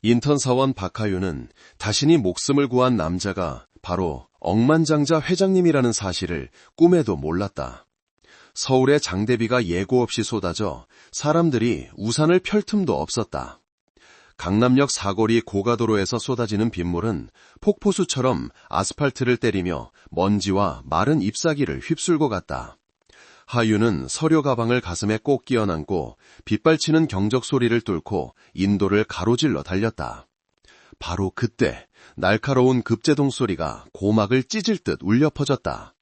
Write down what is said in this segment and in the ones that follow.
인턴 사원 박하윤은 자신이 목숨을 구한 남자가 바로 억만장자 회장님이라는 사실을 꿈에도 몰랐다. 서울의 장대비가 예고 없이 쏟아져 사람들이 우산을 펼 틈도 없었다. 강남역 사거리 고가도로에서 쏟아지는 빗물은 폭포수처럼 아스팔트를 때리며 먼지와 마른 잎사귀를 휩쓸고 갔다. 하윤은 서류 가방을 가슴에 꼭 끼워안고 빗발치는 경적 소리를 뚫고 인도를 가로질러 달렸다. 바로 그때 날카로운 급제동 소리가 고막을 찢을 듯 울려 퍼졌다.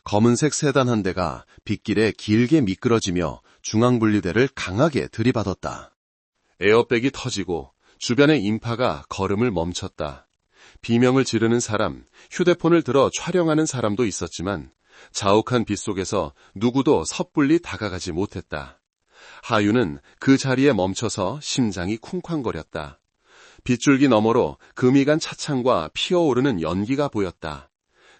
검은색 세단 한 대가 빗길에 길게 미끄러지며 중앙분리대를 강하게 들이받았다. 에어백이 터지고 주변의 인파가 걸음을 멈췄다. 비명을 지르는 사람, 휴대폰을 들어 촬영하는 사람도 있었지만 자욱한 빛 속에서 누구도 섣불리 다가가지 못했다. 하윤은 그 자리에 멈춰서 심장이 쿵쾅거렸다. 빗줄기 너머로 금이 간 차창과 피어오르는 연기가 보였다.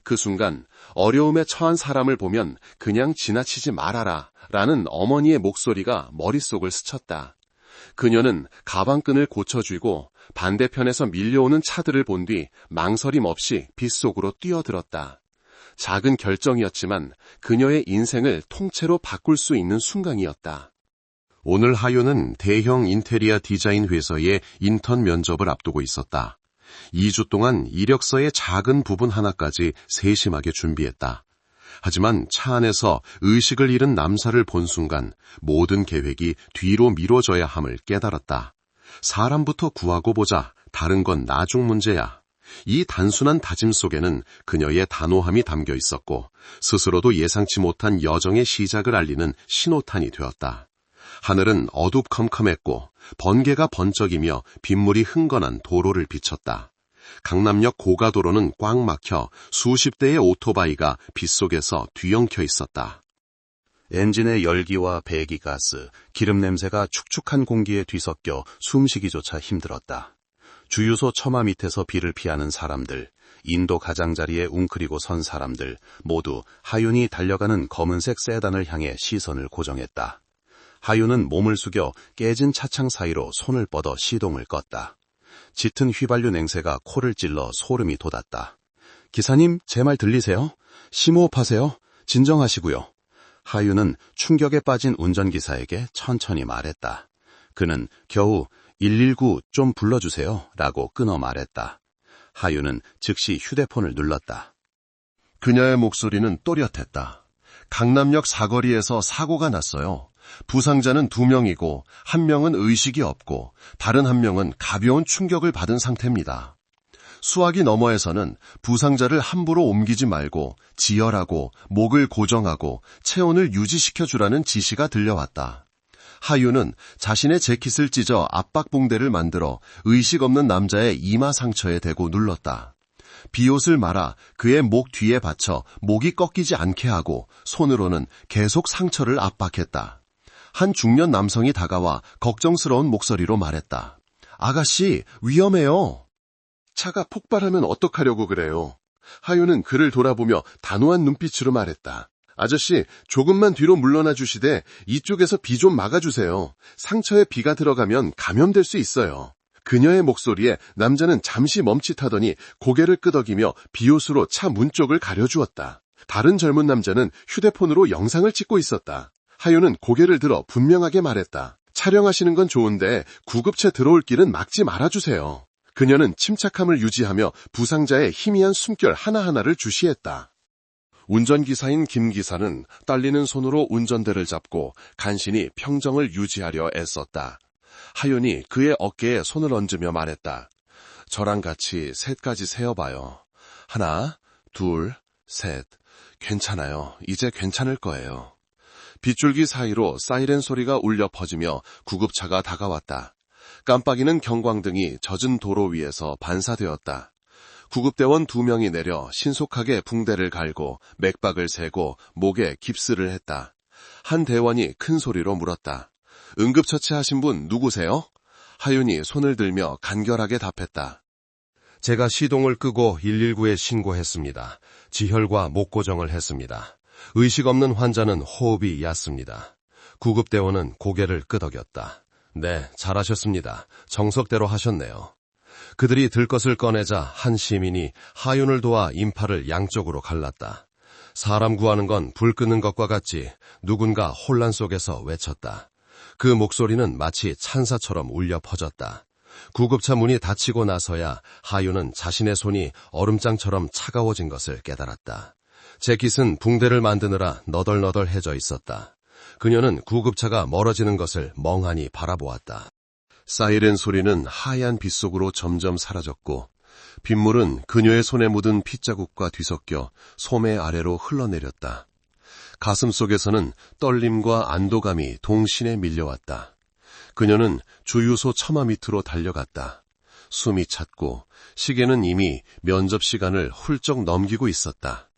그 순간 어려움에 처한 사람을 보면 그냥 지나치지 말아라 라는 어머니의 목소리가 머릿속을 스쳤다. 그녀는 가방끈을 고쳐쥐고 반대편에서 밀려오는 차들을 본 뒤 망설임 없이 빗속으로 뛰어들었다. 작은 결정이었지만 그녀의 인생을 통째로 바꿀 수 있는 순간이었다. 오늘 하윤은 대형 인테리어 디자인 회사의 인턴 면접을 앞두고 있었다. 2주 동안 이력서의 작은 부분 하나까지 세심하게 준비했다. 하지만 차 안에서 의식을 잃은 남사를 본 순간 모든 계획이 뒤로 미뤄져야 함을 깨달았다. 사람부터 구하고 보자. 다른 건 나중 문제야. 이 단순한 다짐 속에는 그녀의 단호함이 담겨 있었고 스스로도 예상치 못한 여정의 시작을 알리는 신호탄이 되었다. 하늘은 어둡컴컴했고 번개가 번쩍이며 빗물이 흥건한 도로를 비쳤다. 강남역 고가도로는 꽉 막혀 수십 대의 오토바이가 빗속에서 뒤엉켜 있었다. 엔진의 열기와 배기가스, 기름 냄새가 축축한 공기에 뒤섞여 숨쉬기조차 힘들었다. 주유소 처마 밑에서 비를 피하는 사람들, 인도 가장자리에 웅크리고 선 사람들 모두 하윤이 달려가는 검은색 세단을 향해 시선을 고정했다. 하윤은 몸을 숙여 깨진 차창 사이로 손을 뻗어 시동을 껐다. 짙은 휘발유 냉새가 코를 찔러 소름이 돋았다. 기사님, 제 말 들리세요? 심호흡하세요. 진정하시고요. 하윤은 충격에 빠진 운전기사에게 천천히 말했다. 그는 겨우 119 좀 불러주세요 라고 끊어 말했다. 하윤은 즉시 휴대폰을 눌렀다. 그녀의 목소리는 또렷했다. 강남역 사거리에서 사고가 났어요. 부상자는 2명이고 1명은 의식이 없고 다른 1명은 가벼운 충격을 받은 상태입니다. 수화기 너머에서는 부상자를 함부로 옮기지 말고 지혈하고 목을 고정하고 체온을 유지시켜주라는 지시가 들려왔다. 하윤은 자신의 재킷을 찢어 압박붕대를 만들어 의식 없는 남자의 이마 상처에 대고 눌렀다. 비옷을 말아 그의 목 뒤에 받쳐 목이 꺾이지 않게 하고 손으로는 계속 상처를 압박했다. 한 중년 남성이 다가와 걱정스러운 목소리로 말했다. 아가씨, 위험해요. 차가 폭발하면 어떡하려고 그래요? 하윤은 그를 돌아보며 단호한 눈빛으로 말했다. 아저씨, 조금만 뒤로 물러나 주시되 이쪽에서 비 좀 막아주세요. 상처에 비가 들어가면 감염될 수 있어요. 그녀의 목소리에 남자는 잠시 멈칫하더니 고개를 끄덕이며 비옷으로 차 문 쪽을 가려주었다. 다른 젊은 남자는 휴대폰으로 영상을 찍고 있었다. 하윤은 고개를 들어 분명하게 말했다. 촬영하시는 건 좋은데 구급차 들어올 길은 막지 말아주세요. 그녀는 침착함을 유지하며 부상자의 희미한 숨결 하나하나를 주시했다. 운전기사인 김 기사는 떨리는 손으로 운전대를 잡고 간신히 평정을 유지하려 애썼다. 하윤이 그의 어깨에 손을 얹으며 말했다. 저랑 같이 3까지 세어봐요. 1, 2, 3. 괜찮아요. 이제 괜찮을 거예요. 빗줄기 사이로 사이렌 소리가 울려 퍼지며 구급차가 다가왔다. 깜빡이는 경광등이 젖은 도로 위에서 반사되었다. 구급대원 2명이 내려 신속하게 붕대를 갈고 맥박을 세고 목에 깁스를 했다. 한 대원이 큰 소리로 물었다. 응급처치하신 분 누구세요? 하윤이 손을 들며 간결하게 답했다. 제가 시동을 끄고 119에 신고했습니다. 지혈과 목 고정을 했습니다. 의식 없는 환자는 호흡이 얕습니다. 구급대원은 고개를 끄덕였다. 네, 잘하셨습니다. 정석대로 하셨네요. 그들이 들 것을 꺼내자 한 시민이 하윤을 도와 인파를 양쪽으로 갈랐다. 사람 구하는 건 불 끄는 것과 같이 누군가 혼란 속에서 외쳤다. 그 목소리는 마치 찬사처럼 울려 퍼졌다. 구급차 문이 닫히고 나서야 하윤은 자신의 손이 얼음장처럼 차가워진 것을 깨달았다. 재킷은 붕대를 만드느라 너덜너덜해져 있었다. 그녀는 구급차가 멀어지는 것을 멍하니 바라보았다. 사이렌 소리는 하얀 빛 속으로 점점 사라졌고 빗물은 그녀의 손에 묻은 핏자국과 뒤섞여 소매 아래로 흘러내렸다. 가슴 속에서는 떨림과 안도감이 동시에 밀려왔다. 그녀는 주유소 처마 밑으로 달려갔다. 숨이 찼고 시계는 이미 면접 시간을 훌쩍 넘기고 있었다.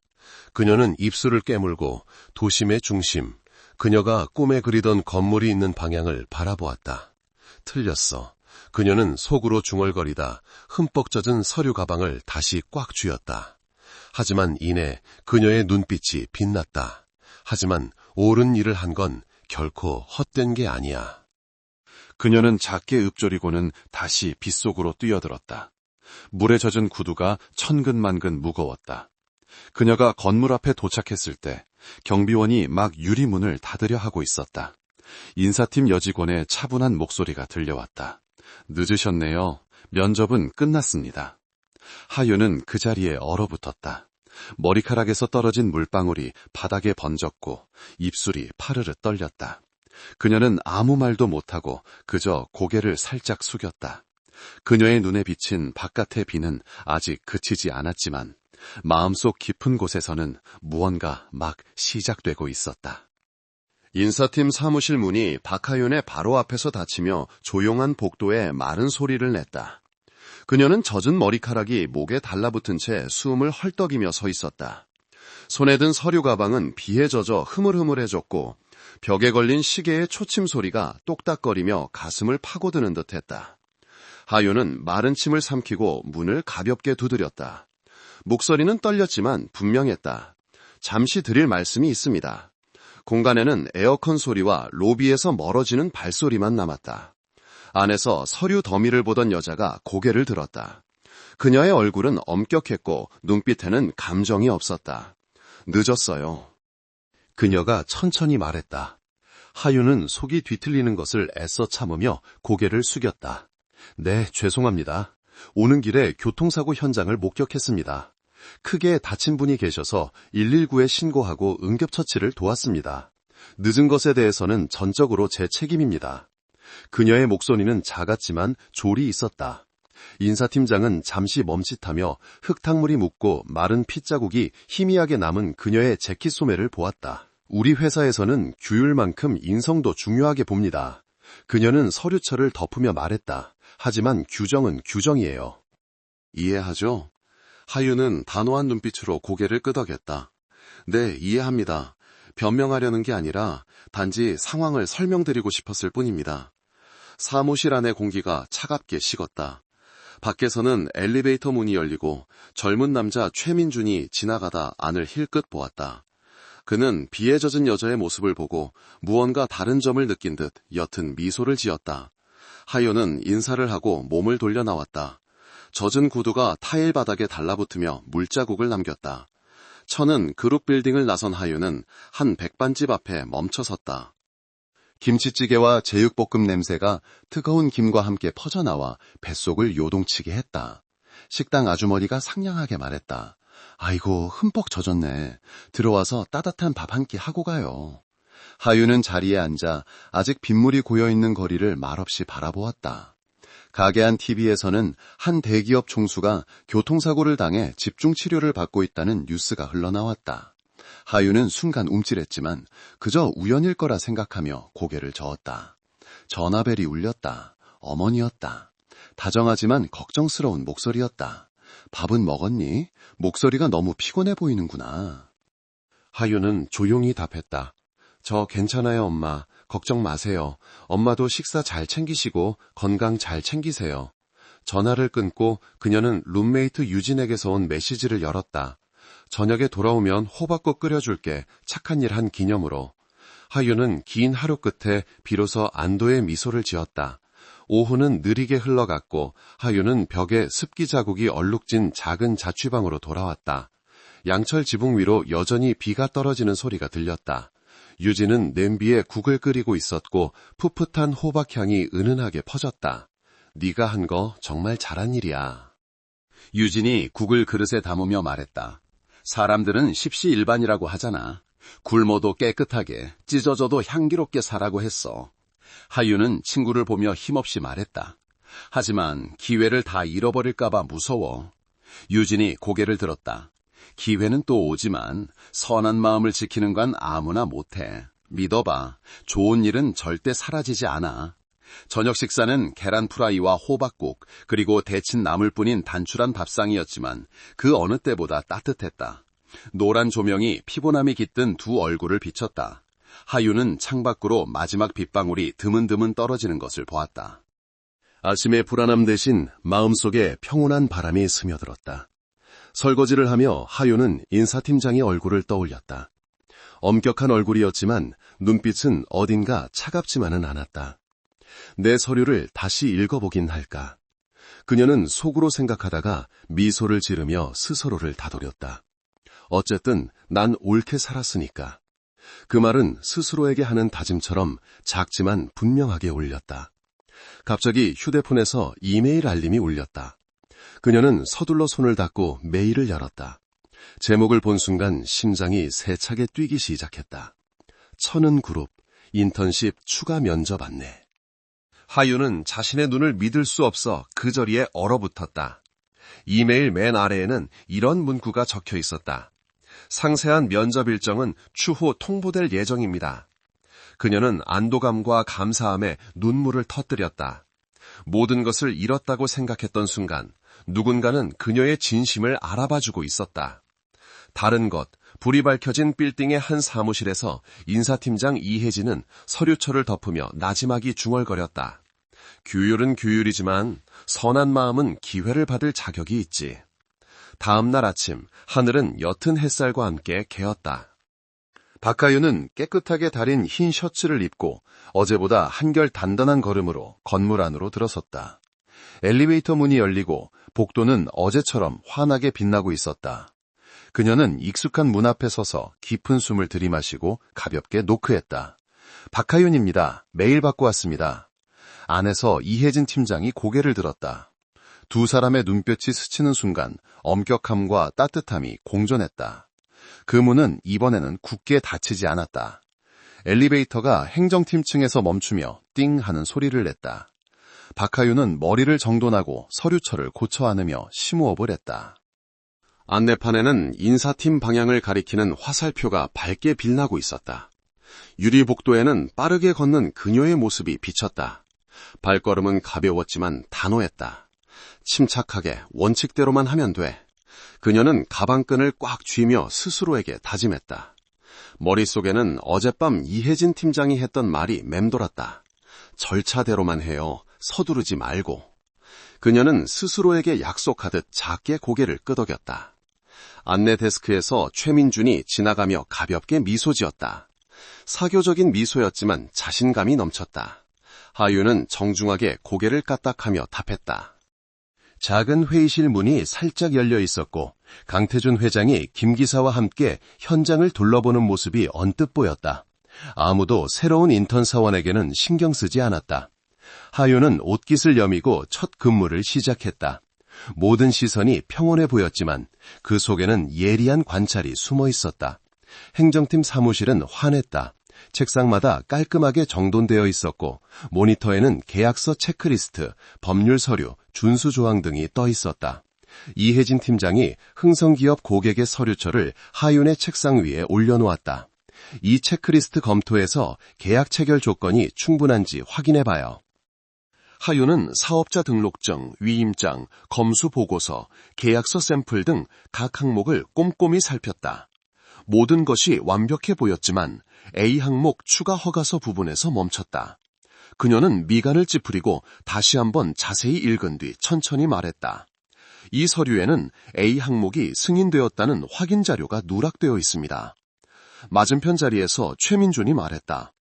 그녀는 입술을 깨물고 도심의 중심, 그녀가 꿈에 그리던 건물이 있는 방향을 바라보았다. 틀렸어. 그녀는 속으로 중얼거리다 흠뻑 젖은 서류 가방을 다시 꽉 쥐었다. 하지만 이내 그녀의 눈빛이 빛났다. 하지만 옳은 일을 한 건 결코 헛된 게 아니야. 그녀는 작게 읊조리고는 다시 빗속으로 뛰어들었다. 물에 젖은 구두가 천근만근 무거웠다. 그녀가 건물 앞에 도착했을 때 경비원이 막 유리문을 닫으려 하고 있었다. 인사팀 여직원의 차분한 목소리가 들려왔다. 늦으셨네요. 면접은 끝났습니다. 하윤은 그 자리에 얼어붙었다. 머리카락에서 떨어진 물방울이 바닥에 번졌고 입술이 파르르 떨렸다. 그녀는 아무 말도 못하고 그저 고개를 살짝 숙였다. 그녀의 눈에 비친 바깥의 비는 아직 그치지 않았지만 마음속 깊은 곳에서는 무언가 막 시작되고 있었다. 인사팀 사무실 문이 박하윤의 바로 앞에서 닫히며 조용한 복도에 마른 소리를 냈다. 그녀는 젖은 머리카락이 목에 달라붙은 채 숨을 헐떡이며 서 있었다. 손에 든 서류 가방은 비에 젖어 흐물흐물해졌고 벽에 걸린 시계의 초침 소리가 똑딱거리며 가슴을 파고드는 듯했다. 하윤은 마른 침을 삼키고 문을 가볍게 두드렸다. 목소리는 떨렸지만 분명했다. 잠시 드릴 말씀이 있습니다. 공간에는 에어컨 소리와 로비에서 멀어지는 발소리만 남았다. 안에서 서류 더미를 보던 여자가 고개를 들었다. 그녀의 얼굴은 엄격했고 눈빛에는 감정이 없었다. 늦었어요. 그녀가 천천히 말했다. 하윤은 속이 뒤틀리는 것을 애써 참으며 고개를 숙였다. 네, 죄송합니다. 오는 길에 교통사고 현장을 목격했습니다. 크게 다친 분이 계셔서 119에 신고하고 응급처치를 도왔습니다. 늦은 것에 대해서는 전적으로 제 책임입니다. 그녀의 목소리는 작았지만 졸이 있었다. 인사팀장은 잠시 멈칫하며 흙탕물이 묻고 마른 핏자국이 희미하게 남은 그녀의 재킷 소매를 보았다. 우리 회사에서는 규율만큼 인성도 중요하게 봅니다. 그녀는 서류철을 덮으며 말했다. 하지만 규정은 규정이에요. 이해하죠? 하윤은 단호한 눈빛으로 고개를 끄덕였다. 네, 이해합니다. 변명하려는 게 아니라 단지 상황을 설명드리고 싶었을 뿐입니다. 사무실 안의 공기가 차갑게 식었다. 밖에서는 엘리베이터 문이 열리고 젊은 남자 최민준이 지나가다 안을 힐끗 보았다. 그는 비에 젖은 여자의 모습을 보고 무언가 다른 점을 느낀 듯 옅은 미소를 지었다. 하윤은 인사를 하고 몸을 돌려 나왔다. 젖은 구두가 타일 바닥에 달라붙으며 물자국을 남겼다. 천은 그룹 빌딩을 나선 하윤은 한 백반집 앞에 멈춰섰다. 김치찌개와 제육볶음 냄새가 뜨거운 김과 함께 퍼져나와 뱃속을 요동치게 했다. 식당 아주머니가 상냥하게 말했다. 아이고, 흠뻑 젖었네. 들어와서 따뜻한 밥 한 끼 하고 가요. 하윤은 자리에 앉아 아직 빗물이 고여있는 거리를 말없이 바라보았다. 가게 안 TV에서는 한 대기업 총수가 교통사고를 당해 집중치료를 받고 있다는 뉴스가 흘러나왔다. 하윤은 순간 움찔했지만 그저 우연일 거라 생각하며 고개를 저었다. 전화벨이 울렸다. 어머니였다. 다정하지만 걱정스러운 목소리였다. 밥은 먹었니? 목소리가 너무 피곤해 보이는구나. 하윤은 조용히 답했다. 저 괜찮아요, 엄마. 걱정 마세요. 엄마도 식사 잘 챙기시고 건강 잘 챙기세요. 전화를 끊고 그녀는 룸메이트 유진에게서 온 메시지를 열었다. 저녁에 돌아오면 호박국 끓여줄게. 착한 일 한 기념으로. 하윤은 긴 하루 끝에 비로소 안도의 미소를 지었다. 오후는 느리게 흘러갔고 하윤은 벽에 습기 자국이 얼룩진 작은 자취방으로 돌아왔다. 양철 지붕 위로 여전히 비가 떨어지는 소리가 들렸다. 유진은 냄비에 국을 끓이고 있었고 풋풋한 호박향이 은은하게 퍼졌다. 네가 한 거 정말 잘한 일이야. 유진이 국을 그릇에 담으며 말했다. 사람들은 십시일반이라고 하잖아. 굶어도 깨끗하게, 찢어져도 향기롭게 사라고 했어. 하윤은 친구를 보며 힘없이 말했다. 하지만 기회를 다 잃어버릴까봐 무서워. 유진이 고개를 들었다. 기회는 또 오지만 선한 마음을 지키는 건 아무나 못해. 믿어봐. 좋은 일은 절대 사라지지 않아. 저녁 식사는 계란 프라이와 호박국, 그리고 데친 나물뿐인 단출한 밥상이었지만 그 어느 때보다 따뜻했다. 노란 조명이 피곤함이 깃든 두 얼굴을 비쳤다. 하윤은 창밖으로 마지막 빗방울이 드문드문 떨어지는 것을 보았다. 아침의 불안함 대신 마음속에 평온한 바람이 스며들었다. 설거지를 하며 하윤은 인사팀장의 얼굴을 떠올렸다. 엄격한 얼굴이었지만 눈빛은 어딘가 차갑지만은 않았다. 내 서류를 다시 읽어보긴 할까. 그녀는 속으로 생각하다가 미소를 지르며 스스로를 다독였다. 어쨌든 난 옳게 살았으니까. 그 말은 스스로에게 하는 다짐처럼 작지만 분명하게 울렸다. 갑자기 휴대폰에서 이메일 알림이 울렸다. 그녀는 서둘러 손을 닦고 메일을 열었다. 제목을 본 순간 심장이 세차게 뛰기 시작했다. 천은그룹 인턴십 추가 면접 안내. 하윤은 자신의 눈을 믿을 수 없어 그 자리에 얼어붙었다. 이메일 맨 아래에는 이런 문구가 적혀 있었다. 상세한 면접 일정은 추후 통보될 예정입니다. 그녀는 안도감과 감사함에 눈물을 터뜨렸다. 모든 것을 잃었다고 생각했던 순간 누군가는 그녀의 진심을 알아봐주고 있었다. 다른 것, 불이 밝혀진 빌딩의 한 사무실에서 인사팀장 이혜진은 서류철을 덮으며 나지막이 중얼거렸다. 규율은 규율이지만 선한 마음은 기회를 받을 자격이 있지. 다음 날 아침 하늘은 옅은 햇살과 함께 개었다. 박하윤은 깨끗하게 다린 흰 셔츠를 입고 어제보다 한결 단단한 걸음으로 건물 안으로 들어섰다. 엘리베이터 문이 열리고 복도는 어제처럼 환하게 빛나고 있었다. 그녀는 익숙한 문 앞에 서서 깊은 숨을 들이마시고 가볍게 노크했다. 박하윤입니다. 메일 받고 왔습니다. 안에서 이혜진 팀장이 고개를 들었다. 두 사람의 눈빛이 스치는 순간 엄격함과 따뜻함이 공존했다. 그 문은 이번에는 굳게 닫히지 않았다. 엘리베이터가 행정팀층에서 멈추며 띵 하는 소리를 냈다. 박하윤은 머리를 정돈하고 서류철을 고쳐 안으며 심호흡을 했다. 안내판에는 인사팀 방향을 가리키는 화살표가 밝게 빛나고 있었다. 유리복도에는 빠르게 걷는 그녀의 모습이 비쳤다. 발걸음은 가벼웠지만 단호했다. 침착하게 원칙대로만 하면 돼. 그녀는 가방끈을 꽉 쥐며 스스로에게 다짐했다. 머릿속에는 어젯밤 이혜진 팀장이 했던 말이 맴돌았다. 절차대로만 해요. 서두르지 말고. 그녀는 스스로에게 약속하듯 작게 고개를 끄덕였다. 안내 데스크에서 최민준이 지나가며 가볍게 미소 지었다. 사교적인 미소였지만 자신감이 넘쳤다. 하윤은 정중하게 고개를 까딱하며 답했다. 작은 회의실 문이 살짝 열려 있었고 강태준 회장이 김 기사와 함께 현장을 둘러보는 모습이 언뜻 보였다. 아무도 새로운 인턴 사원에게는 신경 쓰지 않았다. 하윤은 옷깃을 여미고 첫 근무를 시작했다. 모든 시선이 평온해 보였지만 그 속에는 예리한 관찰이 숨어 있었다. 행정팀 사무실은 환했다. 책상마다 깔끔하게 정돈되어 있었고 모니터에는 계약서 체크리스트, 법률 서류, 준수 조항 등이 떠 있었다. 이혜진 팀장이 흥성기업 고객의 서류철을 하윤의 책상 위에 올려놓았다. 이 체크리스트 검토에서 계약 체결 조건이 충분한지 확인해봐요. 하윤은 사업자 등록증, 위임장, 검수 보고서, 계약서 샘플 등 각 항목을 꼼꼼히 살폈다. 모든 것이 완벽해 보였지만 A 항목 추가 허가서 부분에서 멈췄다. 그녀는 미간을 찌푸리고 다시 한번 자세히 읽은 뒤 천천히 말했다. 이 서류에는 A 항목이 승인되었다는 확인 자료가 누락되어 있습니다. 맞은편 자리에서 최민준이 말했다.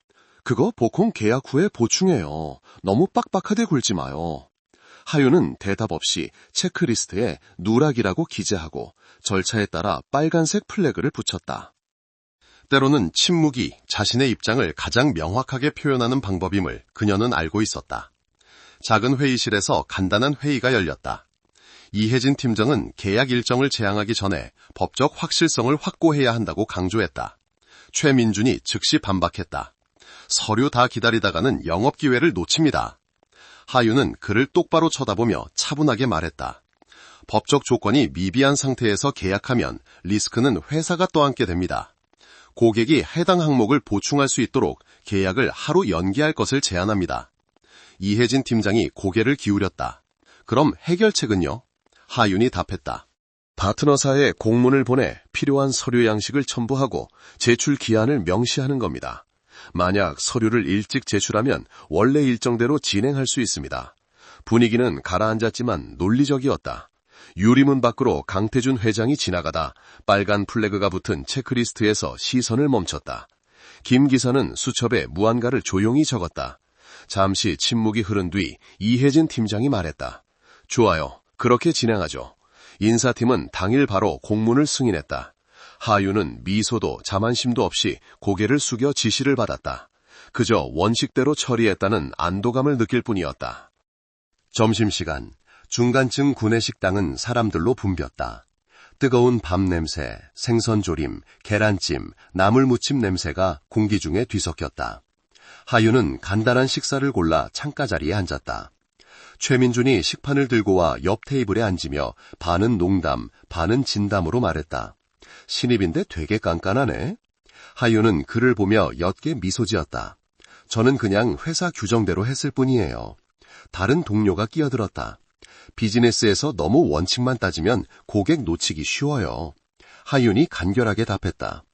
그거 보콩 계약 후에 보충해요. 너무 빡빡하게 굴지 마요. 하윤은 대답 없이 체크리스트에 누락이라고 기재하고 절차에 따라 빨간색 플래그를 붙였다. 때로는 침묵이 자신의 입장을 가장 명확하게 표현하는 방법임을 그녀는 알고 있었다. 작은 회의실에서 간단한 회의가 열렸다. 이혜진 팀장은 계약 일정을 제항하기 전에 법적 확실성을 확보해야 한다고 강조했다. 최민준이 즉시 반박했다. 서류 다 기다리다가는 영업 기회를 놓칩니다. 하윤은 그를 똑바로 쳐다보며 차분하게 말했다. 법적 조건이 미비한 상태에서 계약하면 리스크는 회사가 떠안게 됩니다. 고객이 해당 항목을 보충할 수 있도록 계약을 하루 연기할 것을 제안합니다. 이혜진 팀장이 고개를 기울였다. 그럼 해결책은요? 하윤이 답했다. 파트너사에 공문을 보내 필요한 서류 양식을 첨부하고 제출 기한을 명시하는 겁니다. 만약 서류를 일찍 제출하면 원래 일정대로 진행할 수 있습니다. 분위기는 가라앉았지만 논리적이었다. 유리문 밖으로 강태준 회장이 지나가다 빨간 플래그가 붙은 체크리스트에서 시선을 멈췄다. 김 기사는 수첩에 무한가를 조용히 적었다. 잠시 침묵이 흐른 뒤 이혜진 팀장이 말했다. 좋아요. 그렇게 진행하죠. 인사팀은 당일 바로 공문을 승인했다. 하윤은 미소도 자만심도 없이 고개를 숙여 지시를 받았다. 그저 원식대로 처리했다는 안도감을 느낄 뿐이었다. 점심시간, 중간층 구내식당은 사람들로 붐볐다. 뜨거운 밥 냄새, 생선조림, 계란찜, 나물무침 냄새가 공기 중에 뒤섞였다. 하윤은 간단한 식사를 골라 창가 자리에 앉았다. 최민준이 식판을 들고 와 옆 테이블에 앉으며 반은 농담, 반은 진담으로 말했다. 신입인데 되게 깐깐하네. 하윤은 그를 보며 옅게 미소 지었다. 저는 그냥 회사 규정대로 했을 뿐이에요. 다른 동료가 끼어들었다. 비즈니스에서 너무 원칙만 따지면 고객 놓치기 쉬워요. 하윤이 간결하게 답했다.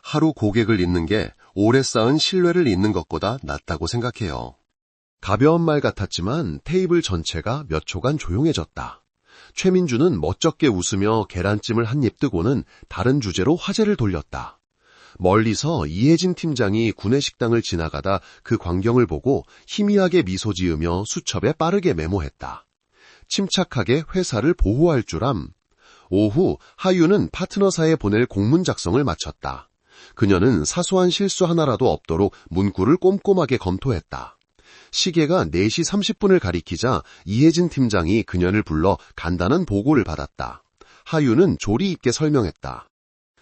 하루 고객을 잇는 게 오래 쌓은 신뢰를 잇는 것보다 낫다고 생각해요. 가벼운 말 같았지만 테이블 전체가 몇 초간 조용해졌다. 최민주는 멋쩍게 웃으며 계란찜을 한 입 뜨고는 다른 주제로 화제를 돌렸다. 멀리서 이혜진 팀장이 구내식당을 지나가다 그 광경을 보고 희미하게 미소 지으며 수첩에 빠르게 메모했다. 침착하게 회사를 보호할 줄함. 오후 하윤은 파트너사에 보낼 공문 작성을 마쳤다. 그녀는 사소한 실수 하나라도 없도록 문구를 꼼꼼하게 검토했다. 시계가 4시 30분을 가리키자 이혜진 팀장이 그녀를 불러 간단한 보고를 받았다. 하윤은 조리 있게 설명했다.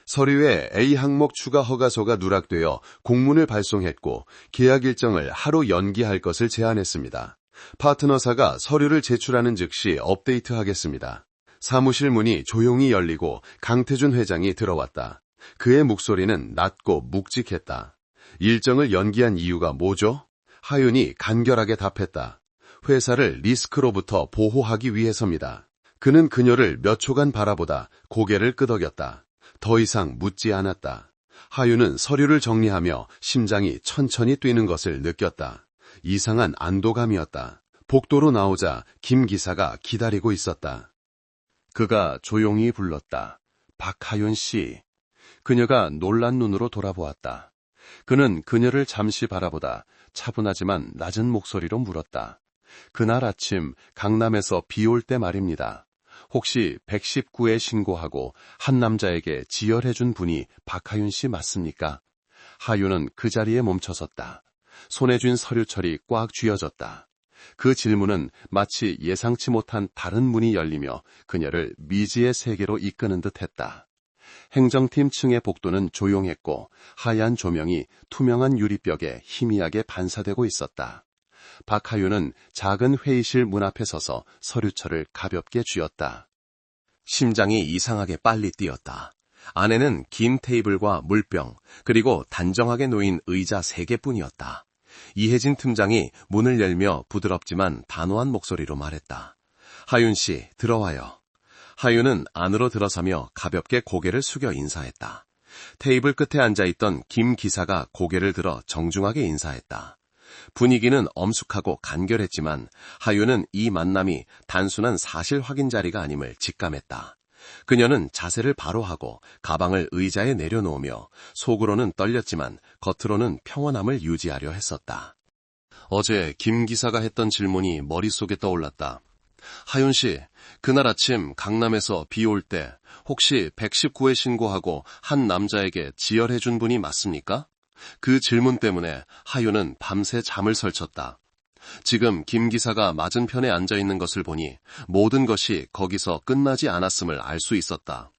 서류에 A 항목 추가 허가서가 누락되어 공문을 발송했고 계약 일정을 하루 연기할 것을 제안했습니다. 파트너사가 서류를 제출하는 즉시 업데이트하겠습니다. 사무실 문이 조용히 열리고 강태준 회장이 들어왔다. 그의 목소리는 낮고 묵직했다. 일정을 연기한 이유가 뭐죠? 하윤이 간결하게 답했다. 회사를 리스크로부터 보호하기 위해서입니다. 그는 그녀를 몇 초간 바라보다 고개를 끄덕였다. 더 이상 묻지 않았다. 하윤은 서류를 정리하며 심장이 천천히 뛰는 것을 느꼈다. 이상한 안도감이었다. 복도로 나오자 김 기사가 기다리고 있었다. 그가 조용히 불렀다. 박하윤 씨. 그녀가 놀란 눈으로 돌아보았다. 그는 그녀를 잠시 바라보다 차분하지만 낮은 목소리로 물었다. 그날 아침 강남에서 비 올 때 말입니다. 혹시 119에 신고하고 한 남자에게 지혈해준 분이 박하윤 씨 맞습니까? 하윤은 그 자리에 멈춰섰다. 손에 쥔 서류철이 꽉 쥐어졌다. 그 질문은 마치 예상치 못한 다른 문이 열리며 그녀를 미지의 세계로 이끄는 듯했다. 행정팀 층의 복도는 조용했고 하얀 조명이 투명한 유리벽에 희미하게 반사되고 있었다. 박하윤은 작은 회의실 문 앞에 서서 서류철을 가볍게 쥐었다. 심장이 이상하게 빨리 뛰었다. 안에는 긴 테이블과 물병, 그리고 단정하게 놓인 의자 3개뿐이었다. 이혜진 팀장이 문을 열며 부드럽지만 단호한 목소리로 말했다. 하윤 씨, 들어와요. 하윤은 안으로 들어서며 가볍게 고개를 숙여 인사했다. 테이블 끝에 앉아있던 김 기사가 고개를 들어 정중하게 인사했다. 분위기는 엄숙하고 간결했지만 하윤은 이 만남이 단순한 사실 확인 자리가 아님을 직감했다. 그녀는 자세를 바로 하고 가방을 의자에 내려놓으며 속으로는 떨렸지만 겉으로는 평온함을 유지하려 했었다. 어제 김 기사가 했던 질문이 머릿속에 떠올랐다. 하윤 씨, 그날 아침 강남에서 비 올 때 혹시 119에 신고하고 한 남자에게 지혈해준 분이 맞습니까? 그 질문 때문에 하윤은 밤새 잠을 설쳤다. 지금 김 기사가 맞은편에 앉아있는 것을 보니 모든 것이 거기서 끝나지 않았음을 알 수 있었다.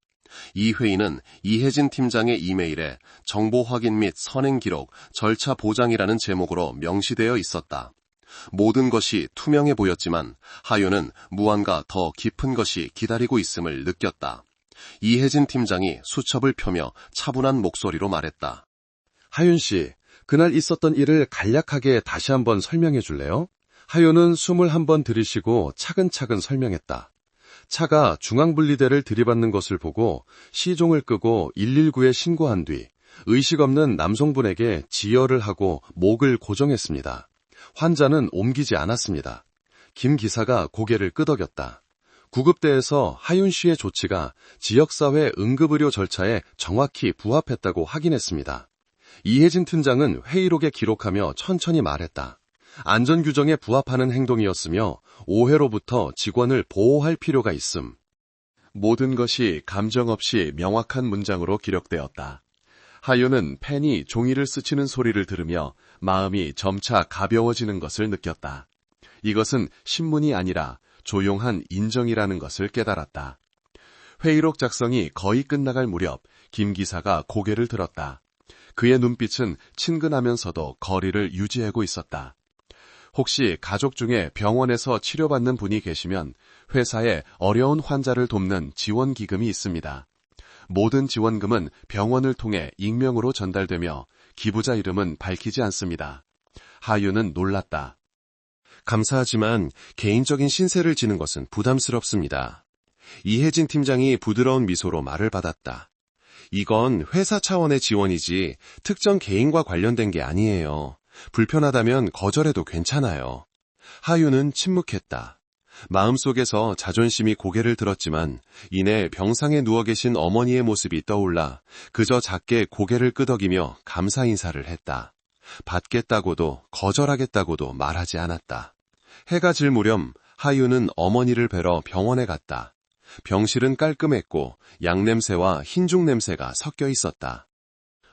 이 회의는 이혜진 팀장의 이메일에 정보 확인 및 선행 기록, 절차 보장이라는 제목으로 명시되어 있었다. 모든 것이 투명해 보였지만 하윤은 무언가 더 깊은 것이 기다리고 있음을 느꼈다. 이혜진 팀장이 수첩을 펴며 차분한 목소리로 말했다. 하윤 씨, 그날 있었던 일을 간략하게 다시 한번 설명해 줄래요? 하윤은 숨을 한번 들이쉬고 차근차근 설명했다. 차가 중앙분리대를 들이받는 것을 보고 시종을 끄고 119에 신고한 뒤 의식 없는 남성분에게 지혈을 하고 목을 고정했습니다. 환자는 옮기지 않았습니다. 김 기사가 고개를 끄덕였다. 구급대에서 하윤 씨의 조치가 지역사회 응급의료 절차에 정확히 부합했다고 확인했습니다. 이혜진 팀장은 회의록에 기록하며 천천히 말했다. 안전규정에 부합하는 행동이었으며 오해로부터 직원을 보호할 필요가 있음. 모든 것이 감정 없이 명확한 문장으로 기록되었다. 하윤은 펜이 종이를 스치는 소리를 들으며 마음이 점차 가벼워지는 것을 느꼈다. 이것은 신문이 아니라 조용한 인정이라는 것을 깨달았다. 회의록 작성이 거의 끝나갈 무렵 김 기사가 고개를 들었다. 그의 눈빛은 친근하면서도 거리를 유지하고 있었다. 혹시 가족 중에 병원에서 치료받는 분이 계시면 회사에 어려운 환자를 돕는 지원기금이 있습니다. 모든 지원금은 병원을 통해 익명으로 전달되며 기부자 이름은 밝히지 않습니다. 하윤은 놀랐다. 감사하지만 개인적인 신세를 지는 것은 부담스럽습니다. 이혜진 팀장이 부드러운 미소로 말을 받았다. 이건 회사 차원의 지원이지 특정 개인과 관련된 게 아니에요. 불편하다면 거절해도 괜찮아요. 하윤은 침묵했다. 마음속에서 자존심이 고개를 들었지만 이내 병상에 누워 계신 어머니의 모습이 떠올라 그저 작게 고개를 끄덕이며 감사 인사를 했다. 받겠다고도 거절하겠다고도 말하지 않았다. 해가 질 무렵 하윤은 어머니를 뵈러 병원에 갔다. 병실은 깔끔했고 양냄새와 흰죽 냄새가 섞여 있었다.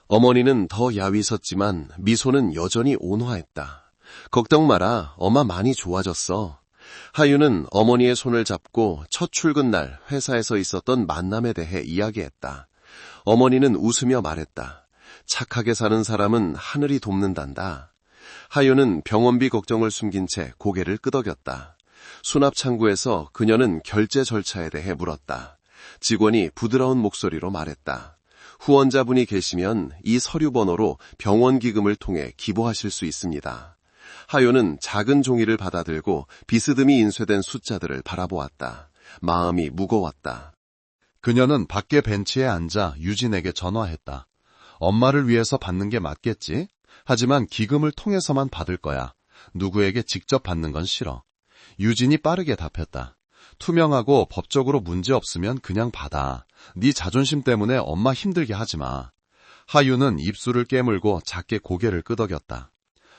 어머니는 더 야위섰지만 미소는 여전히 온화했다. 걱정 마라, 엄마 많이 좋아졌어. 하윤은 어머니의 손을 잡고 첫 출근 날 회사에서 있었던 만남에 대해 이야기했다. 어머니는 웃으며 말했다. 착하게 사는 사람은 하늘이 돕는단다. 하윤은 병원비 걱정을 숨긴 채 고개를 끄덕였다. 수납창구에서 그녀는 결제 절차에 대해 물었다. 직원이 부드러운 목소리로 말했다. 후원자분이 계시면 이 서류 번호로 병원 기금을 통해 기부하실 수 있습니다. 하윤은 작은 종이를 받아들고 비스듬히 인쇄된 숫자들을 바라보았다. 마음이 무거웠다. 그녀는 밖에 벤치에 앉아 유진에게 전화했다. 엄마를 위해서 받는 게 맞겠지? 하지만 기금을 통해서만 받을 거야. 누구에게 직접 받는 건 싫어. 유진이 빠르게 답했다. 투명하고 법적으로 문제 없으면 그냥 받아. 네 자존심 때문에 엄마 힘들게 하지 마. 하윤은 입술을 깨물고 작게 고개를 끄덕였다.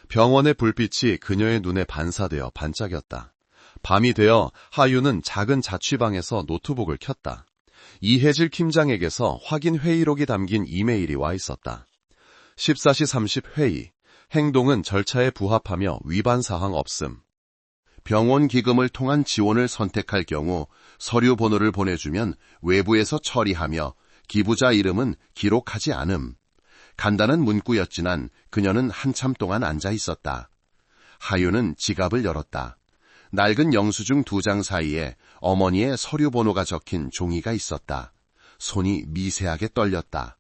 병원의 불빛이 그녀의 눈에 반사되어 반짝였다. 밤이 되어 하윤은 작은 자취방에서 노트북을 켰다. 이혜질 팀장에게서 확인 회의록이 담긴 이메일이 와 있었다. 14시 30 회의. 행동은 절차에 부합하며 위반 사항 없음. 병원 기금을 통한 지원을 선택할 경우 서류 번호를 보내주면 외부에서 처리하며 기부자 이름은 기록하지 않음. 간단한 문구였지만 그녀는 한참 동안 앉아 있었다. 하윤은 지갑을 열었다. 낡은 영수증 2장 사이에 어머니의 서류 번호가 적힌 종이가 있었다. 손이 미세하게 떨렸다.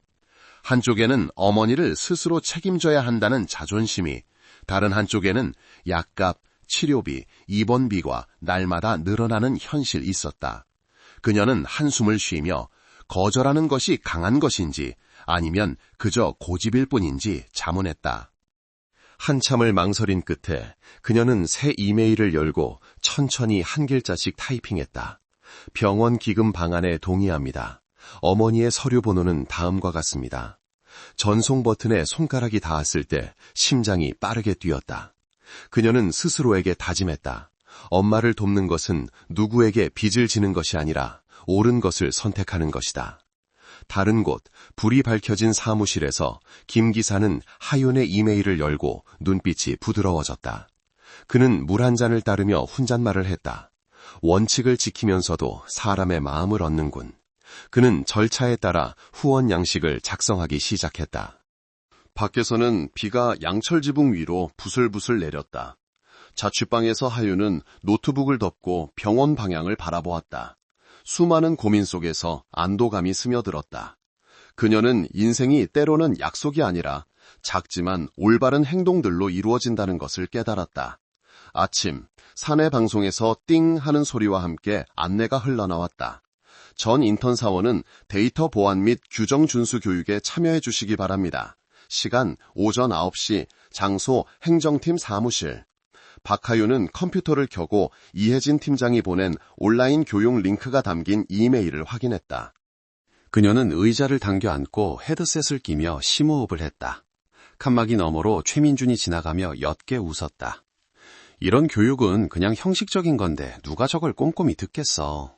한쪽에는 어머니를 스스로 책임져야 한다는 자존심이, 다른 한쪽에는 약값, 치료비, 입원비가 날마다 늘어나는 현실이 있었다. 그녀는 한숨을 쉬며 거절하는 것이 강한 것인지 아니면 그저 고집일 뿐인지 자문했다. 한참을 망설인 끝에 그녀는 새 이메일을 열고 천천히 한 글자씩 타이핑했다. 병원 기금 방안에 동의합니다. 어머니의 서류 번호는 다음과 같습니다. 전송 버튼에 손가락이 닿았을 때 심장이 빠르게 뛰었다. 그녀는 스스로에게 다짐했다. 엄마를 돕는 것은 누구에게 빚을 지는 것이 아니라 옳은 것을 선택하는 것이다. 다른 곳, 불이 밝혀진 사무실에서 김 기사는 하윤의 이메일을 열고 눈빛이 부드러워졌다. 그는 물 한 잔을 따르며 혼잣말을 했다. 원칙을 지키면서도 사람의 마음을 얻는군. 그는 절차에 따라 후원 양식을 작성하기 시작했다. 밖에서는 비가 양철 지붕 위로 부슬부슬 내렸다. 자취방에서 하윤은 노트북을 덮고 병원 방향을 바라보았다. 수많은 고민 속에서 안도감이 스며들었다. 그녀는 인생이 때로는 약속이 아니라 작지만 올바른 행동들로 이루어진다는 것을 깨달았다. 아침, 사내 방송에서 띵 하는 소리와 함께 안내가 흘러나왔다. 전 인턴 사원은 데이터 보안 및 규정 준수 교육에 참여해 주시기 바랍니다. 시간 오전 9시, 장소 행정팀 사무실. 박하윤은 컴퓨터를 켜고 이혜진 팀장이 보낸 온라인 교육 링크가 담긴 이메일을 확인했다. 그녀는 의자를 당겨 앉고 헤드셋을 끼며 심호흡을 했다. 칸막이 너머로 최민준이 지나가며 옅게 웃었다. 이런 교육은 그냥 형식적인 건데 누가 저걸 꼼꼼히 듣겠어.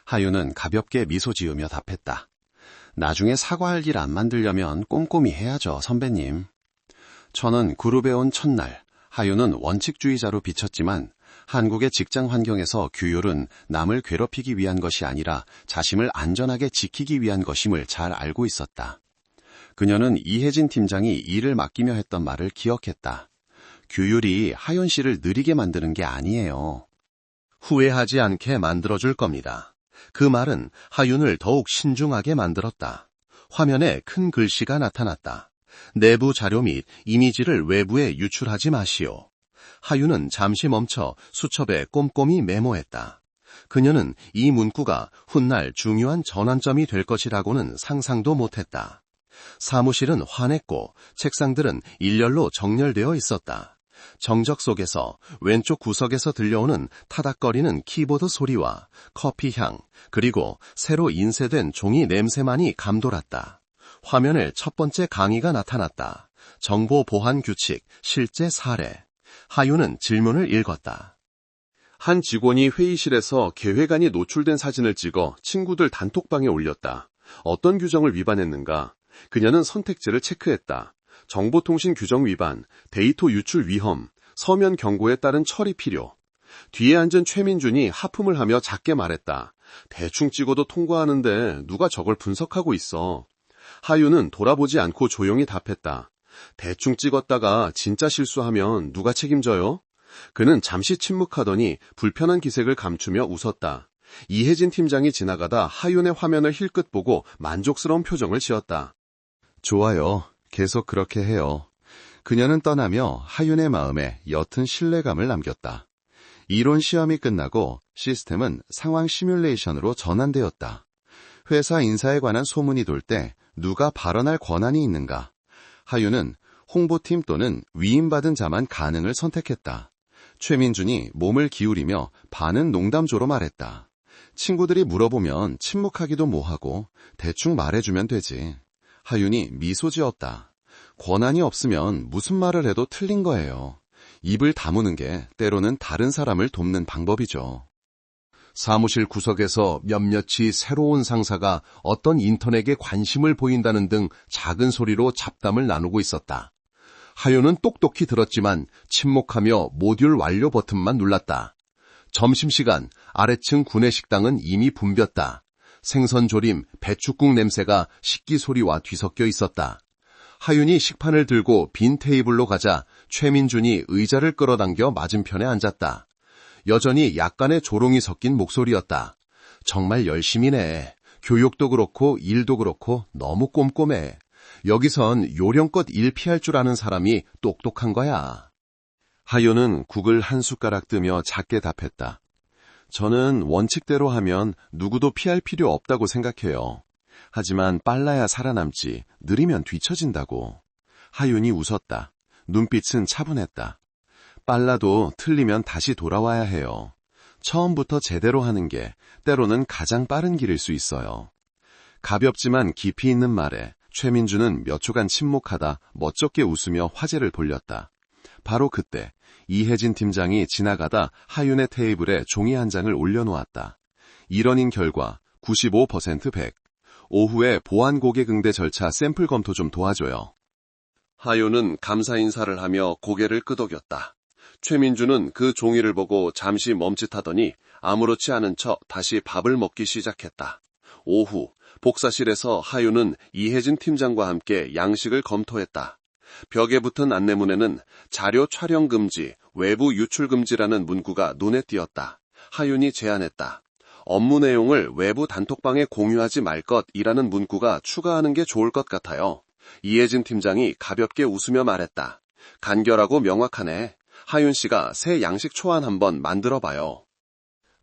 하윤은 가볍게 미소 지으며 답했다. 나중에 사과할 일 안 만들려면 꼼꼼히 해야죠, 선배님. 저는 그룹에 온 첫날, 하윤은 원칙주의자로 비쳤지만 한국의 직장 환경에서 규율은 남을 괴롭히기 위한 것이 아니라 자신을 안전하게 지키기 위한 것임을 잘 알고 있었다. 그녀는 이혜진 팀장이 일을 맡기며 했던 말을 기억했다. 규율이 하윤 씨를 느리게 만드는 게 아니에요. 후회하지 않게 만들어줄 겁니다. 그 말은 하윤을 더욱 신중하게 만들었다. 화면에 큰 글씨가 나타났다. 내부 자료 및 이미지를 외부에 유출하지 마시오. 하윤은 잠시 멈춰 수첩에 꼼꼼히 메모했다. 그녀는 이 문구가 훗날 중요한 전환점이 될 것이라고는 상상도 못했다. 사무실은 환했고 책상들은 일렬로 정렬되어 있었다. 정적 속에서 왼쪽 구석에서 들려오는 타닥거리는 키보드 소리와 커피 향, 그리고 새로 인쇄된 종이 냄새만이 감돌았다. 화면에 첫 번째 강의가 나타났다. 정보 보안 규칙, 실제 사례. 하윤은 질문을 읽었다. 한 직원이 회의실에서 계획안이 노출된 사진을 찍어 친구들 단톡방에 올렸다. 어떤 규정을 위반했는가? 그녀는 선택지를 체크했다. 정보통신 규정 위반, 데이터 유출 위험, 서면 경고에 따른 처리 필요. 뒤에 앉은 최민준이 하품을 하며 작게 말했다. 대충 찍어도 통과하는데 누가 저걸 분석하고 있어. 하윤은 돌아보지 않고 조용히 답했다. 대충 찍었다가 진짜 실수하면 누가 책임져요? 그는 잠시 침묵하더니 불편한 기색을 감추며 웃었다. 이혜진 팀장이 지나가다 하윤의 화면을 힐끗 보고 만족스러운 표정을 지었다. 좋아요. 계속 그렇게 해요. 그녀는 떠나며 하윤의 마음에 옅은 신뢰감을 남겼다. 이론 시험이 끝나고 시스템은 상황 시뮬레이션으로 전환되었다. 회사 인사에 관한 소문이 돌 때 누가 발언할 권한이 있는가? 하윤은 홍보팀 또는 위임받은 자만 가능을 선택했다. 최민준이 몸을 기울이며 반은 농담조로 말했다. 친구들이 물어보면 침묵하기도 뭐하고 대충 말해주면 되지. 하윤이 미소 지었다. 권한이 없으면 무슨 말을 해도 틀린 거예요. 입을 다무는 게 때로는 다른 사람을 돕는 방법이죠. 사무실 구석에서 몇몇이 새로운 상사가 어떤 인턴에게 관심을 보인다는 등 작은 소리로 잡담을 나누고 있었다. 하윤은 똑똑히 들었지만 침묵하며 모듈 완료 버튼만 눌렀다. 점심시간 아래층 구내식당은 이미 붐볐다. 생선조림, 배춧국 냄새가 식기 소리와 뒤섞여 있었다. 하윤이 식판을 들고 빈 테이블로 가자 최민준이 의자를 끌어당겨 맞은편에 앉았다. 여전히 약간의 조롱이 섞인 목소리였다. 정말 열심히네. 교육도 그렇고 일도 그렇고 너무 꼼꼼해. 여기선 요령껏 일 피할 줄 아는 사람이 똑똑한 거야. 하윤은 국을 한 숟가락 뜨며 작게 답했다. 저는 원칙대로 하면 누구도 피할 필요 없다고 생각해요. 하지만 빨라야 살아남지 느리면 뒤처진다고. 하윤이 웃었다. 눈빛은 차분했다. 빨라도 틀리면 다시 돌아와야 해요. 처음부터 제대로 하는 게 때로는 가장 빠른 길일 수 있어요. 가볍지만 깊이 있는 말에 최민주는 몇 초간 침묵하다 멋쩍게 웃으며 화제를 돌렸다. 바로 그때 이혜진 팀장이 지나가다 하윤의 테이블에 종이 한 장을 올려놓았다. 일원인 결과 95% 100. 오후에 보안 고객 응대 절차 샘플 검토 좀 도와줘요. 하윤은 감사 인사를 하며 고개를 끄덕였다. 최민주는 그 종이를 보고 잠시 멈칫하더니 아무렇지 않은 척 다시 밥을 먹기 시작했다. 오후 복사실에서 하윤은 이혜진 팀장과 함께 양식을 검토했다. 벽에 붙은 안내문에는 자료 촬영 금지, 외부 유출 금지라는 문구가 눈에 띄었다. 하윤이 제안했다. 업무 내용을 외부 단톡방에 공유하지 말 것이라는 문구가 추가하는 게 좋을 것 같아요. 이혜진 팀장이 가볍게 웃으며 말했다. 간결하고 명확하네. 하윤 씨가 새 양식 초안 한번 만들어봐요.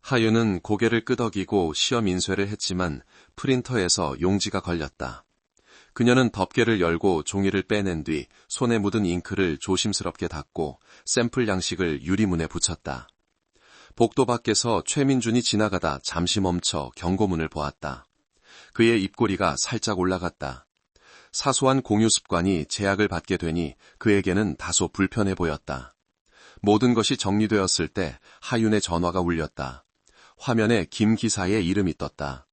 하윤은 고개를 끄덕이고 시험 인쇄를 했지만 프린터에서 용지가 걸렸다. 그녀는 덮개를 열고 종이를 빼낸 뒤 손에 묻은 잉크를 조심스럽게 닦고 샘플 양식을 유리문에 붙였다. 복도 밖에서 최민준이 지나가다 잠시 멈춰 경고문을 보았다. 그의 입꼬리가 살짝 올라갔다. 사소한 공유 습관이 제약을 받게 되니 그에게는 다소 불편해 보였다. 모든 것이 정리되었을 때 하윤의 전화가 울렸다. 화면에 김 기사의 이름이 떴다.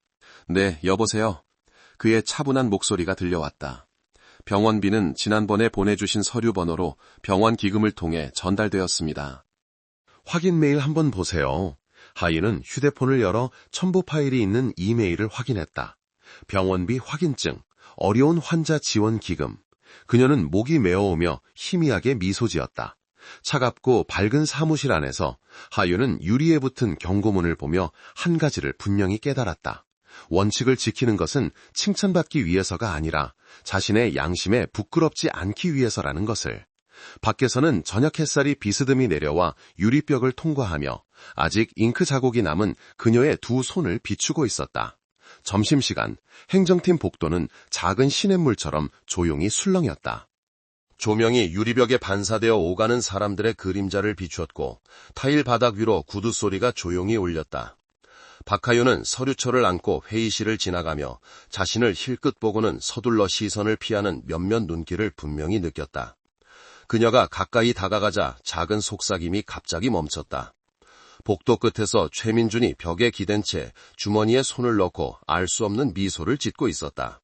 네, 여보세요. 그의 차분한 목소리가 들려왔다. 병원비는 지난번에 보내주신 서류 번호로 병원 기금을 통해 전달되었습니다. 확인 메일 한번 보세요. 하윤은 휴대폰을 열어 첨부 파일이 있는 이메일을 확인했다. 병원비 확인증, 어려운 환자 지원 기금. 그녀는 목이 메어오며 희미하게 미소 지었다. 차갑고 밝은 사무실 안에서 하윤은 유리에 붙은 경고문을 보며 한 가지를 분명히 깨달았다. 원칙을 지키는 것은 칭찬받기 위해서가 아니라 자신의 양심에 부끄럽지 않기 위해서라는 것을. 밖에서는 저녁 햇살이 비스듬히 내려와 유리벽을 통과하며 아직 잉크 자국이 남은 그녀의 두 손을 비추고 있었다. 점심시간, 행정팀 복도는 작은 시냇물처럼 조용히 술렁였다. 조명이 유리벽에 반사되어 오가는 사람들의 그림자를 비추었고 타일 바닥 위로 구두 소리가 조용히 울렸다. 박하윤은 서류철을 안고 회의실을 지나가며 자신을 힐끗 보고는 서둘러 시선을 피하는 몇몇 눈길을 분명히 느꼈다. 그녀가 가까이 다가가자 작은 속삭임이 갑자기 멈췄다. 복도 끝에서 최민준이 벽에 기댄 채 주머니에 손을 넣고 알 수 없는 미소를 짓고 있었다.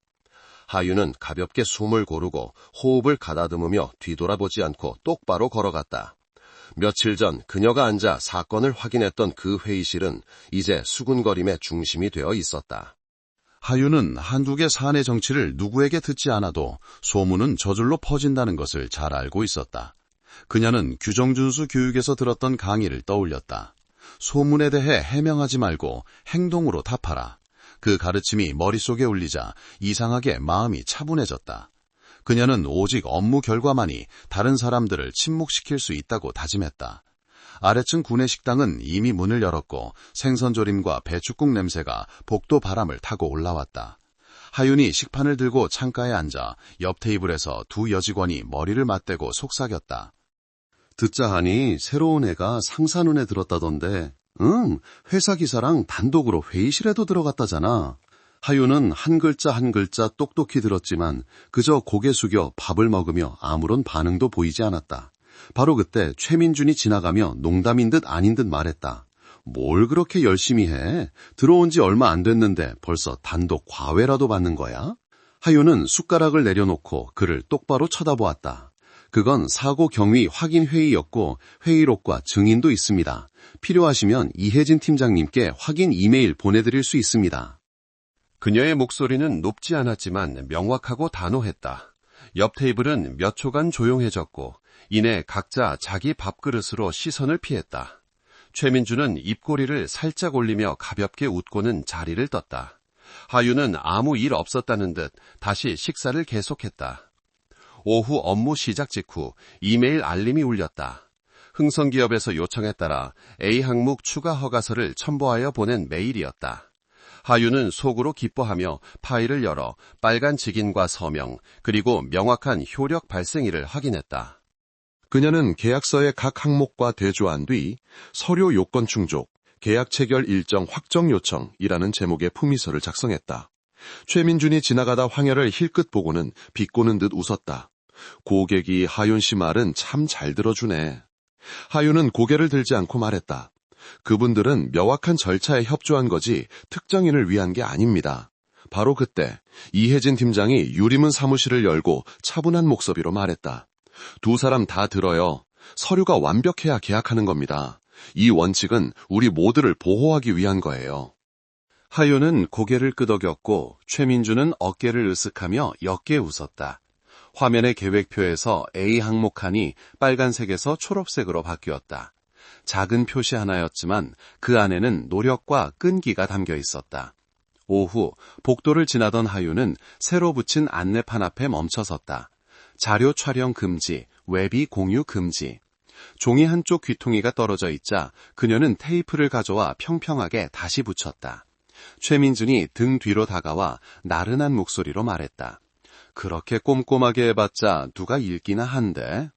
하윤은 가볍게 숨을 고르고 호흡을 가다듬으며 뒤돌아보지 않고 똑바로 걸어갔다. 며칠 전 그녀가 앉아 사건을 확인했던 그 회의실은 이제 수군거림의 중심이 되어 있었다. 하윤은 한국의 사내 정치를 누구에게 듣지 않아도 소문은 저절로 퍼진다는 것을 잘 알고 있었다. 그녀는 규정준수 교육에서 들었던 강의를 떠올렸다. 소문에 대해 해명하지 말고 행동으로 답하라. 그 가르침이 머릿속에 울리자 이상하게 마음이 차분해졌다. 그녀는 오직 업무 결과만이 다른 사람들을 침묵시킬 수 있다고 다짐했다. 아래층 구내식당은 이미 문을 열었고 생선조림과 배춧국 냄새가 복도 바람을 타고 올라왔다. 하윤이 식판을 들고 창가에 앉아 옆 테이블에서 두 여직원이 머리를 맞대고 속삭였다. 듣자 하니 새로운 애가 상사 눈에 들었다던데. 응, 회사 기사랑 단독으로 회의실에도 들어갔다잖아. 하윤은 한 글자 한 글자 똑똑히 들었지만 그저 고개 숙여 밥을 먹으며 아무런 반응도 보이지 않았다. 바로 그때 최민준이 지나가며 농담인 듯 아닌 듯 말했다. 뭘 그렇게 열심히 해? 들어온 지 얼마 안 됐는데 벌써 단독 과외라도 받는 거야? 하윤은 숟가락을 내려놓고 그를 똑바로 쳐다보았다. 그건 사고 경위 확인 회의였고 회의록과 증인도 있습니다. 필요하시면 이혜진 팀장님께 확인 이메일 보내드릴 수 있습니다. 그녀의 목소리는 높지 않았지만 명확하고 단호했다. 옆 테이블은 몇 초간 조용해졌고 이내 각자 자기 밥그릇으로 시선을 피했다. 최민주는 입꼬리를 살짝 올리며 가볍게 웃고는 자리를 떴다. 하윤은 아무 일 없었다는 듯 다시 식사를 계속했다. 오후 업무 시작 직후 이메일 알림이 울렸다. 흥성기업에서 요청에 따라 A 항목 추가 허가서를 첨부하여 보낸 메일이었다. 하윤은 속으로 기뻐하며 파일을 열어 빨간 직인과 서명, 그리고 명확한 효력 발생일을 확인했다. 그녀는 계약서의 각 항목과 대조한 뒤 서류 요건 충족, 계약 체결 일정 확정 요청이라는 제목의 품위서를 작성했다. 최민준이 지나가다 황열을 힐끗 보고는 비꼬는 듯 웃었다. 고객이 하윤 씨 말은 참 잘 들어주네. 하윤은 고개를 들지 않고 말했다. 그분들은 명확한 절차에 협조한 거지 특정인을 위한 게 아닙니다. 바로 그때 이혜진 팀장이 유리문 사무실을 열고 차분한 목소리로 말했다. 두 사람 다 들어요. 서류가 완벽해야 계약하는 겁니다. 이 원칙은 우리 모두를 보호하기 위한 거예요. 하윤은 고개를 끄덕였고 최민주는 어깨를 으쓱하며 옅게 웃었다. 화면의 계획표에서 A 항목 칸이 빨간색에서 초록색으로 바뀌었다. 작은 표시 하나였지만 그 안에는 노력과 끈기가 담겨 있었다. 오후 복도를 지나던 하윤은 새로 붙인 안내판 앞에 멈춰섰다. 자료 촬영 금지, 웹이 공유 금지. 종이 한쪽 귀퉁이가 떨어져 있자 그녀는 테이프를 가져와 평평하게 다시 붙였다. 최민준이 등 뒤로 다가와 나른한 목소리로 말했다. 그렇게 꼼꼼하게 해봤자 누가 읽기나 한데?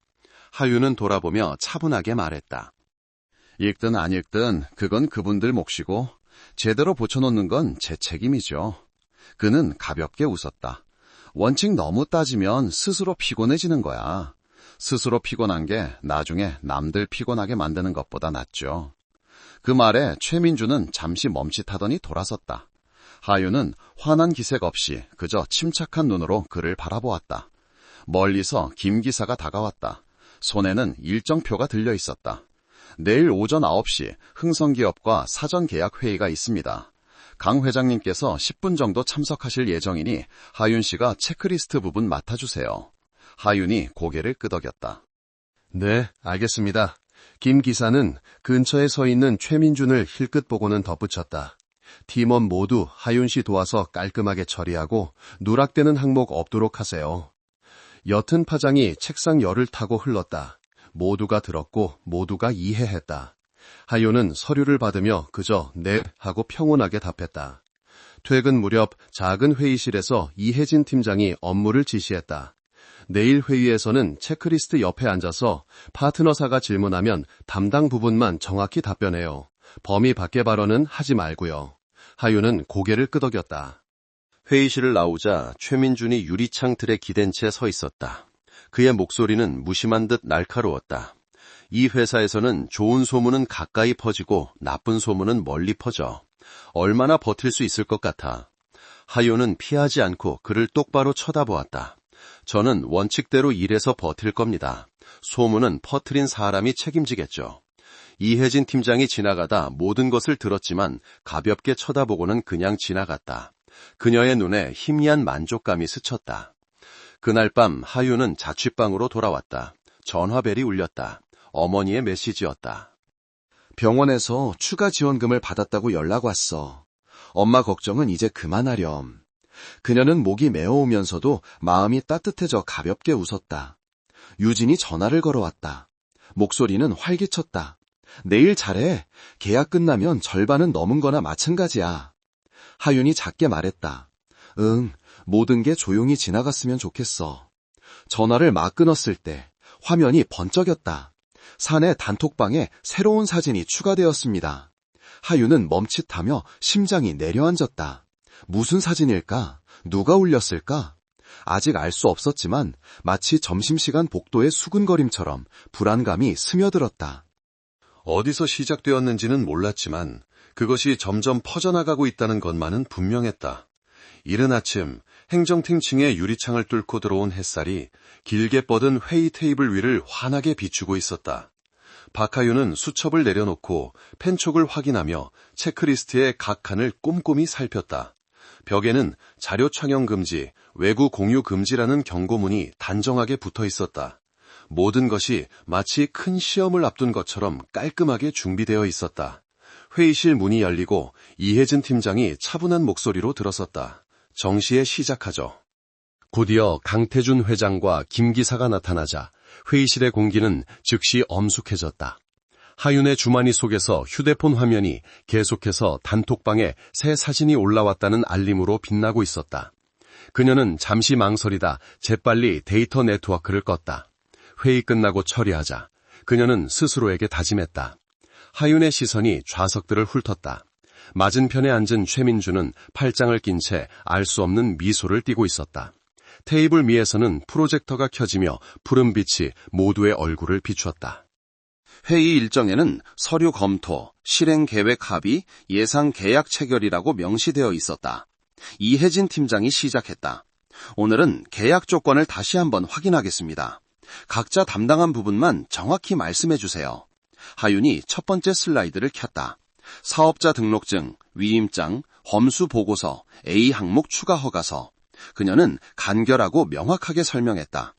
하윤은 돌아보며 차분하게 말했다. 읽든 안 읽든 그건 그분들 몫이고 제대로 붙여놓는 건 제 책임이죠. 그는 가볍게 웃었다. 원칙 너무 따지면 스스로 피곤해지는 거야. 스스로 피곤한 게 나중에 남들 피곤하게 만드는 것보다 낫죠. 그 말에 최민주는 잠시 멈칫하더니 돌아섰다. 하윤은 환한 기색 없이 그저 침착한 눈으로 그를 바라보았다. 멀리서 김 기사가 다가왔다. 손에는 일정표가 들려 있었다. 내일 오전 9시 흥성기업과 사전 계약 회의가 있습니다. 강 회장님께서 10분 정도 참석하실 예정이니 하윤 씨가 체크리스트 부분 맡아주세요. 하윤이 고개를 끄덕였다. 네, 알겠습니다. 김 기사는 근처에 서 있는 최민준을 힐끗 보고는 덧붙였다. 팀원 모두 하윤 씨 도와서 깔끔하게 처리하고 누락되는 항목 없도록 하세요. 옅은 파장이 책상 열을 타고 흘렀다. 모두가 들었고 모두가 이해했다. 하윤은 서류를 받으며 그저 네 하고 평온하게 답했다. 퇴근 무렵 작은 회의실에서 이혜진 팀장이 업무를 지시했다. 내일 회의에서는 체크리스트 옆에 앉아서 파트너사가 질문하면 담당 부분만 정확히 답변해요. 범위 밖의 발언은 하지 말고요. 하윤은 고개를 끄덕였다. 회의실을 나오자 최민준이 유리창 틀에 기댄 채 서 있었다. 그의 목소리는 무심한 듯 날카로웠다. 이 회사에서는 좋은 소문은 가까이 퍼지고 나쁜 소문은 멀리 퍼져. 얼마나 버틸 수 있을 것 같아. 하윤은 피하지 않고 그를 똑바로 쳐다보았다. 저는 원칙대로 일해서 버틸 겁니다. 소문은 퍼뜨린 사람이 책임지겠죠. 이혜진 팀장이 지나가다 모든 것을 들었지만 가볍게 쳐다보고는 그냥 지나갔다. 그녀의 눈에 희미한 만족감이 스쳤다. 그날 밤 하윤은 자취방으로 돌아왔다. 전화벨이 울렸다. 어머니의 메시지였다. 병원에서 추가 지원금을 받았다고 연락 왔어. 엄마 걱정은 이제 그만하렴. 그녀는 목이 메어오면서도 마음이 따뜻해져 가볍게 웃었다. 유진이 전화를 걸어왔다. 목소리는 활기쳤다. 내일 잘해. 계약 끝나면 절반은 넘은 거나 마찬가지야. 하윤이 작게 말했다. 응, 모든 게 조용히 지나갔으면 좋겠어. 전화를 막 끊었을 때 화면이 번쩍였다. 사내 단톡방에 새로운 사진이 추가되었습니다. 하윤은 멈칫하며 심장이 내려앉았다. 무슨 사진일까? 누가 올렸을까? 아직 알 수 없었지만 마치 점심시간 복도의 수근거림처럼 불안감이 스며들었다. 어디서 시작되었는지는 몰랐지만 그것이 점점 퍼져나가고 있다는 것만은 분명했다. 이른 아침 행정팀 층의 유리창을 뚫고 들어온 햇살이 길게 뻗은 회의 테이블 위를 환하게 비추고 있었다. 박하윤은 수첩을 내려놓고 펜촉을 확인하며 체크리스트의 각 칸을 꼼꼼히 살폈다. 벽에는 자료 촬영 금지, 외구 공유 금지라는 경고문이 단정하게 붙어 있었다. 모든 것이 마치 큰 시험을 앞둔 것처럼 깔끔하게 준비되어 있었다. 회의실 문이 열리고 이혜진 팀장이 차분한 목소리로 들어섰다. 정시에 시작하죠. 곧이어 강태준 회장과 김 기사가 나타나자 회의실의 공기는 즉시 엄숙해졌다. 하윤의 주머니 속에서 휴대폰 화면이 계속해서 단톡방에 새 사진이 올라왔다는 알림으로 빛나고 있었다. 그녀는 잠시 망설이다 재빨리 데이터 네트워크를 껐다. 회의 끝나고 처리하자. 그녀는 스스로에게 다짐했다. 하윤의 시선이 좌석들을 훑었다. 맞은편에 앉은 최민주는 팔짱을 낀 채 알 수 없는 미소를 띠고 있었다. 테이블 위에서는 프로젝터가 켜지며 푸른 빛이 모두의 얼굴을 비추었다. 회의 일정에는 서류 검토, 실행 계획 합의, 예상 계약 체결이라고 명시되어 있었다. 이혜진 팀장이 시작했다. 오늘은 계약 조건을 다시 한번 확인하겠습니다. 각자 담당한 부분만 정확히 말씀해 주세요. 하윤이 첫 번째 슬라이드를 켰다. 사업자 등록증, 위임장, 험수 보고서, A 항목 추가 허가서. 그녀는 간결하고 명확하게 설명했다.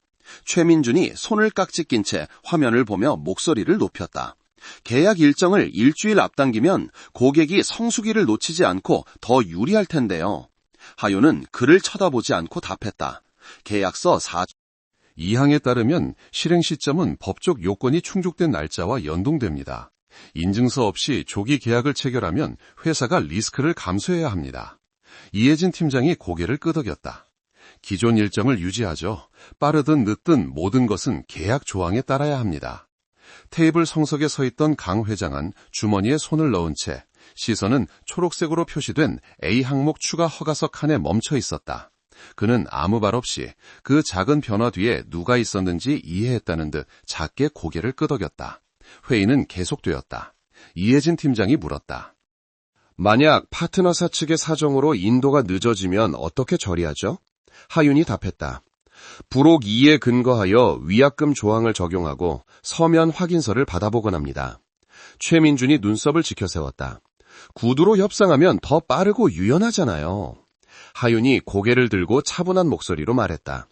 최민준이 손을 깍지 낀 채 화면을 보며 목소리를 높였다. 계약 일정을 일주일 앞당기면 고객이 성수기를 놓치지 않고 더 유리할 텐데요. 하윤은 그를 쳐다보지 않고 답했다. 계약서 2항에 따르면 실행 시점은 법적 요건이 충족된 날짜와 연동됩니다. 인증서 없이 조기 계약을 체결하면 회사가 리스크를 감수해야 합니다. 이혜진 팀장이 고개를 끄덕였다. 기존 일정을 유지하죠. 빠르든 늦든 모든 것은 계약 조항에 따라야 합니다. 테이블 성석에 서 있던 강 회장은 주머니에 손을 넣은 채 시선은 초록색으로 표시된 A 항목 추가 허가서 칸에 멈춰 있었다. 그는 아무 말 없이 그 작은 변화 뒤에 누가 있었는지 이해했다는 듯 작게 고개를 끄덕였다. 회의는 계속되었다. 이혜진 팀장이 물었다. 만약 파트너사 측의 사정으로 인도가 늦어지면 어떻게 처리하죠? 하윤이 답했다. 부록 2에 근거하여 위약금 조항을 적용하고 서면 확인서를 받아보곤 합니다. 최민준이 눈썹을 지켜세웠다. 구두로 협상하면 더 빠르고 유연하잖아요. 하윤이 고개를 들고 차분한 목소리로 말했다.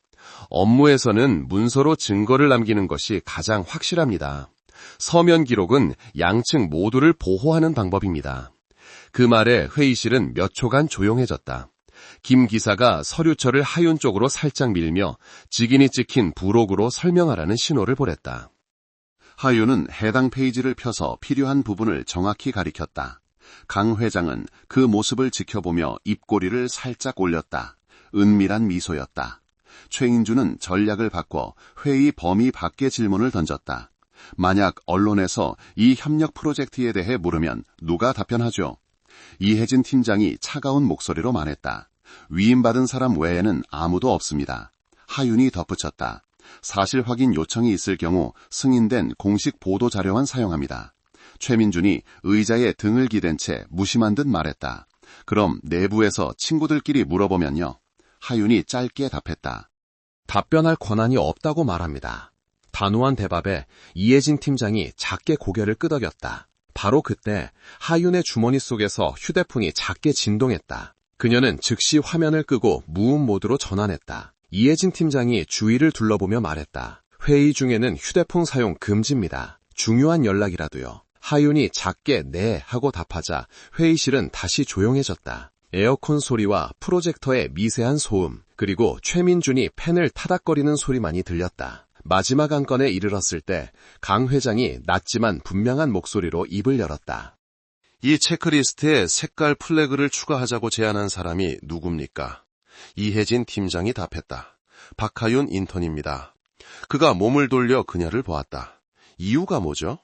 업무에서는 문서로 증거를 남기는 것이 가장 확실합니다. 서면 기록은 양측 모두를 보호하는 방법입니다. 그 말에 회의실은 몇 초간 조용해졌다. 김 기사가 서류철을 하윤 쪽으로 살짝 밀며 직인이 찍힌 부록으로 설명하라는 신호를 보냈다. 하윤은 해당 페이지를 펴서 필요한 부분을 정확히 가리켰다. 강 회장은 그 모습을 지켜보며 입꼬리를 살짝 올렸다. 은밀한 미소였다. 최인주는 전략을 바꿔 회의 범위 밖의 질문을 던졌다. 만약 언론에서 이 협력 프로젝트에 대해 물으면 누가 답변하죠? 이혜진 팀장이 차가운 목소리로 말했다. 위임받은 사람 외에는 아무도 없습니다. 하윤이 덧붙였다. 사실 확인 요청이 있을 경우 승인된 공식 보도 자료만 사용합니다. 최민준이 의자에 등을 기댄 채 무심한 듯 말했다. 그럼 내부에서 친구들끼리 물어보면요. 하윤이 짧게 답했다. 답변할 권한이 없다고 말합니다. 단호한 대답에 이혜진 팀장이 작게 고개를 끄덕였다. 바로 그때 하윤의 주머니 속에서 휴대폰이 작게 진동했다. 그녀는 즉시 화면을 끄고 무음 모드로 전환했다. 이혜진 팀장이 주위를 둘러보며 말했다. 회의 중에는 휴대폰 사용 금지입니다. 중요한 연락이라도요. 하윤이 작게 네 하고 답하자 회의실은 다시 조용해졌다. 에어컨 소리와 프로젝터의 미세한 소음, 그리고 최민준이 펜을 타닥거리는 소리만이 들렸다. 마지막 안건에 이르렀을 때 강 회장이 낮지만 분명한 목소리로 입을 열었다. 이 체크리스트에 색깔 플래그를 추가하자고 제안한 사람이 누굽니까? 이혜진 팀장이 답했다. 박하윤 인턴입니다. 그가 몸을 돌려 그녀를 보았다. 이유가 뭐죠?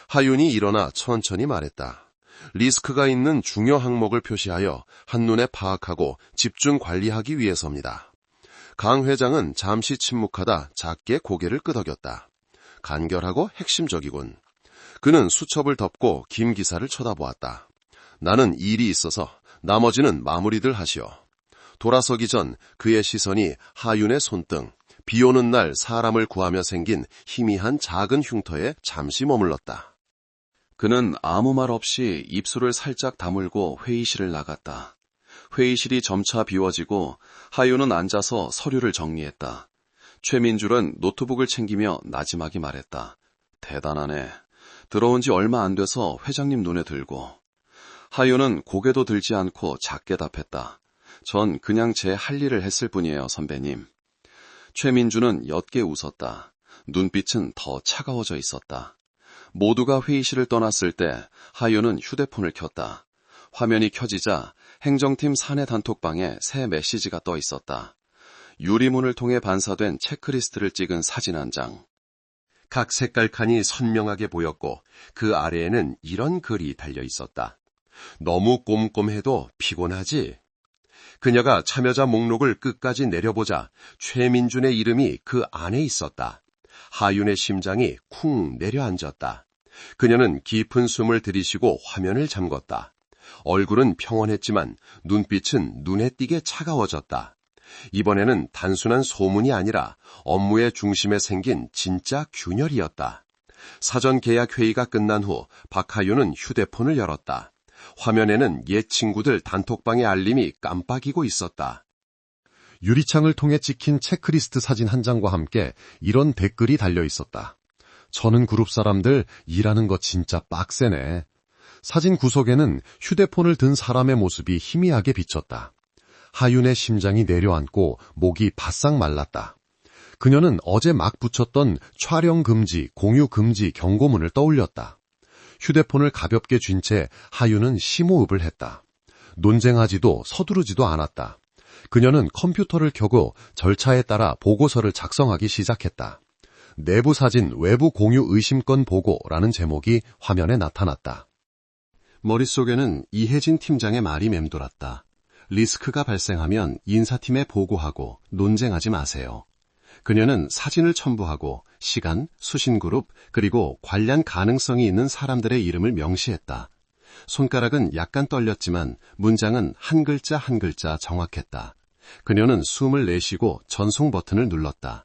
하윤이 일어나 천천히 말했다. 리스크가 있는 중요 항목을 표시하여 한눈에 파악하고 집중 관리하기 위해서입니다. 강 회장은 잠시 침묵하다 작게 고개를 끄덕였다. 간결하고 핵심적이군. 그는 수첩을 덮고 김 기사를 쳐다보았다. 나는 일이 있어서 나머지는 마무리들 하시오. 돌아서기 전 그의 시선이 하윤의 손등, 비 오는 날 사람을 구하며 생긴 희미한 작은 흉터에 잠시 머물렀다. 그는 아무 말 없이 입술을 살짝 다물고 회의실을 나갔다. 회의실이 점차 비워지고 하윤은 앉아서 서류를 정리했다. 최민줄은 노트북을 챙기며 나지막이 말했다. 대단하네. 들어온 지 얼마 안 돼서 회장님 눈에 들고. 하윤은 고개도 들지 않고 작게 답했다. 전 그냥 제 할 일을 했을 뿐이에요, 선배님. 최민주는 옅게 웃었다. 눈빛은 더 차가워져 있었다. 모두가 회의실을 떠났을 때 하윤은 휴대폰을 켰다. 화면이 켜지자 행정팀 사내 단톡방에 새 메시지가 떠 있었다. 유리문을 통해 반사된 체크리스트를 찍은 사진 한 장. 각 색깔 칸이 선명하게 보였고 그 아래에는 이런 글이 달려 있었다. 너무 꼼꼼해도 피곤하지? 그녀가 참여자 목록을 끝까지 내려보자 최민준의 이름이 그 안에 있었다. 하윤의 심장이 쿵 내려앉았다. 그녀는 깊은 숨을 들이쉬고 화면을 잠궜다. 얼굴은 평온했지만 눈빛은 눈에 띄게 차가워졌다. 이번에는 단순한 소문이 아니라 업무의 중심에 생긴 진짜 균열이었다. 사전 계약 회의가 끝난 후 박하윤은 휴대폰을 열었다. 화면에는 옛 친구들 단톡방의 알림이 깜빡이고 있었다. 유리창을 통해 찍힌 체크리스트 사진 한 장과 함께 이런 댓글이 달려 있었다. 저는 그룹 사람들 일하는 거 진짜 빡세네. 사진 구석에는 휴대폰을 든 사람의 모습이 희미하게 비쳤다. 하윤의 심장이 내려앉고 목이 바싹 말랐다. 그녀는 어제 막 붙였던 촬영 금지, 공유 금지 경고문을 떠올렸다. 휴대폰을 가볍게 쥔 채 하윤은 심호흡을 했다. 논쟁하지도 서두르지도 않았다. 그녀는 컴퓨터를 켜고 절차에 따라 보고서를 작성하기 시작했다. 내부 사진 외부 공유 의심건 보고라는 제목이 화면에 나타났다. 머릿속에는 이혜진 팀장의 말이 맴돌았다. 리스크가 발생하면 인사팀에 보고하고 논쟁하지 마세요. 그녀는 사진을 첨부하고 시간, 수신그룹, 그리고 관련 가능성이 있는 사람들의 이름을 명시했다. 손가락은 약간 떨렸지만 문장은 한 글자 한 글자 정확했다. 그녀는 숨을 내쉬고 전송 버튼을 눌렀다.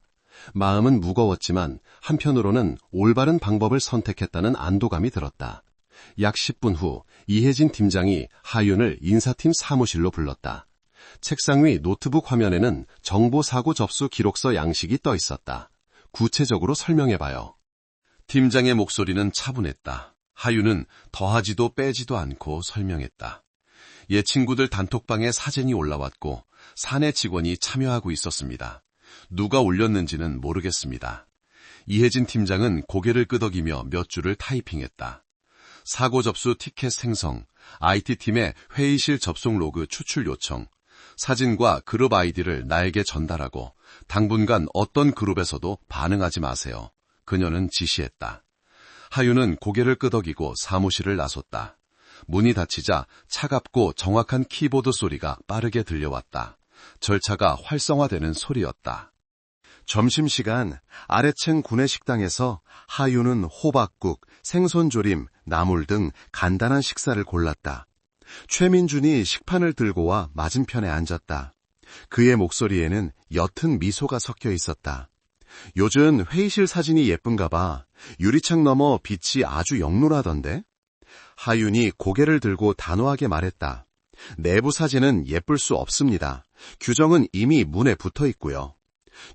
마음은 무거웠지만 한편으로는 올바른 방법을 선택했다는 안도감이 들었다. 약 10분 후 이혜진 팀장이 하윤을 인사팀 사무실로 불렀다. 책상 위 노트북 화면에는 정보사고 접수 기록서 양식이 떠 있었다. 구체적으로 설명해봐요. 팀장의 목소리는 차분했다. 하윤은 더하지도 빼지도 않고 설명했다. 옛 친구들 단톡방에 사진이 올라왔고 사내 직원이 참여하고 있었습니다. 누가 올렸는지는 모르겠습니다. 이혜진 팀장은 고개를 끄덕이며 몇 줄을 타이핑했다. 사고 접수 티켓 생성, IT팀의 회의실 접속 로그 추출 요청, 사진과 그룹 아이디를 나에게 전달하고 당분간 어떤 그룹에서도 반응하지 마세요. 그녀는 지시했다. 하윤은 고개를 끄덕이고 사무실을 나섰다. 문이 닫히자 차갑고 정확한 키보드 소리가 빠르게 들려왔다. 절차가 활성화되는 소리였다. 점심시간 아래층 구내식당에서 하윤은 호박국, 생선조림, 나물 등 간단한 식사를 골랐다. 최민준이 식판을 들고 와 맞은편에 앉았다. 그의 목소리에는 옅은 미소가 섞여 있었다. 요즘 회의실 사진이 예쁜가 봐. 유리창 너머 빛이 아주 영롱하던데? 하윤이 고개를 들고 단호하게 말했다. 내부 사진은 예쁠 수 없습니다. 규정은 이미 문에 붙어 있고요.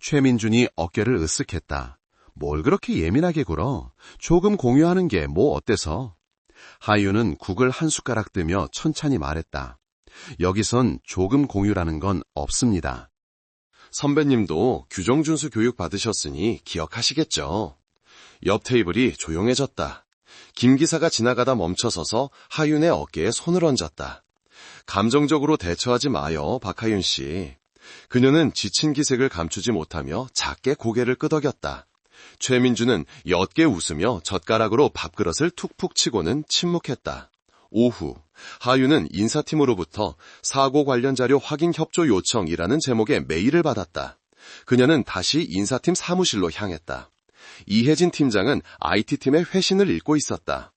최민준이 어깨를 으쓱했다. 뭘 그렇게 예민하게 굴어? 조금 공유하는 게 뭐 어때서? 하윤은 국을 한 숟가락 뜨며 천천히 말했다. 여기선 조금 공유라는 건 없습니다. 선배님도 규정준수 교육 받으셨으니 기억하시겠죠. 옆 테이블이 조용해졌다. 김 기사가 지나가다 멈춰서서 하윤의 어깨에 손을 얹었다. 감정적으로 대처하지 마요, 박하윤 씨. 그녀는 지친 기색을 감추지 못하며 작게 고개를 끄덕였다. 최민주는 옅게 웃으며 젓가락으로 밥그릇을 툭툭 치고는 침묵했다. 오후, 하윤은 인사팀으로부터 사고 관련 자료 확인 협조 요청이라는 제목의 메일을 받았다. 그녀는 다시 인사팀 사무실로 향했다. 이혜진 팀장은 IT팀의 회신을 읽고 있었다.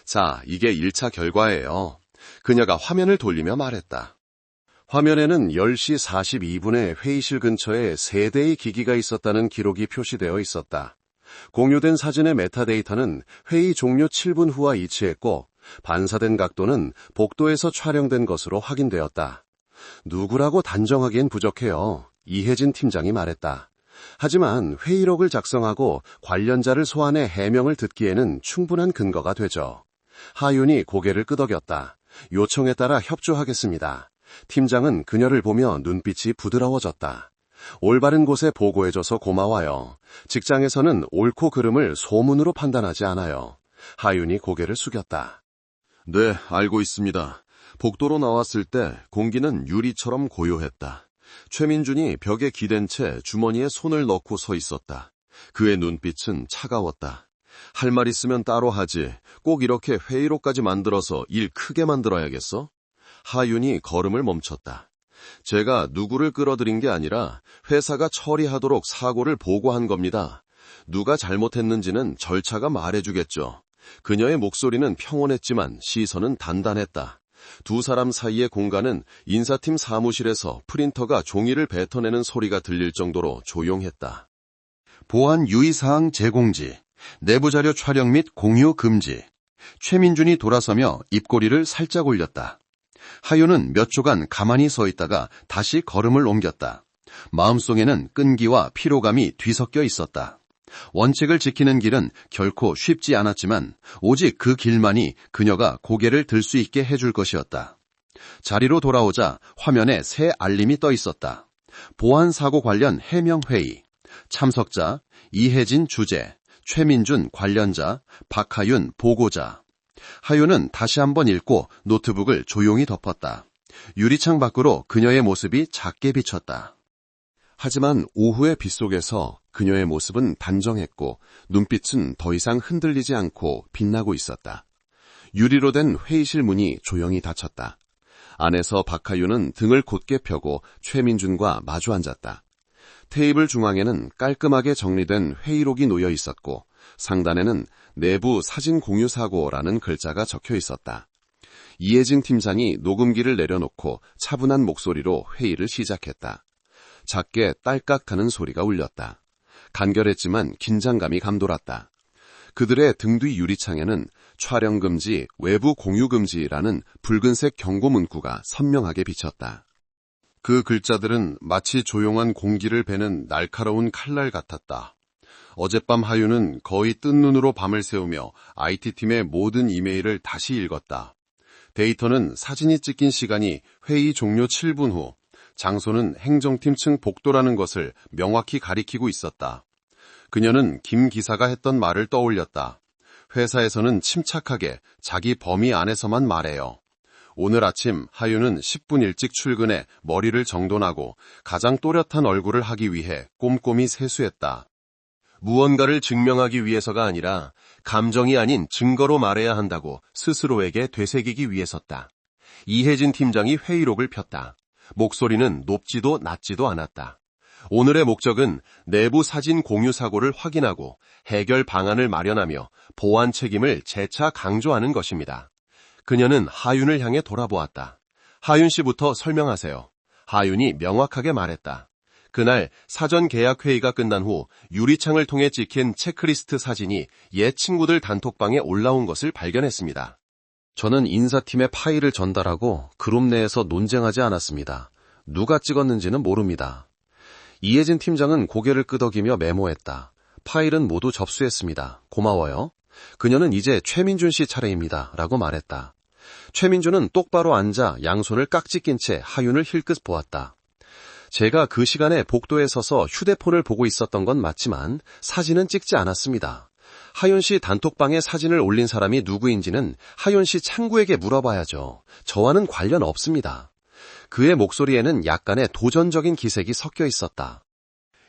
자, 이게 1차 결과예요. 그녀가 화면을 돌리며 말했다. 화면에는 10시 42분에 회의실 근처에 3대의 기기가 있었다는 기록이 표시되어 있었다. 공유된 사진의 메타데이터는 회의 종료 7분 후와 일치했고 반사된 각도는 복도에서 촬영된 것으로 확인되었다. 누구라고 단정하기엔 부족해요. 이혜진 팀장이 말했다. 하지만 회의록을 작성하고 관련자를 소환해 해명을 듣기에는 충분한 근거가 되죠. 하윤이 고개를 끄덕였다. 요청에 따라 협조하겠습니다. 팀장은 그녀를 보며 눈빛이 부드러워졌다. 올바른 곳에 보고해줘서 고마워요. 직장에서는 옳고 그름을 소문으로 판단하지 않아요. 하윤이 고개를 숙였다. 네, 알고 있습니다. 복도로 나왔을 때 공기는 유리처럼 고요했다. 최민준이 벽에 기댄 채 주머니에 손을 넣고 서 있었다. 그의 눈빛은 차가웠다. 할 말 있으면 따로 하지. 꼭 이렇게 회의록까지 만들어서 일 크게 만들어야겠어? 하윤이 걸음을 멈췄다. 제가 누구를 끌어들인 게 아니라 회사가 처리하도록 사고를 보고한 겁니다. 누가 잘못했는지는 절차가 말해주겠죠. 그녀의 목소리는 평온했지만 시선은 단단했다. 두 사람 사이의 공간은 인사팀 사무실에서 프린터가 종이를 뱉어내는 소리가 들릴 정도로 조용했다. 보안 유의사항 제공지, 내부자료 촬영 및 공유 금지. 최민준이 돌아서며 입꼬리를 살짝 올렸다. 하윤은 몇 초간 가만히 서 있다가 다시 걸음을 옮겼다. 마음속에는 끈기와 피로감이 뒤섞여 있었다. 원칙을 지키는 길은 결코 쉽지 않았지만 오직 그 길만이 그녀가 고개를 들 수 있게 해줄 것이었다. 자리로 돌아오자 화면에 새 알림이 떠 있었다. 보안사고 관련 해명회의. 참석자 이혜진 주재, 최민준 관련자, 박하윤 보고자. 하윤은 다시 한번 읽고 노트북을 조용히 덮었다. 유리창 밖으로 그녀의 모습이 작게 비쳤다. 하지만 오후의 빛 속에서 그녀의 모습은 단정했고 눈빛은 더 이상 흔들리지 않고 빛나고 있었다. 유리로 된 회의실 문이 조용히 닫혔다. 안에서 박하윤은 등을 곧게 펴고 최민준과 마주 앉았다. 테이블 중앙에는 깔끔하게 정리된 회의록이 놓여 있었고 상단에는 내부 사진 공유 사고라는 글자가 적혀 있었다. 이혜진 팀장이 녹음기를 내려놓고 차분한 목소리로 회의를 시작했다. 작게 딸깍하는 소리가 울렸다. 간결했지만 긴장감이 감돌았다. 그들의 등 뒤 유리창에는 촬영 금지, 외부 공유 금지라는 붉은색 경고 문구가 선명하게 비쳤다. 그 글자들은 마치 조용한 공기를 베는 날카로운 칼날 같았다. 어젯밤 하윤은 거의 뜬 눈으로 밤을 새우며 IT팀의 모든 이메일을 다시 읽었다. 데이터는 사진이 찍힌 시간이 회의 종료 7분 후, 장소는 행정팀 층 복도라는 것을 명확히 가리키고 있었다. 그녀는 김 기사가 했던 말을 떠올렸다. 회사에서는 침착하게 자기 범위 안에서만 말해요. 오늘 아침 하윤은 10분 일찍 출근해 머리를 정돈하고 가장 또렷한 얼굴을 하기 위해 꼼꼼히 세수했다. 무언가를 증명하기 위해서가 아니라 감정이 아닌 증거로 말해야 한다고 스스로에게 되새기기 위해서다. 이혜진 팀장이 회의록을 폈다. 목소리는 높지도 낮지도 않았다. 오늘의 목적은 내부 사진 공유 사고를 확인하고 해결 방안을 마련하며 보안 책임을 재차 강조하는 것입니다. 그녀는 하윤을 향해 돌아보았다. 하윤 씨부터 설명하세요. 하윤이 명확하게 말했다. 그날 사전 계약 회의가 끝난 후 유리창을 통해 찍힌 체크리스트 사진이 옛 친구들 단톡방에 올라온 것을 발견했습니다. 저는 인사팀에 파일을 전달하고 그룹 내에서 논쟁하지 않았습니다. 누가 찍었는지는 모릅니다. 이혜진 팀장은 고개를 끄덕이며 메모했다. 파일은 모두 접수했습니다. 고마워요. 그녀는 이제 최민준 씨 차례입니다. 라고 말했다. 최민준은 똑바로 앉아 양손을 깍지 낀 채 하윤을 힐끗 보았다. 제가 그 시간에 복도에 서서 휴대폰을 보고 있었던 건 맞지만 사진은 찍지 않았습니다. 하윤 씨 단톡방에 사진을 올린 사람이 누구인지는 하윤 씨 창구에게 물어봐야죠. 저와는 관련 없습니다. 그의 목소리에는 약간의 도전적인 기색이 섞여 있었다.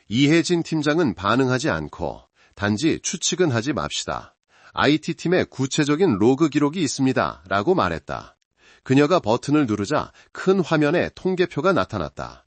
이혜진 팀장은 반응하지 않고 단지 추측은 하지 맙시다. IT팀에 구체적인 로그 기록이 있습니다. 라고 말했다. 그녀가 버튼을 누르자 큰 화면에 통계표가 나타났다.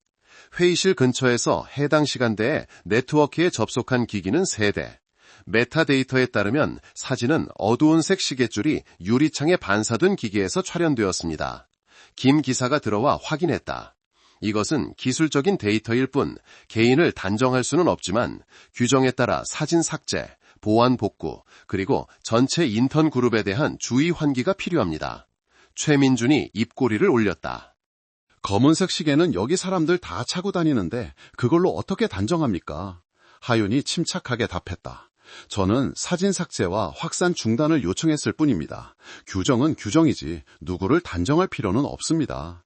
회의실 근처에서 해당 시간대에 네트워크에 접속한 기기는 3대. 메타데이터에 따르면 사진은 어두운 색 시계줄이 유리창에 반사된 기계에서 촬영되었습니다. 김 기사가 들어와 확인했다. 이것은 기술적인 데이터일 뿐 개인을 단정할 수는 없지만 규정에 따라 사진 삭제, 보안 복구, 그리고 전체 인턴 그룹에 대한 주의 환기가 필요합니다. 최민준이 입꼬리를 올렸다. 검은색 시계는 여기 사람들 다 차고 다니는데 그걸로 어떻게 단정합니까? 하윤이 침착하게 답했다. 저는 사진 삭제와 확산 중단을 요청했을 뿐입니다. 규정은 규정이지 누구를 단정할 필요는 없습니다.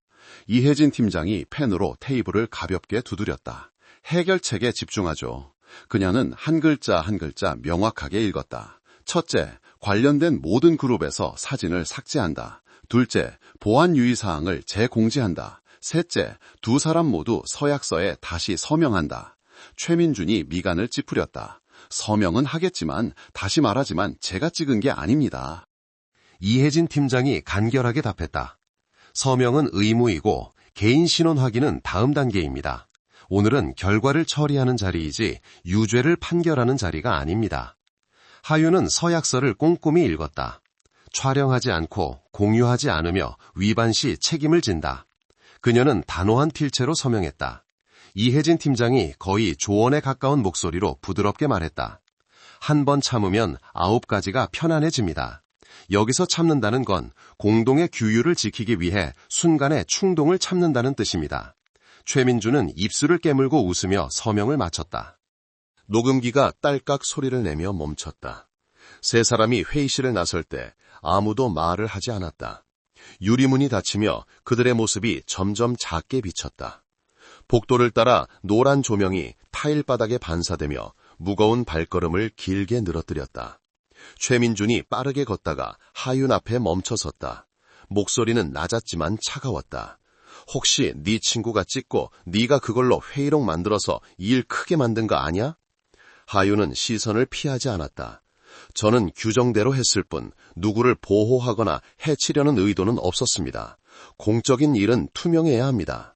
이혜진 팀장이 펜으로 테이블을 가볍게 두드렸다. 해결책에 집중하죠. 그녀는 한 글자 한 글자 명확하게 읽었다. 첫째, 관련된 모든 그룹에서 사진을 삭제한다. 둘째, 보안 유의사항을 재공지한다. 셋째, 두 사람 모두 서약서에 다시 서명한다. 최민준이 미간을 찌푸렸다. 서명은 하겠지만 다시 말하지만 제가 찍은 게 아닙니다. 이혜진 팀장이 간결하게 답했다. 서명은 의무이고 개인 신원 확인은 다음 단계입니다. 오늘은 결과를 처리하는 자리이지 유죄를 판결하는 자리가 아닙니다. 하윤은 서약서를 꼼꼼히 읽었다. 촬영하지 않고 공유하지 않으며 위반 시 책임을 진다. 그녀는 단호한 필체로 서명했다. 이혜진 팀장이 거의 조언에 가까운 목소리로 부드럽게 말했다. 한 번 참으면 9가지가 편안해집니다. 여기서 참는다는 건 공동의 규율을 지키기 위해 순간의 충동을 참는다는 뜻입니다. 최민주는 입술을 깨물고 웃으며 서명을 마쳤다. 녹음기가 딸깍 소리를 내며 멈췄다. 세 사람이 회의실을 나설 때 아무도 말을 하지 않았다. 유리문이 닫히며 그들의 모습이 점점 작게 비쳤다. 복도를 따라 노란 조명이 타일 바닥에 반사되며 무거운 발걸음을 길게 늘어뜨렸다. 최민준이 빠르게 걷다가 하윤 앞에 멈춰섰다. 목소리는 낮았지만 차가웠다. 혹시 네 친구가 찍고 네가 그걸로 회의록 만들어서 일 크게 만든 거 아냐? 하윤은 시선을 피하지 않았다. 저는 규정대로 했을 뿐 누구를 보호하거나 해치려는 의도는 없었습니다. 공적인 일은 투명해야 합니다.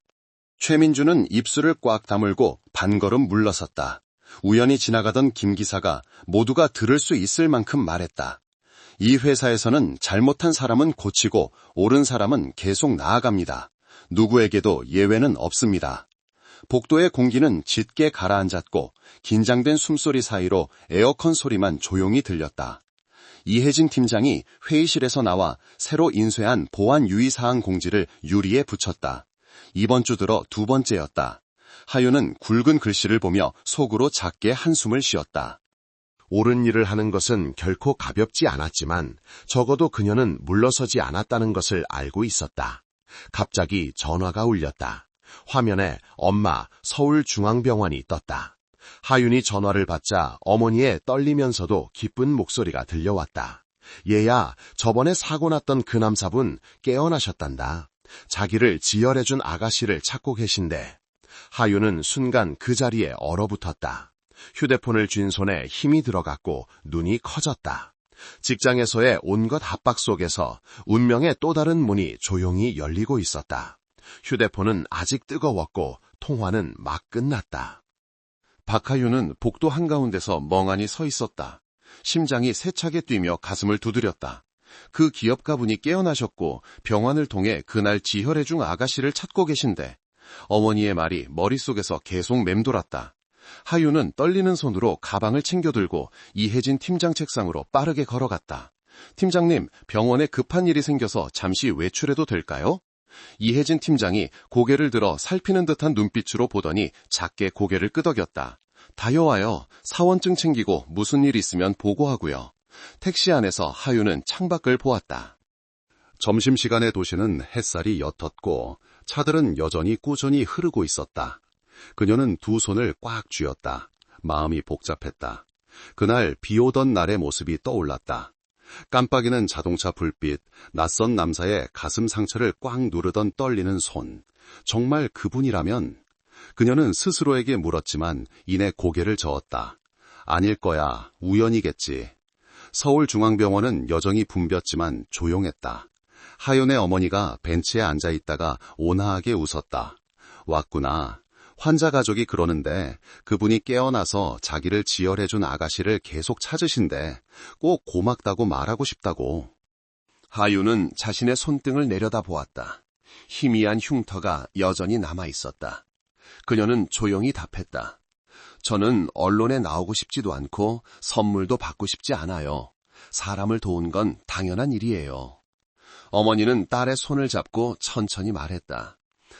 최민주는 입술을 꽉 다물고 반걸음 물러섰다. 우연히 지나가던 김 기사가 모두가 들을 수 있을 만큼 말했다. 이 회사에서는 잘못한 사람은 고치고 옳은 사람은 계속 나아갑니다. 누구에게도 예외는 없습니다. 복도의 공기는 짙게 가라앉았고 긴장된 숨소리 사이로 에어컨 소리만 조용히 들렸다. 이혜진 팀장이 회의실에서 나와 새로 인쇄한 보안 유의사항 공지를 유리에 붙였다. 이번 주 들어 2번째였다. 하윤은 굵은 글씨를 보며 속으로 작게 한숨을 쉬었다. 옳은 일을 하는 것은 결코 가볍지 않았지만 적어도 그녀는 물러서지 않았다는 것을 알고 있었다. 갑자기 전화가 울렸다. 화면에 엄마 서울중앙병원이 떴다. 하윤이 전화를 받자 어머니의 떨리면서도 기쁜 목소리가 들려왔다. 얘야, 저번에 사고 났던 그 남사분 깨어나셨단다. 자기를 지혈해준 아가씨를 찾고 계신데. 하윤은 순간 그 자리에 얼어붙었다. 휴대폰을 쥔 손에 힘이 들어갔고 눈이 커졌다. 직장에서의 온갖 압박 속에서 운명의 또 다른 문이 조용히 열리고 있었다. 휴대폰은 아직 뜨거웠고 통화는 막 끝났다. 박하윤은 복도 한가운데서 멍하니 서 있었다. 심장이 세차게 뛰며 가슴을 두드렸다. 그 기업가분이 깨어나셨고 병원을 통해 그날 지혈해준 아가씨를 찾고 계신데 어머니의 말이 머릿속에서 계속 맴돌았다. 하윤은 떨리는 손으로 가방을 챙겨들고 이혜진 팀장 책상으로 빠르게 걸어갔다. 팀장님, 병원에 급한 일이 생겨서 잠시 외출해도 될까요? 이혜진 팀장이 고개를 들어 살피는 듯한 눈빛으로 보더니 작게 고개를 끄덕였다. 다녀와요. 사원증 챙기고 무슨 일 있으면 보고하고요. 택시 안에서 하윤은 창밖을 보았다. 점심시간의 도시는 햇살이 옅었고 차들은 여전히 꾸준히 흐르고 있었다. 그녀는 두 손을 꽉 쥐었다. 마음이 복잡했다. 그날 비 오던 날의 모습이 떠올랐다. 깜빡이는 자동차 불빛, 낯선 남자의 가슴 상처를 꽉 누르던 떨리는 손. 정말 그분이라면? 그녀는 스스로에게 물었지만 이내 고개를 저었다. 아닐 거야. 우연이겠지. 서울중앙병원은 여전히 붐볐지만 조용했다. 하윤의 어머니가 벤치에 앉아있다가 온화하게 웃었다. 왔구나. 환자 가족이 그러는데 그분이 깨어나서 자기를 지혈해준 아가씨를 계속 찾으신데 꼭 고맙다고 말하고 싶다고. 하윤은 자신의 손등을 내려다보았다. 희미한 흉터가 여전히 남아있었다. 그녀는 조용히 답했다. 저는 언론에 나오고 싶지도 않고 선물도 받고 싶지 않아요. 사람을 도운 건 당연한 일이에요. 어머니는 딸의 손을 잡고 천천히 말했다.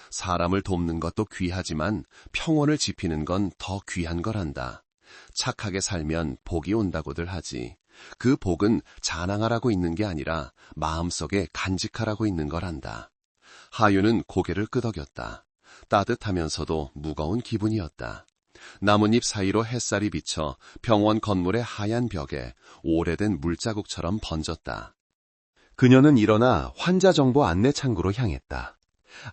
사람을 돕는 것도 귀하지만 평온을 지피는 건 더 귀한 거란다. 착하게 살면 복이 온다고들 하지. 그 복은 자랑하라고 있는 게 아니라 마음속에 간직하라고 있는 거란다. 하윤은 고개를 끄덕였다. 따뜻하면서도 무거운 기분이었다. 나뭇잎 사이로 햇살이 비쳐 병원 건물의 하얀 벽에 오래된 물자국처럼 번졌다. 그녀는 일어나 환자 정보 안내 창구로 향했다.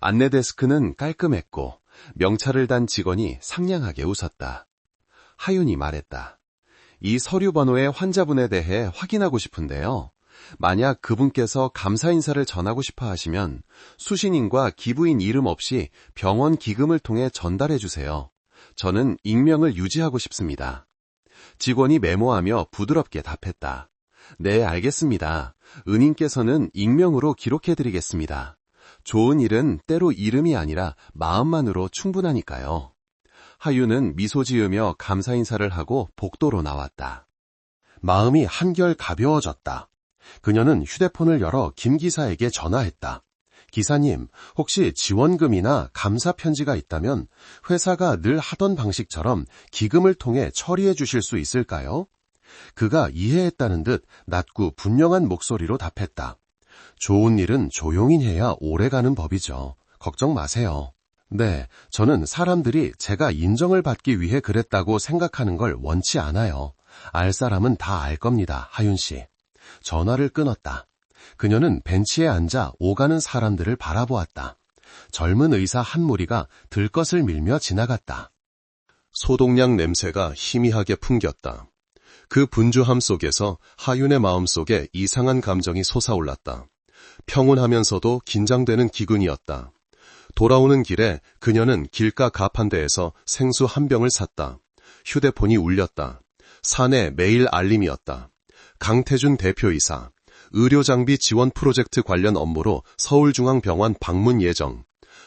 안내 데스크는 깔끔했고 명찰을 단 직원이 상냥하게 웃었다. 하윤이 말했다. 이 서류 번호의 환자분에 대해 확인하고 싶은데요. 만약 그분께서 감사 인사를 전하고 싶어 하시면 수신인과 기부인 이름 없이 병원 기금을 통해 전달해 주세요. 저는 익명을 유지하고 싶습니다. 직원이 메모하며 부드럽게 답했다. 네, 알겠습니다. 은인께서는 익명으로 기록해 드리겠습니다. 좋은 일은 때로 이름이 아니라 마음만으로 충분하니까요. 하윤은 미소 지으며 감사 인사를 하고 복도로 나왔다. 마음이 한결 가벼워졌다. 그녀는 휴대폰을 열어 김 기사에게 전화했다. 기사님, 혹시 지원금이나 감사 편지가 있다면 회사가 늘 하던 방식처럼 기금을 통해 처리해 주실 수 있을까요? 그가 이해했다는 듯 낮고 분명한 목소리로 답했다. 좋은 일은 조용히 해야 오래가는 법이죠. 걱정 마세요. 네, 저는 사람들이 제가 인정을 받기 위해 그랬다고 생각하는 걸 원치 않아요. 알 사람은 다 알 겁니다, 하윤 씨. 전화를 끊었다. 그녀는 벤치에 앉아 오가는 사람들을 바라보았다. 젊은 의사 한 무리가 들것을 밀며 지나갔다. 소독약 냄새가 희미하게 풍겼다. 그 분주함 속에서 하윤의 마음속에 이상한 감정이 솟아올랐다. 평온하면서도 긴장되는 기근이었다. 돌아오는 길에 그녀는 길가 가판대에서 생수 한 병을 샀다. 휴대폰이 울렸다. 사내 메일 알림이었다. 강태준 대표이사, 의료장비 지원 프로젝트 관련 업무로 서울중앙병원 방문 예정.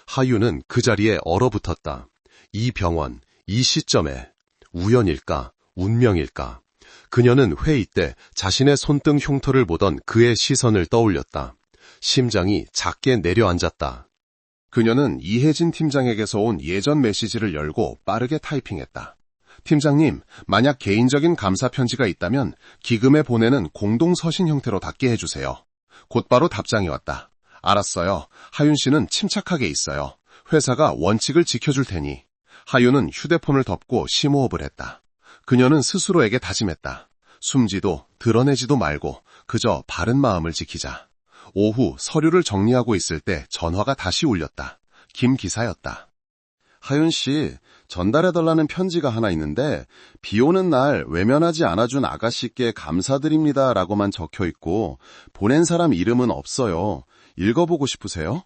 하윤은 그 자리에 얼어붙었다. 이 병원, 이 시점에 우연일까, 운명일까. 그녀는 회의 때 자신의 손등 흉터를 보던 그의 시선을 떠올렸다. 심장이 작게 내려앉았다. 그녀는 이혜진 팀장에게서 온 예전 메시지를 열고 빠르게 타이핑했다. 팀장님, 만약 개인적인 감사 편지가 있다면 기금에 보내는 공동서신 형태로 닫게 해주세요. 곧바로 답장이 왔다. 알았어요. 하윤 씨는 침착하게 있어요. 회사가 원칙을 지켜줄 테니. 하윤은 휴대폰을 덮고 심호흡을 했다. 그녀는 스스로에게 다짐했다. 숨지도 드러내지도 말고 그저 바른 마음을 지키자. 오후 서류를 정리하고 있을 때 전화가 다시 울렸다. 김 기사였다. 하윤 씨, 전달해달라는 편지가 하나 있는데 비 오는 날 외면하지 않아준 아가씨께 감사드립니다 라고만 적혀있고 보낸 사람 이름은 없어요. 읽어보고 싶으세요?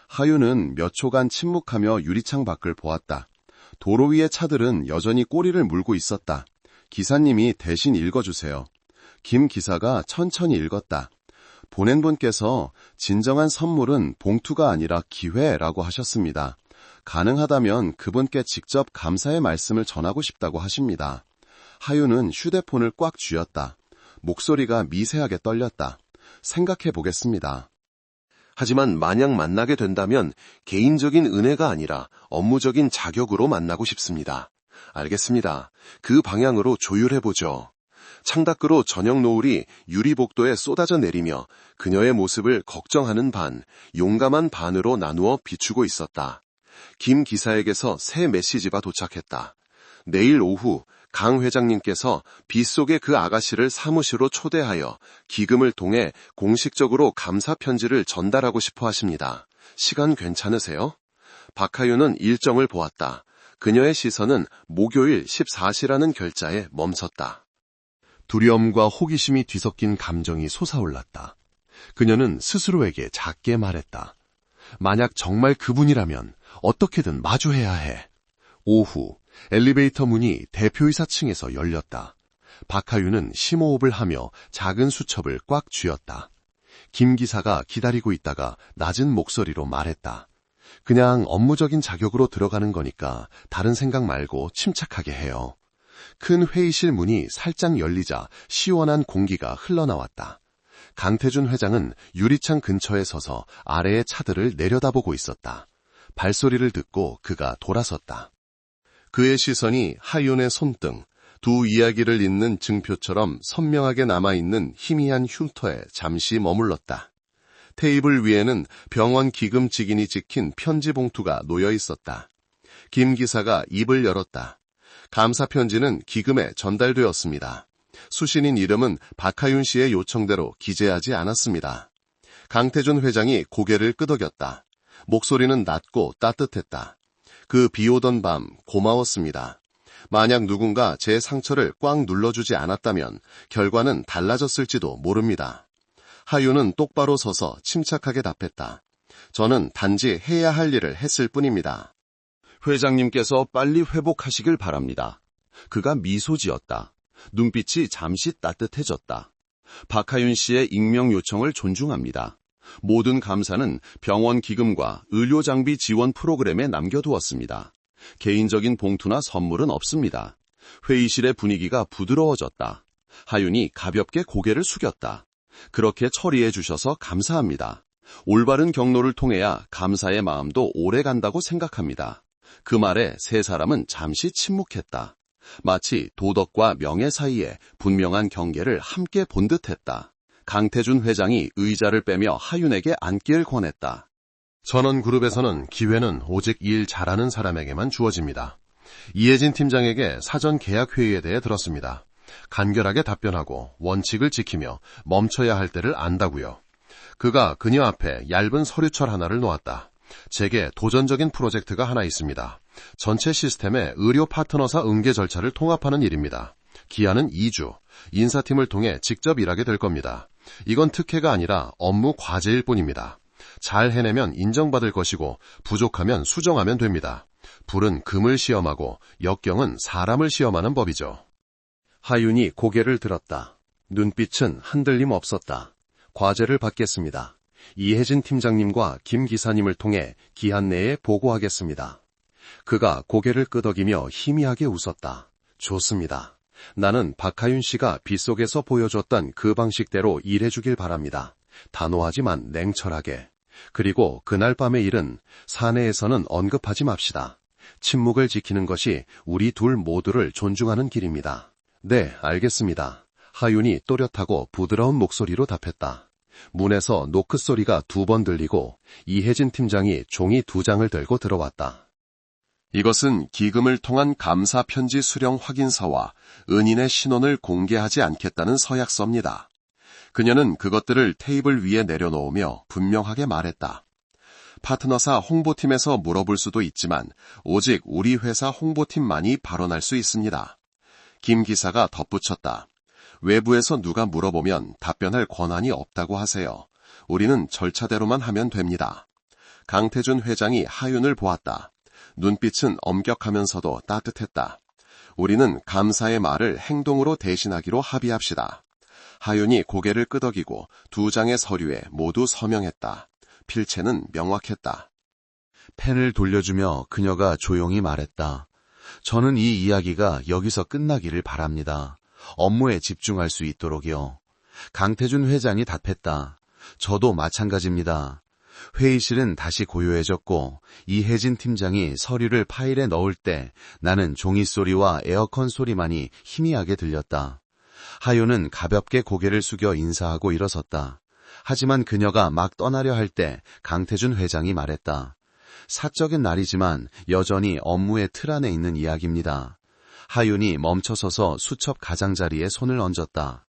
하윤은 몇 초간 침묵하며 유리창 밖을 보았다. 도로 위의 차들은 여전히 꼬리를 물고 있었다. 기사님이 대신 읽어주세요. 김 기사가 천천히 읽었다. 보낸 분께서 진정한 선물은 봉투가 아니라 기회라고 하셨습니다. 가능하다면 그분께 직접 감사의 말씀을 전하고 싶다고 하십니다. 하윤은 휴대폰을 꽉 쥐었다. 목소리가 미세하게 떨렸다. 생각해 보겠습니다. 하지만 만약 만나게 된다면 개인적인 은혜가 아니라 업무적인 자격으로 만나고 싶습니다. 알겠습니다. 그 방향으로 조율해보죠. 창밖으로 저녁 노을이 유리복도에 쏟아져 내리며 그녀의 모습을 걱정하는 반, 용감한 반으로 나누어 비추고 있었다. 김 기사에게서 새 메시지가 도착했다. 내일 오후 강 회장님께서 빗속의 그 아가씨를 사무실로 초대하여 기금을 통해 공식적으로 감사 편지를 전달하고 싶어 하십니다. 시간 괜찮으세요? 박하윤은 일정을 보았다. 그녀의 시선은 목요일 14시라는 결자에 멈섰다. 두려움과 호기심이 뒤섞인 감정이 솟아올랐다. 그녀는 스스로에게 작게 말했다. 만약 정말 그분이라면 어떻게든 마주해야 해. 오후 엘리베이터 문이 대표이사 층에서 열렸다. 박하윤은 심호흡을 하며 작은 수첩을 꽉 쥐었다. 김 기사가 기다리고 있다가 낮은 목소리로 말했다. 그냥 업무적인 자격으로 들어가는 거니까 다른 생각 말고 침착하게 해요. 큰 회의실 문이 살짝 열리자 시원한 공기가 흘러나왔다. 강태준 회장은 유리창 근처에 서서 아래의 차들을 내려다보고 있었다. 발소리를 듣고 그가 돌아섰다. 그의 시선이 하윤의 손등, 두 이야기를 잇는 증표처럼 선명하게 남아있는 희미한 흉터에 잠시 머물렀다. 테이블 위에는 병원 기금 직인이 찍힌 편지 봉투가 놓여 있었다. 김 기사가 입을 열었다. 감사 편지는 기금에 전달되었습니다. 수신인 이름은 박하윤 씨의 요청대로 기재하지 않았습니다. 강태준 회장이 고개를 끄덕였다. 목소리는 낮고 따뜻했다. 그 비오던 밤 고마웠습니다. 만약 누군가 제 상처를 꽉 눌러주지 않았다면 결과는 달라졌을지도 모릅니다. 하윤은 똑바로 서서 침착하게 답했다. 저는 단지 해야 할 일을 했을 뿐입니다. 회장님께서 빨리 회복하시길 바랍니다. 그가 미소 지었다. 눈빛이 잠시 따뜻해졌다. 박하윤 씨의 익명 요청을 존중합니다. 모든 감사는 병원 기금과 의료장비 지원 프로그램에 남겨두었습니다. 개인적인 봉투나 선물은 없습니다. 회의실의 분위기가 부드러워졌다. 하윤이 가볍게 고개를 숙였다. 그렇게 처리해 주셔서 감사합니다. 올바른 경로를 통해야 감사의 마음도 오래 간다고 생각합니다. 그 말에 세 사람은 잠시 침묵했다. 마치 도덕과 명예 사이에 분명한 경계를 함께 본 듯했다. 강태준 회장이 의자를 빼며 하윤에게 앉기를 권했다. 전원그룹에서는 기회는 오직 일 잘하는 사람에게만 주어집니다. 이혜진 팀장에게 사전 계약 회의에 대해 들었습니다. 간결하게 답변하고 원칙을 지키며 멈춰야 할 때를 안다고요. 그가 그녀 앞에 얇은 서류철 하나를 놓았다. 제게 도전적인 프로젝트가 하나 있습니다. 전체 시스템의 의료 파트너사 응계 절차를 통합하는 일입니다. 기한은 2주, 인사팀을 통해 직접 일하게 될 겁니다. 이건 특혜가 아니라 업무 과제일 뿐입니다. 잘 해내면 인정받을 것이고 부족하면 수정하면 됩니다. 불은 금을 시험하고 역경은 사람을 시험하는 법이죠. 하윤이 고개를 들었다. 눈빛은 흔들림 없었다. 과제를 받겠습니다. 이혜진 팀장님과 김 기사님을 통해 기한 내에 보고하겠습니다. 그가 고개를 끄덕이며 희미하게 웃었다. 좋습니다. 나는 박하윤 씨가 빗속에서 보여줬던 그 방식대로 일해주길 바랍니다. 단호하지만 냉철하게. 그리고 그날 밤의 일은 사내에서는 언급하지 맙시다. 침묵을 지키는 것이 우리 둘 모두를 존중하는 길입니다. 네, 알겠습니다. 하윤이 또렷하고 부드러운 목소리로 답했다. 문에서 노크 소리가 2번 들리고 이혜진 팀장이 종이 2장을 들고 들어왔다. 이것은 기금을 통한 감사 편지 수령 확인서와 은인의 신원을 공개하지 않겠다는 서약서입니다. 그녀는 그것들을 테이블 위에 내려놓으며 분명하게 말했다. 파트너사 홍보팀에서 물어볼 수도 있지만 오직 우리 회사 홍보팀만이 발언할 수 있습니다. 김 기사가 덧붙였다. 외부에서 누가 물어보면 답변할 권한이 없다고 하세요. 우리는 절차대로만 하면 됩니다. 강태준 회장이 하윤을 보았다. 눈빛은 엄격하면서도 따뜻했다. 우리는 감사의 말을 행동으로 대신하기로 합의합시다. 하윤이 고개를 끄덕이고 2장의 서류에 모두 서명했다. 필체는 명확했다. 펜을 돌려주며 그녀가 조용히 말했다. 저는 이 이야기가 여기서 끝나기를 바랍니다. 업무에 집중할 수 있도록요. 강태준 회장이 답했다. 저도 마찬가지입니다. 회의실은 다시 고요해졌고 이혜진 팀장이 서류를 파일에 넣을 때 나는 종이 소리와 에어컨 소리만이 희미하게 들렸다. 하윤은 가볍게 고개를 숙여 인사하고 일어섰다. 하지만 그녀가 막 떠나려 할 때 강태준 회장이 말했다. 사적인 날이지만 여전히 업무의 틀 안에 있는 이야기입니다. 하윤이 멈춰서서 수첩 가장자리에 손을 얹었다.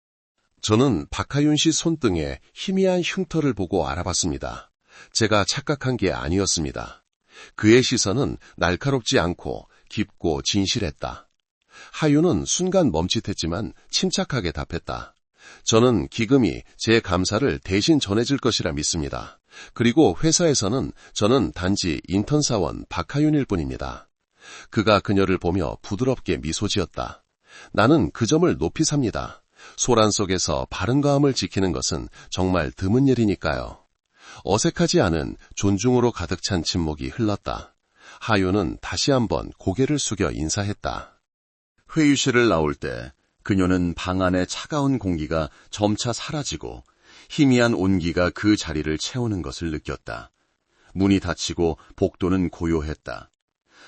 저는 박하윤 씨 손등에 희미한 흉터를 보고 알아봤습니다. 제가 착각한 게 아니었습니다. 그의 시선은 날카롭지 않고 깊고 진실했다. 하윤은 순간 멈칫했지만 침착하게 답했다. 저는 기금이 제 감사를 대신 전해줄 것이라 믿습니다. 그리고 회사에서는 저는 단지 인턴 사원 박하윤일 뿐입니다. 그가 그녀를 보며 부드럽게 미소 지었다. 나는 그 점을 높이 삽니다. 소란 속에서 바른가함을 지키는 것은 정말 드문 일이니까요. 어색하지 않은 존중으로 가득 찬 침묵이 흘렀다. 하윤은 다시 한번 고개를 숙여 인사했다. 회의실을 나올 때 그녀는 방 안의 차가운 공기가 점차 사라지고 희미한 온기가 그 자리를 채우는 것을 느꼈다. 문이 닫히고 복도는 고요했다.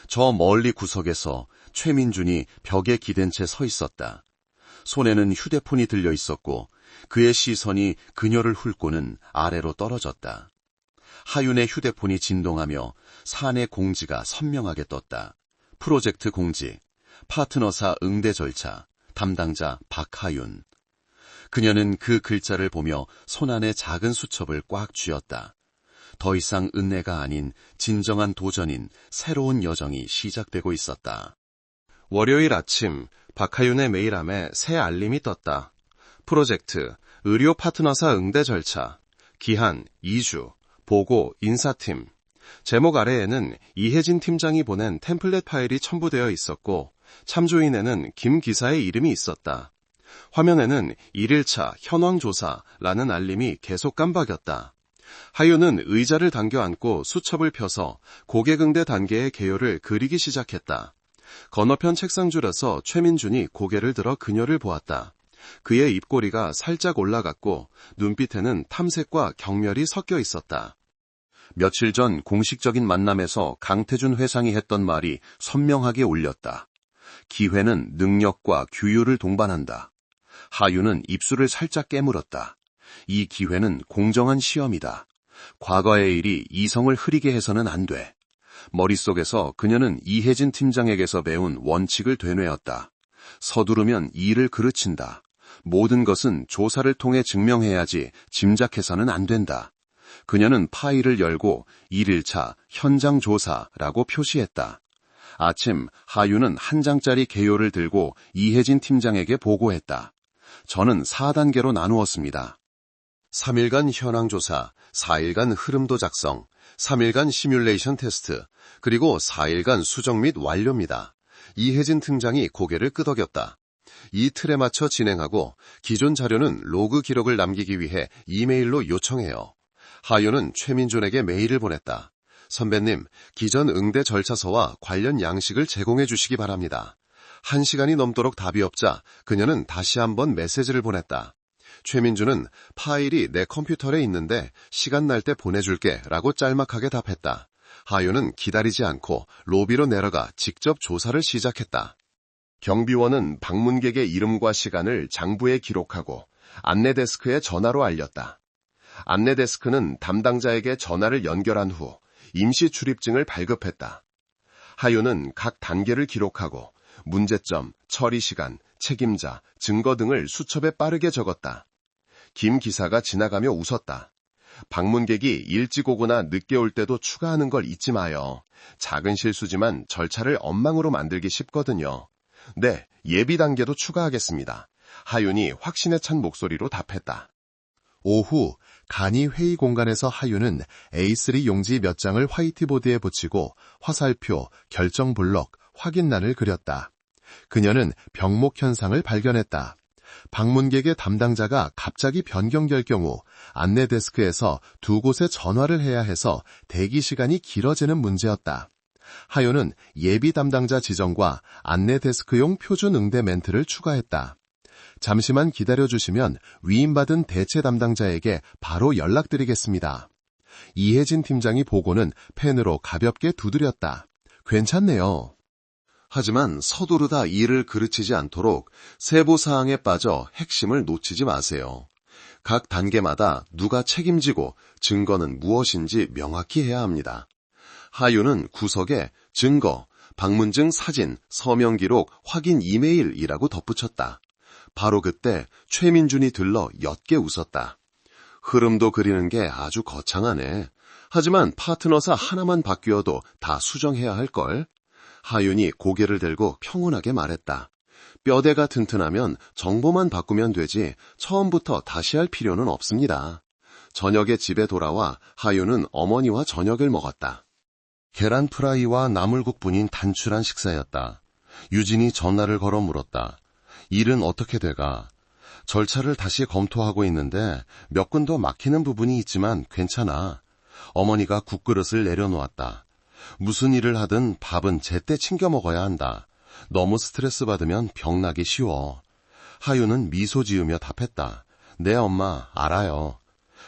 저 멀리 구석에서 최민준이 벽에 기댄 채 서 있었다. 손에는 휴대폰이 들려 있었고 그의 시선이 그녀를 훑고는 아래로 떨어졌다. 하윤의 휴대폰이 진동하며 사내 공지가 선명하게 떴다. 프로젝트 공지, 파트너사 응대 절차, 담당자 박하윤. 그녀는 그 글자를 보며 손안에 작은 수첩을 꽉 쥐었다. 더 이상 은혜가 아닌 진정한 도전인 새로운 여정이 시작되고 있었다. 월요일 아침 박하윤의 메일함에 새 알림이 떴다. 프로젝트, 의료 파트너사 응대 절차, 기한 2주, 보고 인사팀. 제목 아래에는 이혜진 팀장이 보낸 템플릿 파일이 첨부되어 있었고 참조인에는 김 기사의 이름이 있었다. 화면에는 1일차 현황조사라는 알림이 계속 깜박였다. 하윤은 의자를 당겨 앉고 수첩을 펴서 고객응대 단계의 개요를 그리기 시작했다. 건너편 책상 줄에서 최민준이 고개를 들어 그녀를 보았다. 그의 입꼬리가 살짝 올라갔고 눈빛에는 탐색과 경멸이 섞여 있었다. 며칠 전 공식적인 만남에서 강태준 회장이 했던 말이 선명하게 울렸다. 기회는 능력과 규율을 동반한다. 하윤은 입술을 살짝 깨물었다. 이 기회는 공정한 시험이다. 과거의 일이 이성을 흐리게 해서는 안 돼. 머릿속에서 그녀는 이혜진 팀장에게서 배운 원칙을 되뇌었다. 서두르면 일을 그르친다. 모든 것은 조사를 통해 증명해야지 짐작해서는 안 된다. 그녀는 파일을 열고 1일차 현장 조사라고 표시했다. 아침 하윤은 한 장짜리 개요를 들고 이혜진 팀장에게 보고했다. 저는 4단계로 나누었습니다. 3일간 현황조사, 4일간 흐름도 작성, 3일간 시뮬레이션 테스트, 그리고 4일간 수정 및 완료입니다. 이혜진 팀장이 고개를 끄덕였다. 이 틀에 맞춰 진행하고 기존 자료는 로그 기록을 남기기 위해 이메일로 요청해요. 하윤은 최민준에게 메일을 보냈다. 선배님, 기존 응대 절차서와 관련 양식을 제공해 주시기 바랍니다. 1시간이 넘도록 답이 없자 그녀는 다시 한번 메시지를 보냈다. 최민준은 파일이 내 컴퓨터에 있는데 시간 날 때 보내줄게 라고 짤막하게 답했다. 하윤은 기다리지 않고 로비로 내려가 직접 조사를 시작했다. 경비원은 방문객의 이름과 시간을 장부에 기록하고 안내데스크에 전화로 알렸다. 안내데스크는 담당자에게 전화를 연결한 후 임시 출입증을 발급했다. 하윤은 각 단계를 기록하고 문제점, 처리 시간, 책임자, 증거 등을 수첩에 빠르게 적었다. 김 기사가 지나가며 웃었다. 방문객이 일찍 오거나 늦게 올 때도 추가하는 걸 잊지 마요. 작은 실수지만 절차를 엉망으로 만들기 쉽거든요. 네, 예비 단계도 추가하겠습니다. 하윤이 확신에 찬 목소리로 답했다. 오후 간이 회의 공간에서 하윤은 A3 용지 몇 장을 화이트보드에 붙이고 화살표, 결정 블록, 확인란을 그렸다. 그녀는 병목 현상을 발견했다. 방문객의 담당자가 갑자기 변경될 경우 안내 데스크에서 두 곳에 전화를 해야 해서 대기 시간이 길어지는 문제였다. 하윤은 예비 담당자 지정과 안내 데스크용 표준 응대 멘트를 추가했다. 잠시만 기다려주시면 위임받은 대체 담당자에게 바로 연락드리겠습니다. 이혜진 팀장이 보고는 펜으로 가볍게 두드렸다. 괜찮네요. 하지만 서두르다 일을 그르치지 않도록 세부 사항에 빠져 핵심을 놓치지 마세요. 각 단계마다 누가 책임지고 증거는 무엇인지 명확히 해야 합니다. 하윤은 구석에 증거, 방문증 사진, 서명 기록, 확인 이메일이라고 덧붙였다. 바로 그때 최민준이 들러 옅게 웃었다. 흐름도 그리는 게 아주 거창하네. 하지만 파트너사 하나만 바뀌어도 다 수정해야 할걸. 하윤이 고개를 들고 평온하게 말했다. 뼈대가 튼튼하면 정보만 바꾸면 되지 처음부터 다시 할 필요는 없습니다. 저녁에 집에 돌아와 하윤은 어머니와 저녁을 먹었다. 계란 프라이와 나물국뿐인 단출한 식사였다. 유진이 전화를 걸어 물었다. 일은 어떻게 돼가? 절차를 다시 검토하고 있는데 몇 군데 막히는 부분이 있지만 괜찮아. 어머니가 국그릇을 내려놓았다. 무슨 일을 하든 밥은 제때 챙겨 먹어야 한다. 너무 스트레스 받으면 병나기 쉬워. 하윤은 미소 지으며 답했다. 네 엄마, 알아요.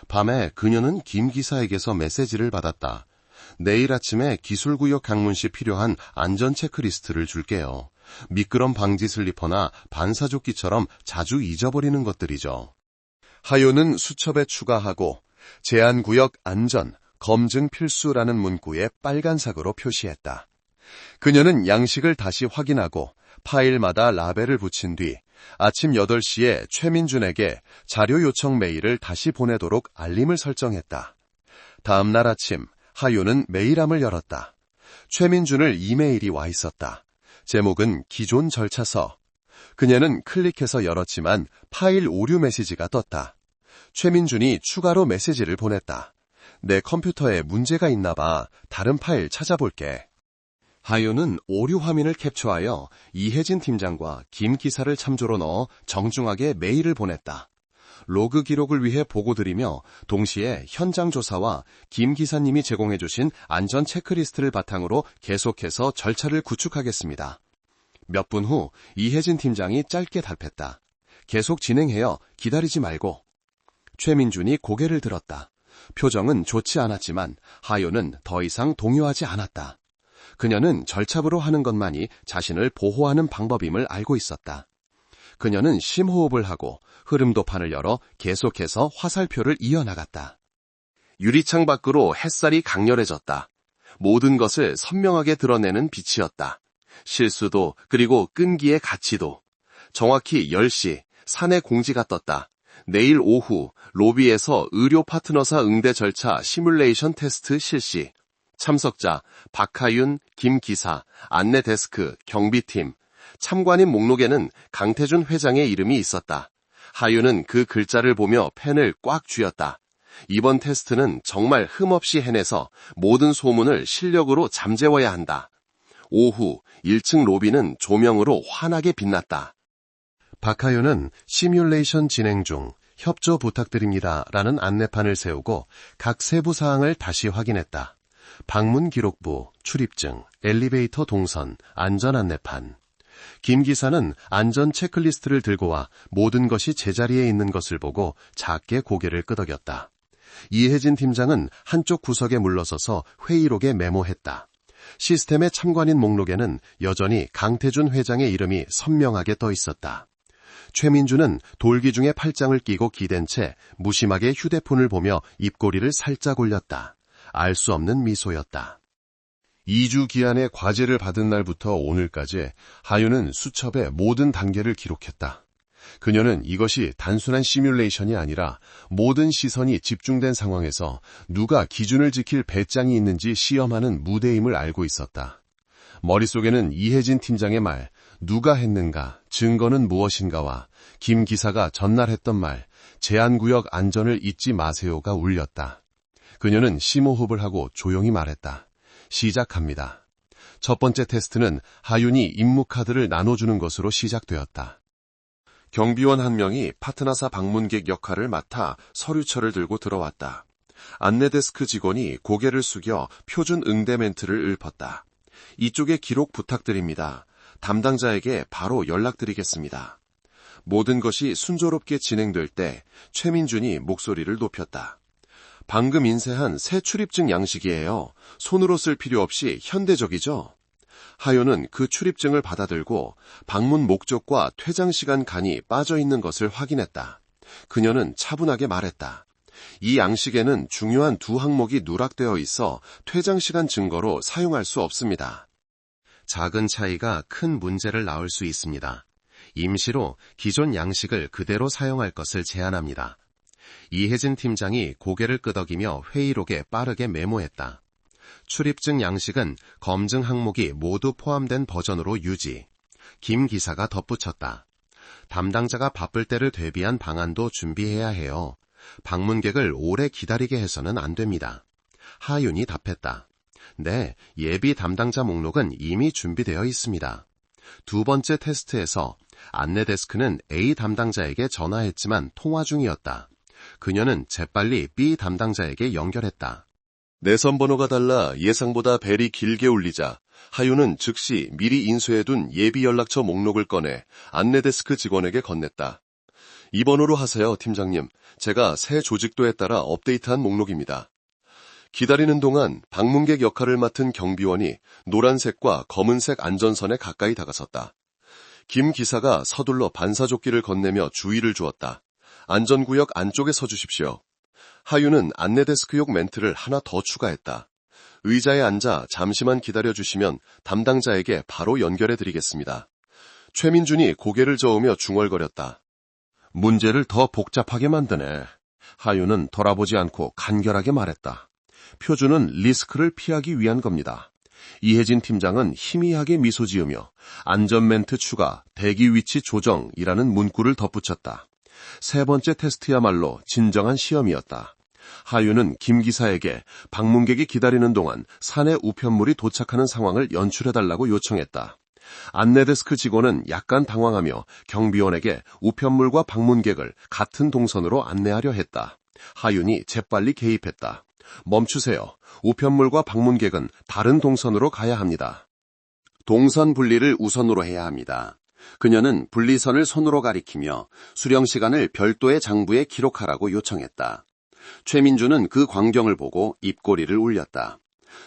밤에 그녀는 김 기사에게서 메시지를 받았다. 내일 아침에 기술구역 강문 시 필요한 안전 체크리스트를 줄게요. 미끄럼 방지 슬리퍼나 반사조끼처럼 자주 잊어버리는 것들이죠. 하윤은 수첩에 추가하고 제한구역 안전, 검증 필수라는 문구에 빨간색으로 표시했다. 그녀는 양식을 다시 확인하고 파일마다 라벨을 붙인 뒤 아침 8시에 최민준에게 자료 요청 메일을 다시 보내도록 알림을 설정했다. 다음 날 아침 하윤은 메일함을 열었다. 최민준을 이메일이 와 있었다. 제목은 기존 절차서. 그녀는 클릭해서 열었지만 파일 오류 메시지가 떴다. 최민준이 추가로 메시지를 보냈다. 내 컴퓨터에 문제가 있나 봐. 다른 파일 찾아볼게. 하윤은 오류 화면을 캡처하여 이혜진 팀장과 김 기사를 참조로 넣어 정중하게 메일을 보냈다. 로그 기록을 위해 보고드리며 동시에 현장 조사와 김 기사님이 제공해 주신 안전 체크리스트를 바탕으로 계속해서 절차를 구축하겠습니다. 몇 분 후 이혜진 팀장이 짧게 답했다. 계속 진행해요. 기다리지 말고. 최민준이 고개를 들었다. 표정은 좋지 않았지만 하윤은 더 이상 동요하지 않았다. 그녀는 절차부로 하는 것만이 자신을 보호하는 방법임을 알고 있었다. 그녀는 심호흡을 하고 흐름도판을 열어 계속해서 화살표를 이어나갔다. 유리창 밖으로 햇살이 강렬해졌다. 모든 것을 선명하게 드러내는 빛이었다. 실수도 그리고 끈기의 가치도. 정확히 10시 사내 공지가 떴다. 내일 오후 로비에서 의료 파트너사 응대 절차 시뮬레이션 테스트 실시. 참석자 박하윤, 김 기사, 안내 데스크, 경비팀. 참관인 목록에는 강태준 회장의 이름이 있었다. 하윤은 그 글자를 보며 펜을 꽉 쥐었다. 이번 테스트는 정말 흠없이 해내서 모든 소문을 실력으로 잠재워야 한다. 오후 1층 로비는 조명으로 환하게 빛났다. 박하윤은 시뮬레이션 진행 중 협조 부탁드립니다 라는 안내판을 세우고 각 세부 사항을 다시 확인했다. 방문 기록부, 출입증, 엘리베이터 동선, 안전 안내판. 김 기사는 안전 체크리스트를 들고 와 모든 것이 제자리에 있는 것을 보고 작게 고개를 끄덕였다. 이혜진 팀장은 한쪽 구석에 물러서서 회의록에 메모했다. 시스템의 참관인 목록에는 여전히 강태준 회장의 이름이 선명하게 떠 있었다. 최민준은 돌기중에 팔짱을 끼고 기댄 채 무심하게 휴대폰을 보며 입꼬리를 살짝 올렸다. 알 수 없는 미소였다. 2주 기한의 과제를 받은 날부터 오늘까지 하윤은 수첩의 모든 단계를 기록했다. 그녀는 이것이 단순한 시뮬레이션이 아니라 모든 시선이 집중된 상황에서 누가 기준을 지킬 배짱이 있는지 시험하는 무대임을 알고 있었다. 머릿속에는 이혜진 팀장의 말, 누가 했는가, 증거는 무엇인가와 김 기사가 전날 했던 말, 제한구역 안전을 잊지 마세요가 울렸다. 그녀는 심호흡을 하고 조용히 말했다. 시작합니다. 첫 번째 테스트는 하윤이 임무카드를 나눠주는 것으로 시작되었다. 경비원 한 명이 파트너사 방문객 역할을 맡아 서류철을 들고 들어왔다. 안내데스크 직원이 고개를 숙여 표준 응대 멘트를 읊었다. 이쪽에 기록 부탁드립니다. 담당자에게 바로 연락드리겠습니다. 모든 것이 순조롭게 진행될 때 최민준이 목소리를 높였다. 방금 인쇄한 새 출입증 양식이에요. 손으로 쓸 필요 없이 현대적이죠? 하윤은 그 출입증을 받아들고 방문 목적과 퇴장 시간 간이 빠져있는 것을 확인했다. 그녀는 차분하게 말했다. 이 양식에는 중요한 두 항목이 누락되어 있어 퇴장 시간 증거로 사용할 수 없습니다. 작은 차이가 큰 문제를 낳을 수 있습니다. 임시로 기존 양식을 그대로 사용할 것을 제안합니다. 이혜진 팀장이 고개를 끄덕이며 회의록에 빠르게 메모했다. 출입증 양식은 검증 항목이 모두 포함된 버전으로 유지. 김 기사가 덧붙였다. 담당자가 바쁠 때를 대비한 방안도 준비해야 해요. 방문객을 오래 기다리게 해서는 안 됩니다. 하윤이 답했다. 네, 예비 담당자 목록은 이미 준비되어 있습니다. 두 번째 테스트에서 안내 데스크는 A 담당자에게 전화했지만 통화 중이었다. 그녀는 재빨리 B 담당자에게 연결했다. 내선 번호가 달라 예상보다 벨이 길게 울리자 하윤은 즉시 미리 인수해둔 예비 연락처 목록을 꺼내 안내데스크 직원에게 건넸다. 이 번호로 하세요, 팀장님. 제가 새 조직도에 따라 업데이트한 목록입니다. 기다리는 동안 방문객 역할을 맡은 경비원이 노란색과 검은색 안전선에 가까이 다가섰다. 김 기사가 서둘러 반사조끼를 건네며 주의를 주었다. 안전구역 안쪽에 서주십시오. 하윤은 안내데스크용 멘트를 하나 더 추가했다. 의자에 앉아 잠시만 기다려주시면 담당자에게 바로 연결해드리겠습니다. 최민준이 고개를 저으며 중얼거렸다. 문제를 더 복잡하게 만드네. 하윤은 돌아보지 않고 간결하게 말했다. 표준은 리스크를 피하기 위한 겁니다. 이혜진 팀장은 희미하게 미소 지으며 안전 멘트 추가, 대기 위치 조정이라는 문구를 덧붙였다. 세 번째 테스트야말로 진정한 시험이었다. 하윤은 김 기사에게 방문객이 기다리는 동안 사내 우편물이 도착하는 상황을 연출해달라고 요청했다. 안내데스크 직원은 약간 당황하며 경비원에게 우편물과 방문객을 같은 동선으로 안내하려 했다. 하윤이 재빨리 개입했다. 멈추세요. 우편물과 방문객은 다른 동선으로 가야 합니다. 동선 분리를 우선으로 해야 합니다. 그녀는 분리선을 손으로 가리키며 수령 시간을 별도의 장부에 기록하라고 요청했다. 최민주는 그 광경을 보고 입꼬리를 울렸다.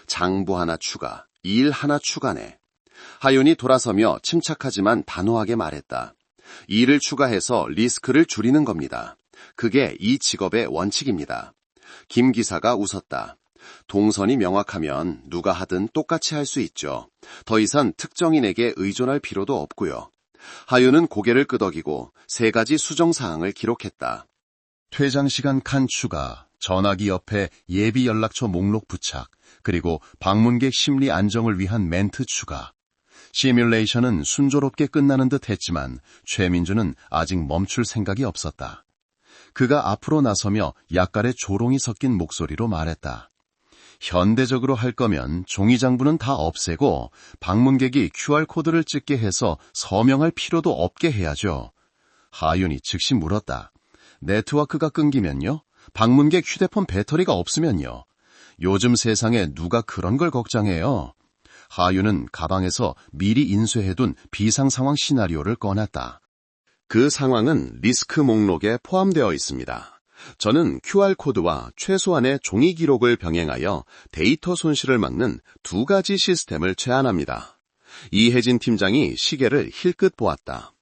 장부 하나 추가, 일 하나 추가네. 하윤이 돌아서며 침착하지만 단호하게 말했다. 일을 추가해서 리스크를 줄이는 겁니다. 그게 이 직업의 원칙입니다. 김 기사가 웃었다. 동선이 명확하면 누가 하든 똑같이 할 수 있죠. 더 이상 특정인에게 의존할 필요도 없고요. 하윤은 고개를 끄덕이고 세 가지 수정사항을 기록했다. 퇴장 시간 칸 추가, 전화기 옆에 예비 연락처 목록 부착, 그리고 방문객 심리 안정을 위한 멘트 추가. 시뮬레이션은 순조롭게 끝나는 듯 했지만 최민주는 아직 멈출 생각이 없었다. 그가 앞으로 나서며 약간의 조롱이 섞인 목소리로 말했다. 현대적으로 할 거면 종이장부는 다 없애고 방문객이 QR코드를 찍게 해서 서명할 필요도 없게 해야죠. 하윤이 즉시 물었다. 네트워크가 끊기면요? 방문객 휴대폰 배터리가 없으면요? 요즘 세상에 누가 그런 걸 걱정해요? 하윤은 가방에서 미리 인쇄해둔 비상상황 시나리오를 꺼냈다. 그 상황은 리스크 목록에 포함되어 있습니다. 저는 QR코드와 최소한의 종이 기록을 병행하여 데이터 손실을 막는 두 가지 시스템을 제안합니다. 이혜진 팀장이 시계를 힐끗 보았다.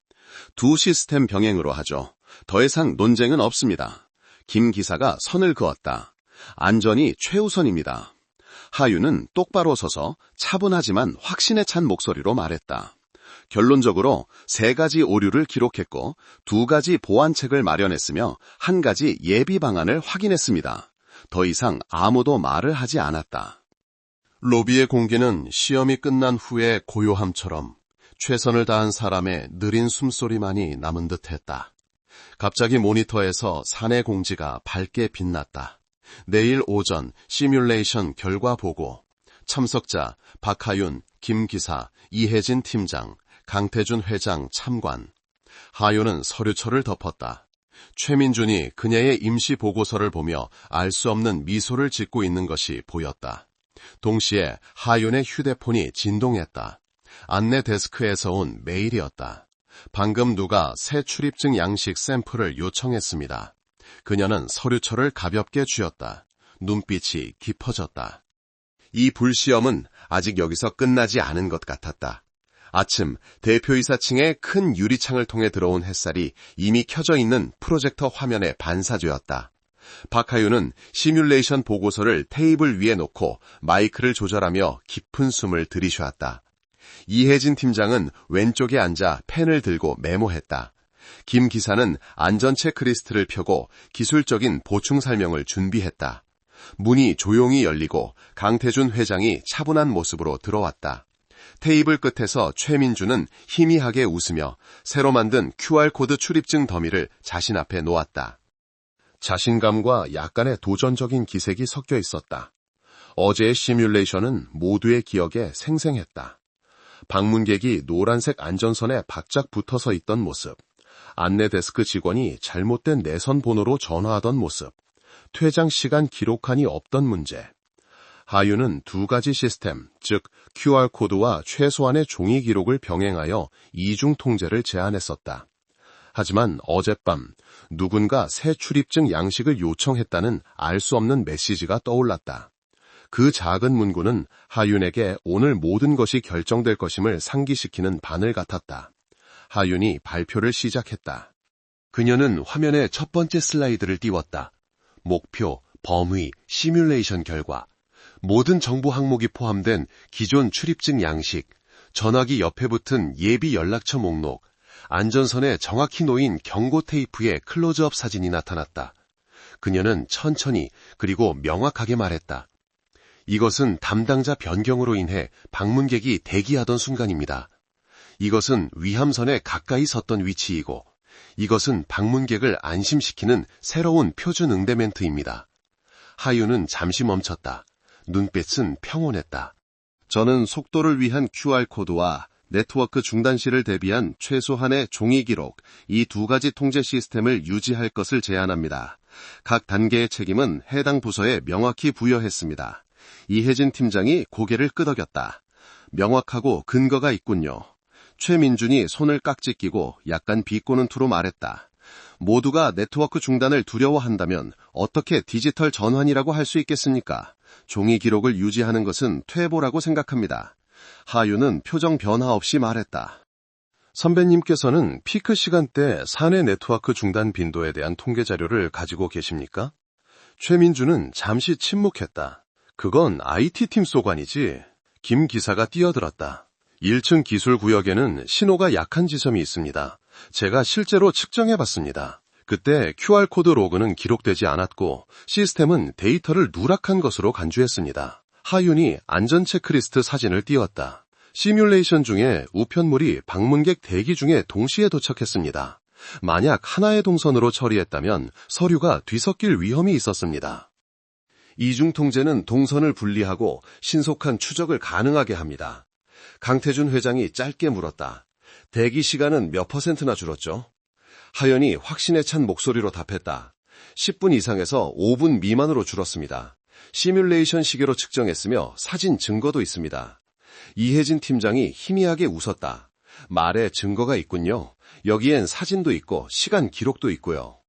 두 시스템 병행으로 하죠. 더 이상 논쟁은 없습니다. 김 기사가 선을 그었다. 안전이 최우선입니다. 하윤은 똑바로 서서 차분하지만 확신에 찬 목소리로 말했다. 결론적으로 세 가지 오류를 기록했고 두 가지 보완책을 마련했으며 한 가지 예비 방안을 확인했습니다. 더 이상 아무도 말을 하지 않았다. 로비의 공기는 시험이 끝난 후의 고요함처럼 최선을 다한 사람의 느린 숨소리만이 남은 듯했다. 갑자기 모니터에서 사내 공지가 밝게 빛났다. 내일 오전 시뮬레이션 결과 보고. 참석자 박하윤, 김 기사, 이혜진 팀장, 강태준 회장 참관. 하윤은 서류철을 덮었다. 최민준이 그녀의 임시 보고서를 보며 알 수 없는 미소를 짓고 있는 것이 보였다. 동시에 하윤의 휴대폰이 진동했다. 안내 데스크에서 온 메일이었다. 방금 누가 새 출입증 양식 샘플을 요청했습니다. 그녀는 서류철을 가볍게 쥐었다. 눈빛이 깊어졌다. 이 불시험은 아직 여기서 끝나지 않은 것 같았다. 아침 대표이사층의 큰 유리창을 통해 들어온 햇살이 이미 켜져 있는 프로젝터 화면에 반사되었다. 박하윤은 시뮬레이션 보고서를 테이블 위에 놓고 마이크를 조절하며 깊은 숨을 들이쉬었다. 이혜진 팀장은 왼쪽에 앉아 펜을 들고 메모했다. 김 기사는 안전 체크리스트를 펴고 기술적인 보충 설명을 준비했다. 문이 조용히 열리고 강태준 회장이 차분한 모습으로 들어왔다. 테이블 끝에서 최민주는 희미하게 웃으며 새로 만든 QR코드 출입증 더미를 자신 앞에 놓았다. 자신감과 약간의 도전적인 기색이 섞여 있었다. 어제의 시뮬레이션은 모두의 기억에 생생했다. 방문객이 노란색 안전선에 바짝 붙어서 있던 모습, 안내 데스크 직원이 잘못된 내선 번호로 전화하던 모습, 퇴장 시간 기록한이 없던 문제. 하윤은 두 가지 시스템, 즉 QR코드와 최소한의 종이 기록을 병행하여 이중 통제를 제안했었다. 하지만 어젯밤 누군가 새 출입증 양식을 요청했다는 알 수 없는 메시지가 떠올랐다. 그 작은 문구는 하윤에게 오늘 모든 것이 결정될 것임을 상기시키는 바늘 같았다. 하윤이 발표를 시작했다. 그녀는 화면에 첫 번째 슬라이드를 띄웠다. 목표, 범위, 시뮬레이션 결과, 모든 정보 항목이 포함된 기존 출입증 양식, 전화기 옆에 붙은 예비 연락처 목록, 안전선에 정확히 놓인 경고 테이프의 클로즈업 사진이 나타났다. 그녀는 천천히 그리고 명확하게 말했다. 이것은 담당자 변경으로 인해 방문객이 대기하던 순간입니다. 이것은 위함선에 가까이 섰던 위치이고, 이것은 방문객을 안심시키는 새로운 표준 응대 멘트입니다. 하윤은 잠시 멈췄다. 눈빛은 평온했다. 저는 속도를 위한 QR코드와 네트워크 중단 시를 대비한 최소한의 종이 기록, 이 두 가지 통제 시스템을 유지할 것을 제안합니다. 각 단계의 책임은 해당 부서에 명확히 부여했습니다. 이혜진 팀장이 고개를 끄덕였다. 명확하고 근거가 있군요. 최민준이 손을 깍지 끼고 약간 비꼬는 투로 말했다. 모두가 네트워크 중단을 두려워한다면 어떻게 디지털 전환이라고 할 수 있겠습니까? 종이 기록을 유지하는 것은 퇴보라고 생각합니다. 하윤은 표정 변화 없이 말했다. 선배님께서는 피크 시간대 사내 네트워크 중단 빈도에 대한 통계 자료를 가지고 계십니까? 최민주는 잠시 침묵했다. 그건 IT팀 소관이지. 김 기사가 뛰어들었다. 1층 기술구역에는 신호가 약한 지점이 있습니다. 제가 실제로 측정해봤습니다. 그때 QR코드 로그는 기록되지 않았고 시스템은 데이터를 누락한 것으로 간주했습니다. 하윤이 안전 체크리스트 사진을 띄웠다. 시뮬레이션 중에 우편물이 방문객 대기 중에 동시에 도착했습니다. 만약 하나의 동선으로 처리했다면 서류가 뒤섞일 위험이 있었습니다. 이중 통제는 동선을 분리하고 신속한 추적을 가능하게 합니다. 강태준 회장이 짧게 물었다. 대기 시간은 몇 %나 줄었죠? 하연이 확신에 찬 목소리로 답했다. 10분 이상에서 5분 미만으로 줄었습니다. 시뮬레이션 시계로 측정했으며 사진 증거도 있습니다. 이혜진 팀장이 희미하게 웃었다. 말에 증거가 있군요. 여기엔 사진도 있고 시간 기록도 있고요.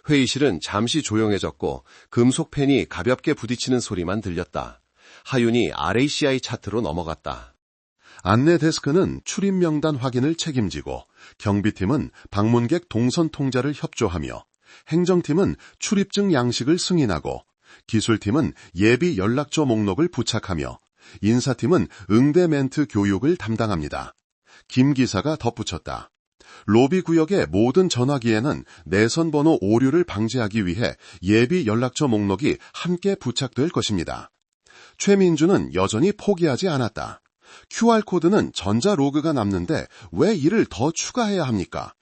회의실은 잠시 조용해졌고 금속 펜이 가볍게 부딪히는 소리만 들렸다. 하윤이 RACI 차트로 넘어갔다. 안내 데스크는 출입 명단 확인을 책임지고 경비팀은 방문객 동선 통제를 협조하며 행정팀은 출입증 양식을 승인하고 기술팀은 예비 연락처 목록을 부착하며 인사팀은 응대 멘트 교육을 담당합니다. 김 기사가 덧붙였다. 로비 구역의 모든 전화기에는 내선 번호 오류를 방지하기 위해 예비 연락처 목록이 함께 부착될 것입니다. 최민주는 여전히 포기하지 않았다. QR코드는 전자 로그가 남는데 왜 이를 더 추가해야 합니까?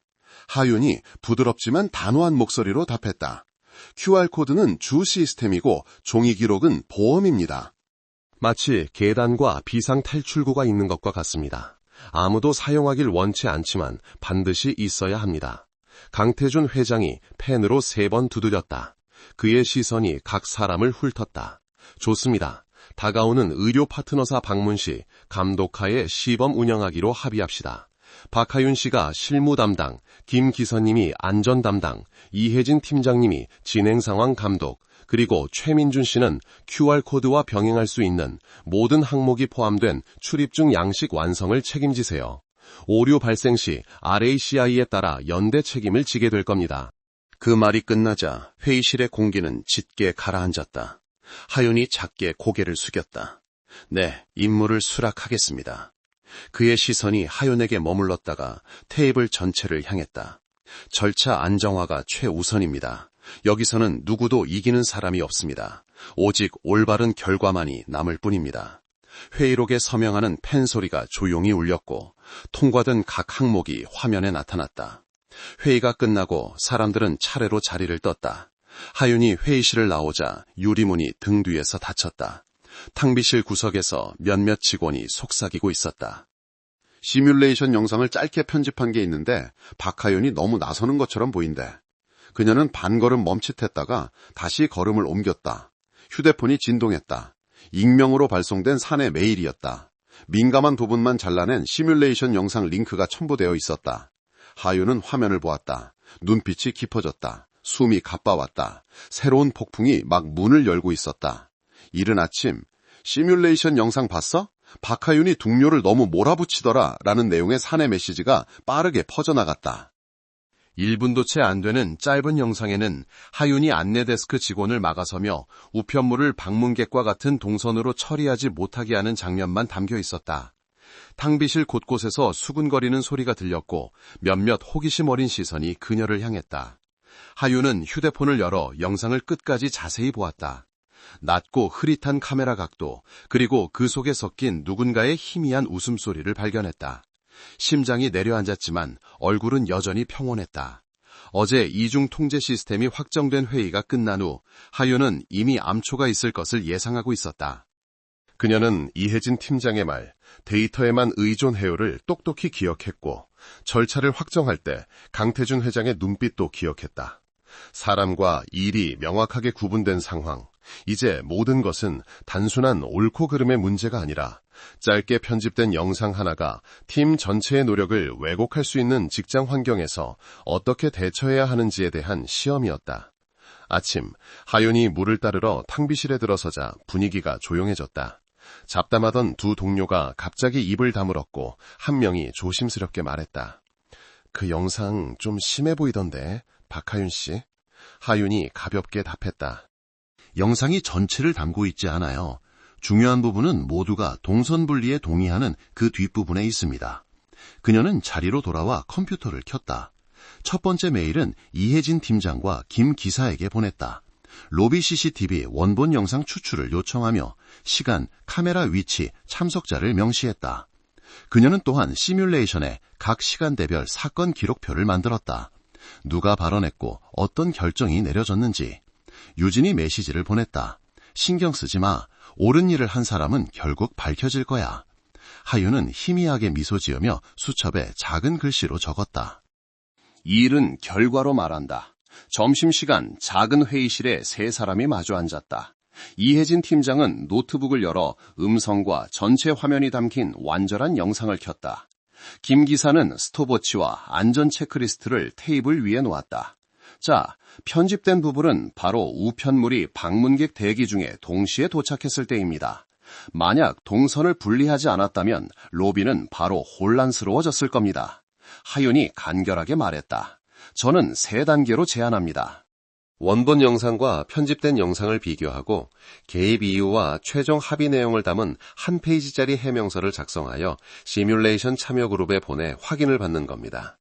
하윤이 부드럽지만 단호한 목소리로 답했다. QR코드는 주 시스템이고 종이 기록은 보험입니다. 마치 계단과 비상 탈출구가 있는 것과 같습니다. 아무도 사용하길 원치 않지만 반드시 있어야 합니다. 강태준 회장이 펜으로 3번 두드렸다. 그의 시선이 각 사람을 훑었다. 좋습니다. 다가오는 의료 파트너사 방문 시 감독하에 시범 운영하기로 합의합시다. 박하윤 씨가 실무 담당, 김 기사님이 안전 담당, 이혜진 팀장님이 진행 상황 감독, 그리고 최민준 씨는 QR코드와 병행할 수 있는 모든 항목이 포함된 출입증 양식 완성을 책임지세요. 오류 발생 시 RACI에 따라 연대 책임을 지게 될 겁니다. 그 말이 끝나자 회의실의 공기는 짙게 가라앉았다. 하윤이 작게 고개를 숙였다. 네, 임무를 수락하겠습니다. 그의 시선이 하윤에게 머물렀다가 테이블 전체를 향했다. 절차 안정화가 최우선입니다. 여기서는 누구도 이기는 사람이 없습니다. 오직 올바른 결과만이 남을 뿐입니다. 회의록에 서명하는 펜 소리가 조용히 울렸고 통과된 각 항목이 화면에 나타났다. 회의가 끝나고 사람들은 차례로 자리를 떴다. 하윤이 회의실을 나오자 유리문이 등 뒤에서 닫혔다. 탕비실 구석에서 몇몇 직원이 속삭이고 있었다. 시뮬레이션 영상을 짧게 편집한 게 있는데 박하윤이 너무 나서는 것처럼 보인대. 그녀는 반걸음 멈칫했다가 다시 걸음을 옮겼다. 휴대폰이 진동했다. 익명으로 발송된 사내 메일이었다. 민감한 부분만 잘라낸 시뮬레이션 영상 링크가 첨부되어 있었다. 하윤은 화면을 보았다. 눈빛이 깊어졌다. 숨이 가빠왔다. 새로운 폭풍이 막 문을 열고 있었다. 이른 아침, 시뮬레이션 영상 봤어? 박하윤이 동료를 너무 몰아붙이더라 라는 내용의 사내 메시지가 빠르게 퍼져나갔다. 1분도 채 안 되는 짧은 영상에는 하윤이 안내데스크 직원을 막아서며 우편물을 방문객과 같은 동선으로 처리하지 못하게 하는 장면만 담겨 있었다. 탕비실 곳곳에서 수군거리는 소리가 들렸고 몇몇 호기심 어린 시선이 그녀를 향했다. 하윤은 휴대폰을 열어 영상을 끝까지 자세히 보았다. 낮고 흐릿한 카메라 각도, 그리고 그 속에 섞인 누군가의 희미한 웃음소리를 발견했다. 심장이 내려앉았지만 얼굴은 여전히 평온했다. 어제 이중 통제 시스템이 확정된 회의가 끝난 후 하윤은 이미 암초가 있을 것을 예상하고 있었다. 그녀는 이혜진 팀장의 말, 데이터에만 의존해요를 똑똑히 기억했고 절차를 확정할 때 강태준 회장의 눈빛도 기억했다. 사람과 일이 명확하게 구분된 상황, 이제 모든 것은 단순한 옳고 그름의 문제가 아니라 짧게 편집된 영상 하나가 팀 전체의 노력을 왜곡할 수 있는 직장 환경에서 어떻게 대처해야 하는지에 대한 시험이었다. 아침, 하윤이 물을 따르러 탕비실에 들어서자 분위기가 조용해졌다. 잡담하던 두 동료가 갑자기 입을 다물었고 한 명이 조심스럽게 말했다. 그 영상 좀 심해 보이던데, 박하윤 씨? 하윤이 가볍게 답했다. 영상이 전체를 담고 있지 않아요. 중요한 부분은 모두가 동선분리에 동의하는 그 뒷부분에 있습니다. 그녀는 자리로 돌아와 컴퓨터를 켰다. 첫 번째 메일은 이혜진 팀장과 김 기사에게 보냈다. 로비 CCTV 원본 영상 추출을 요청하며 시간, 카메라 위치, 참석자를 명시했다. 그녀는 또한 시뮬레이션에 각 시간대별 사건 기록표를 만들었다. 누가 발언했고 어떤 결정이 내려졌는지. 유진이 메시지를 보냈다. 신경 쓰지 마. 옳은 일을 한 사람은 결국 밝혀질 거야. 하윤은 희미하게 미소 지으며 수첩에 작은 글씨로 적었다. 이 일은 결과로 말한다. 점심시간 작은 회의실에 세 사람이 마주 앉았다. 이혜진 팀장은 노트북을 열어 음성과 전체 화면이 담긴 완전한 영상을 켰다. 김 기사는 스톱워치와 안전 체크리스트를 테이블 위에 놓았다. 자, 편집된 부분은 바로 우편물이 방문객 대기 중에 동시에 도착했을 때입니다. 만약 동선을 분리하지 않았다면 로비는 바로 혼란스러워졌을 겁니다. 하윤이 간결하게 말했다. 저는 3단계로 제안합니다. 원본 영상과 편집된 영상을 비교하고 개입 이유와 최종 합의 내용을 담은 한 페이지짜리 해명서를 작성하여 시뮬레이션 참여 그룹에 보내 확인을 받는 겁니다.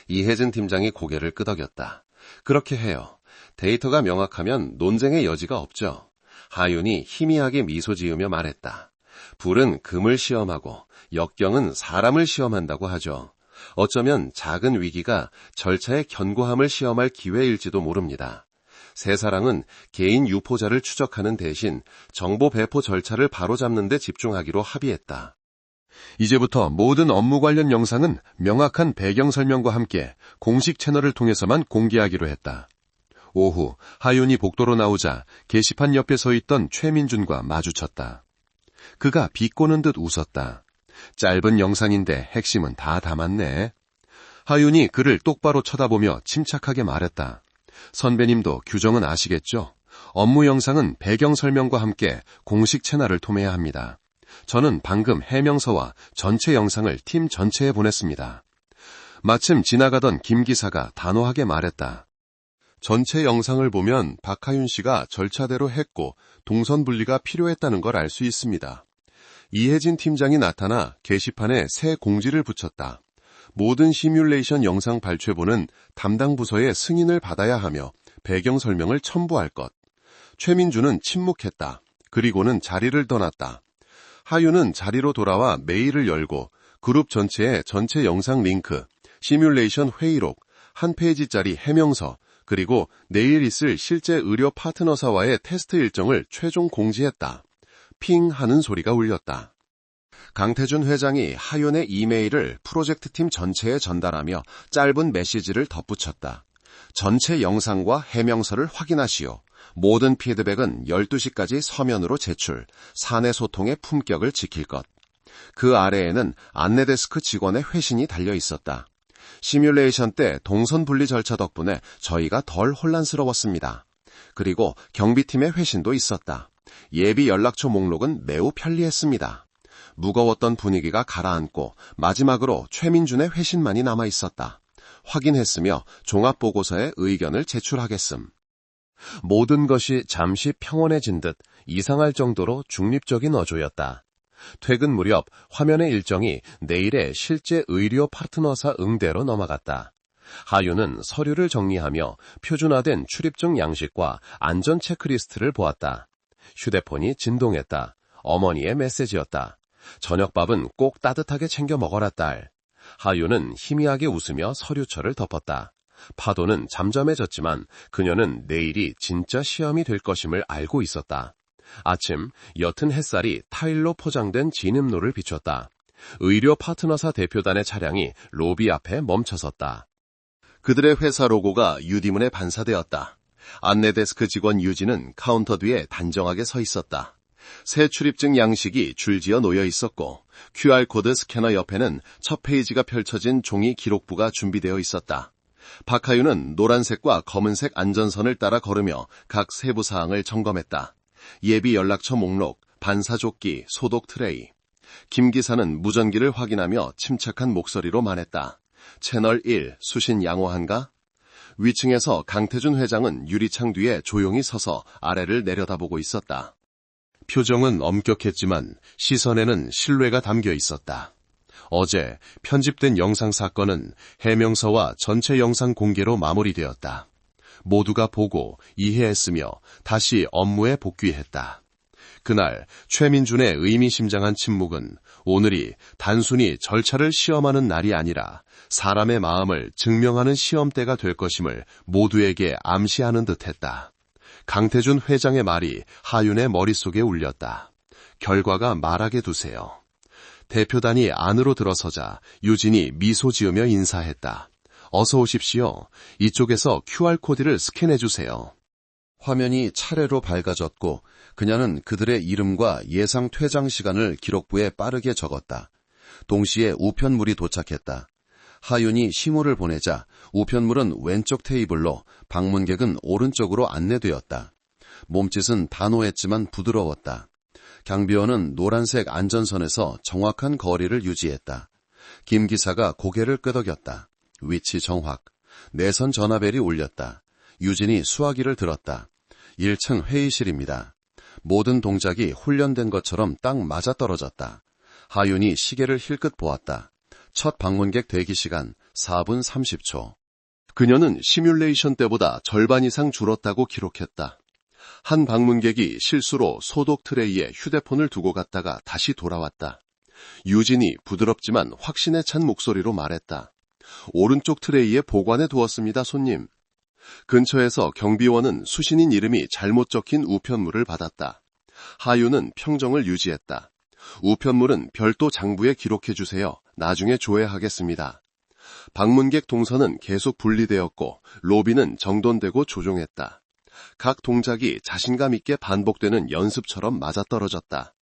이혜진 팀장이 고개를 끄덕였다. 그렇게 해요. 데이터가 명확하면 논쟁의 여지가 없죠. 하윤이 희미하게 미소 지으며 말했다. 불은 금을 시험하고 역경은 사람을 시험한다고 하죠. 어쩌면 작은 위기가 절차의 견고함을 시험할 기회일지도 모릅니다. 세 사람은 개인 유포자를 추적하는 대신 정보 배포 절차를 바로잡는 데 집중하기로 합의했다. 이제부터 모든 업무 관련 영상은 명확한 배경 설명과 함께 공식 채널을 통해서만 공개하기로 했다. 오후 하윤이 복도로 나오자 게시판 옆에 서 있던 최민준과 마주쳤다. 그가 비꼬는 듯 웃었다. 짧은 영상인데 핵심은 다 담았네. 하윤이 그를 똑바로 쳐다보며 침착하게 말했다. 선배님도 규정은 아시겠죠? 업무 영상은 배경 설명과 함께 공식 채널을 통해야 합니다. 저는 방금 해명서와 전체 영상을 팀 전체에 보냈습니다. 마침 지나가던 김 기사가 단호하게 말했다. 전체 영상을 보면 박하윤 씨가 절차대로 했고 동선 분리가 필요했다는 걸 알 수 있습니다. 이혜진 팀장이 나타나 게시판에 새 공지를 붙였다. 모든 시뮬레이션 영상 발췌본은 담당 부서의 승인을 받아야 하며 배경 설명을 첨부할 것. 최민주는 침묵했다. 그리고는 자리를 떠났다. 하윤은 자리로 돌아와 메일을 열고 그룹 전체에 전체 영상 링크, 시뮬레이션 회의록, 한 페이지짜리 해명서, 그리고 내일 있을 실제 의료 파트너사와의 테스트 일정을 최종 공지했다. 핑 하는 소리가 울렸다. 강태준 회장이 하윤의 이메일을 프로젝트팀 전체에 전달하며 짧은 메시지를 덧붙였다. 전체 영상과 해명서를 확인하시오. 모든 피드백은 12시까지 서면으로 제출, 사내 소통의 품격을 지킬 것. 그 아래에는 안내데스크 직원의 회신이 달려 있었다. 시뮬레이션 때 동선 분리 절차 덕분에 저희가 덜 혼란스러웠습니다. 그리고 경비팀의 회신도 있었다. 예비 연락처 목록은 매우 편리했습니다. 무거웠던 분위기가 가라앉고 마지막으로 최민준의 회신만이 남아 있었다. 확인했으며 종합보고서에 의견을 제출하겠음. 모든 것이 잠시 평온해진 듯 이상할 정도로 중립적인 어조였다. 퇴근 무렵 화면의 일정이 내일의 실제 의료 파트너사 응대로 넘어갔다. 하윤은 서류를 정리하며 표준화된 출입증 양식과 안전 체크리스트를 보았다. 휴대폰이 진동했다. 어머니의 메시지였다. 저녁밥은 꼭 따뜻하게 챙겨 먹어라, 딸. 하윤은 희미하게 웃으며 서류철을 덮었다. 파도는 잠잠해졌지만 그녀는 내일이 진짜 시험이 될 것임을 알고 있었다. 아침, 옅은 햇살이 타일로 포장된 진입로를 비췄다. 의료 파트너사 대표단의 차량이 로비 앞에 멈춰섰다. 그들의 회사 로고가 유디문에 반사되었다. 안내데스크 직원 유지는 카운터 뒤에 단정하게 서 있었다. 새 출입증 양식이 줄지어 놓여 있었고 QR코드 스캐너 옆에는 첫 페이지가 펼쳐진 종이 기록부가 준비되어 있었다. 박하윤은 노란색과 검은색 안전선을 따라 걸으며 각 세부 사항을 점검했다. 예비 연락처 목록, 반사조끼, 소독 트레이. 김 기사는 무전기를 확인하며 침착한 목소리로 말했다. 채널 1, 수신 양호한가? 위층에서 강태준 회장은 유리창 뒤에 조용히 서서 아래를 내려다보고 있었다. 표정은 엄격했지만 시선에는 신뢰가 담겨 있었다. 어제 편집된 영상 사건은 해명서와 전체 영상 공개로 마무리되었다. 모두가 보고 이해했으며 다시 업무에 복귀했다. 그날 최민준의 의미심장한 침묵은 오늘이 단순히 절차를 시험하는 날이 아니라 사람의 마음을 증명하는 시험대가 될 것임을 모두에게 암시하는 듯했다. 강태준 회장의 말이 하윤의 머릿속에 울렸다. 결과가 말하게 두세요. 대표단이 안으로 들어서자 유진이 미소 지으며 인사했다. 어서 오십시오. 이쪽에서 QR코드를 스캔해주세요. 화면이 차례로 밝아졌고 그녀는 그들의 이름과 예상 퇴장 시간을 기록부에 빠르게 적었다. 동시에 우편물이 도착했다. 하윤이 신호를 보내자 우편물은 왼쪽 테이블로 방문객은 오른쪽으로 안내되었다. 몸짓은 단호했지만 부드러웠다. 경비원은 노란색 안전선에서 정확한 거리를 유지했다. 김 기사가 고개를 끄덕였다. 위치 정확. 내선 전화벨이 울렸다. 유진이 수화기를 들었다. 1층 회의실입니다. 모든 동작이 훈련된 것처럼 딱 맞아떨어졌다. 하윤이 시계를 힐끗 보았다. 첫 방문객 대기 시간 4분 30초. 그녀는 시뮬레이션 때보다 절반 이상 줄었다고 기록했다. 한 방문객이 실수로 소독 트레이에 휴대폰을 두고 갔다가 다시 돌아왔다. 유진이 부드럽지만 확신에 찬 목소리로 말했다. 오른쪽 트레이에 보관해 두었습니다, 손님. 근처에서 경비원은 수신인 이름이 잘못 적힌 우편물을 받았다. 하윤은 평정을 유지했다. 우편물은 별도 장부에 기록해 주세요. 나중에 조회하겠습니다. 방문객 동선은 계속 분리되었고 로비는 정돈되고 조종했다. 각 동작이 자신감 있게 반복되는 연습처럼 맞아떨어졌다.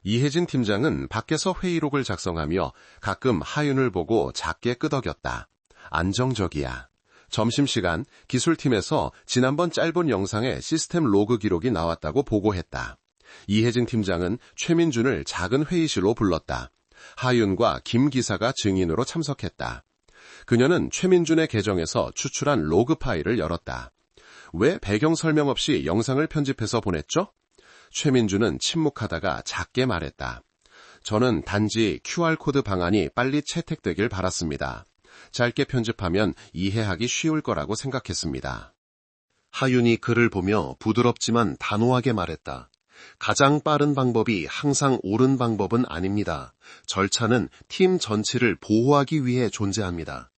이혜진 팀장은 밖에서 회의록을 작성하며 가끔 하윤을 보고 작게 끄덕였다. 안정적이야. 점심시간 기술팀에서 지난번 짧은 영상에 시스템 로그 기록이 나왔다고 보고했다. 이혜진 팀장은 최민준을 작은 회의실로 불렀다. 하윤과 김 기사가 증인으로 참석했다. 그녀는 최민준의 계정에서 추출한 로그 파일을 열었다. 왜 배경 설명 없이 영상을 편집해서 보냈죠? 최민준은 침묵하다가 작게 말했다. 저는 단지 QR코드 방안이 빨리 채택되길 바랐습니다. 짧게 편집하면 이해하기 쉬울 거라고 생각했습니다. 하윤이 그를 보며 부드럽지만 단호하게 말했다. 가장 빠른 방법이 항상 옳은 방법은 아닙니다. 절차는 팀 전체를 보호하기 위해 존재합니다.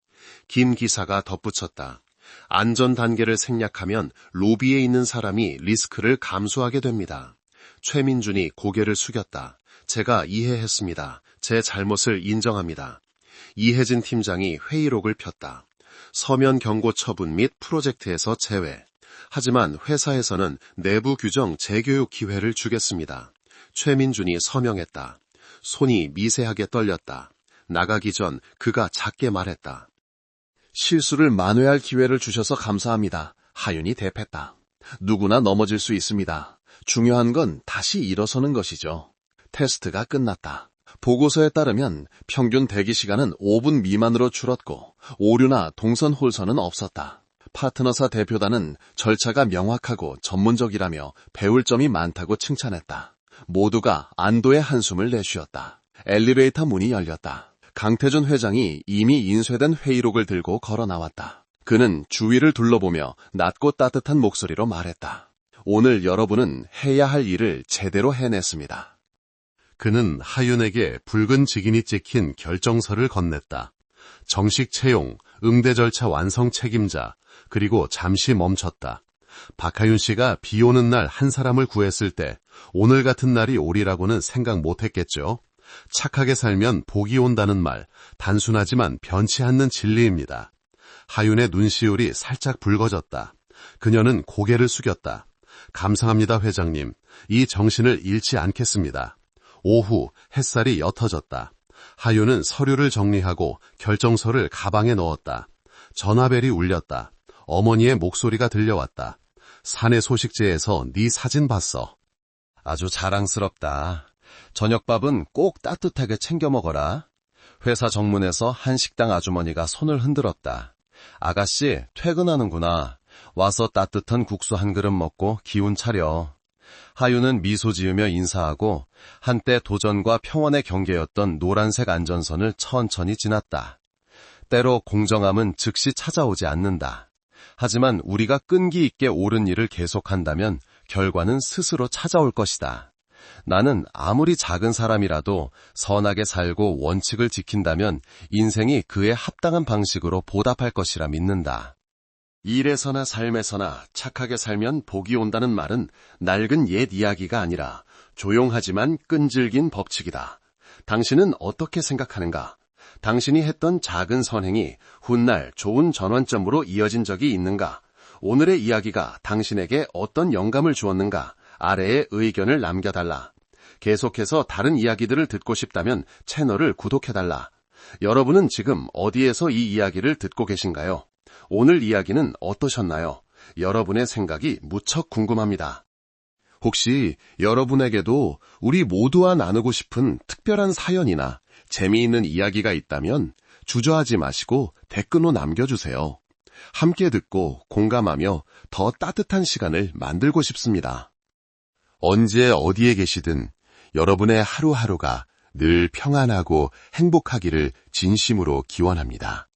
김 기사가 덧붙였다. 안전 단계를 생략하면 로비에 있는 사람이 리스크를 감수하게 됩니다. 최민준이 고개를 숙였다. 제가 이해했습니다. 제 잘못을 인정합니다. 이혜진 팀장이 회의록을 폈다. 서면 경고 처분 및 프로젝트에서 제외. 하지만 회사에서는 내부 규정 재교육 기회를 주겠습니다. 최민준이 서명했다. 손이 미세하게 떨렸다. 나가기 전 그가 작게 말했다. 실수를 만회할 기회를 주셔서 감사합니다. 하윤이 대패다. 누구나 넘어질 수 있습니다. 중요한 건 다시 일어서는 것이죠. 테스트가 끝났다. 보고서에 따르면 평균 대기 시간은 5분 미만으로 줄었고 오류나 동선 홀선은 없었다. 파트너사 대표단은 절차가 명확하고 전문적이라며 배울 점이 많다고 칭찬했다. 모두가 안도의 한숨을 내쉬었다. 엘리베이터 문이 열렸다. 강태준 회장이 이미 인쇄된 회의록을 들고 걸어 나왔다. 그는 주위를 둘러보며 낮고 따뜻한 목소리로 말했다. 오늘 여러분은 해야 할 일을 제대로 해냈습니다. 그는 하윤에게 붉은 직인이 찍힌 결정서를 건넸다. 정식 채용, 응대 절차 완성 책임자, 그리고 잠시 멈췄다. 박하윤 씨가 비 오는 날 한 사람을 구했을 때 오늘 같은 날이 오리라고는 생각 못했겠죠. 착하게 살면 복이 온다는 말, 단순하지만 변치 않는 진리입니다. 하윤의 눈시울이 살짝 붉어졌다. 그녀는 고개를 숙였다. 감사합니다, 회장님. 이 정신을 잃지 않겠습니다. 오후 햇살이 옅어졌다. 하윤은 서류를 정리하고 결정서를 가방에 넣었다. 전화벨이 울렸다. 어머니의 목소리가 들려왔다. 사내 소식지에서 네 사진 봤어. 아주 자랑스럽다. 저녁밥은 꼭 따뜻하게 챙겨 먹어라. 회사 정문에서 한 식당 아주머니가 손을 흔들었다. 아가씨, 퇴근하는구나. 와서 따뜻한 국수 한 그릇 먹고 기운 차려. 하윤은 미소 지으며 인사하고 한때 도전과 평원의 경계였던 노란색 안전선을 천천히 지났다. 때로 공정함은 즉시 찾아오지 않는다. 하지만 우리가 끈기 있게 옳은 일을 계속한다면 결과는 스스로 찾아올 것이다. 나는 아무리 작은 사람이라도 선하게 살고 원칙을 지킨다면 인생이 그에 합당한 방식으로 보답할 것이라 믿는다. 일에서나 삶에서나 착하게 살면 복이 온다는 말은 낡은 옛 이야기가 아니라 조용하지만 끈질긴 법칙이다. 당신은 어떻게 생각하는가? 당신이 했던 작은 선행이 훗날 좋은 전환점으로 이어진 적이 있는가? 오늘의 이야기가 당신에게 어떤 영감을 주었는가? 아래에 의견을 남겨달라. 계속해서 다른 이야기들을 듣고 싶다면 채널을 구독해달라. 여러분은 지금 어디에서 이 이야기를 듣고 계신가요? 오늘 이야기는 어떠셨나요? 여러분의 생각이 무척 궁금합니다. 혹시 여러분에게도 우리 모두와 나누고 싶은 특별한 사연이나 재미있는 이야기가 있다면 주저하지 마시고 댓글로 남겨주세요. 함께 듣고 공감하며 더 따뜻한 시간을 만들고 싶습니다. 언제 어디에 계시든 여러분의 하루하루가 늘 평안하고 행복하기를 진심으로 기원합니다.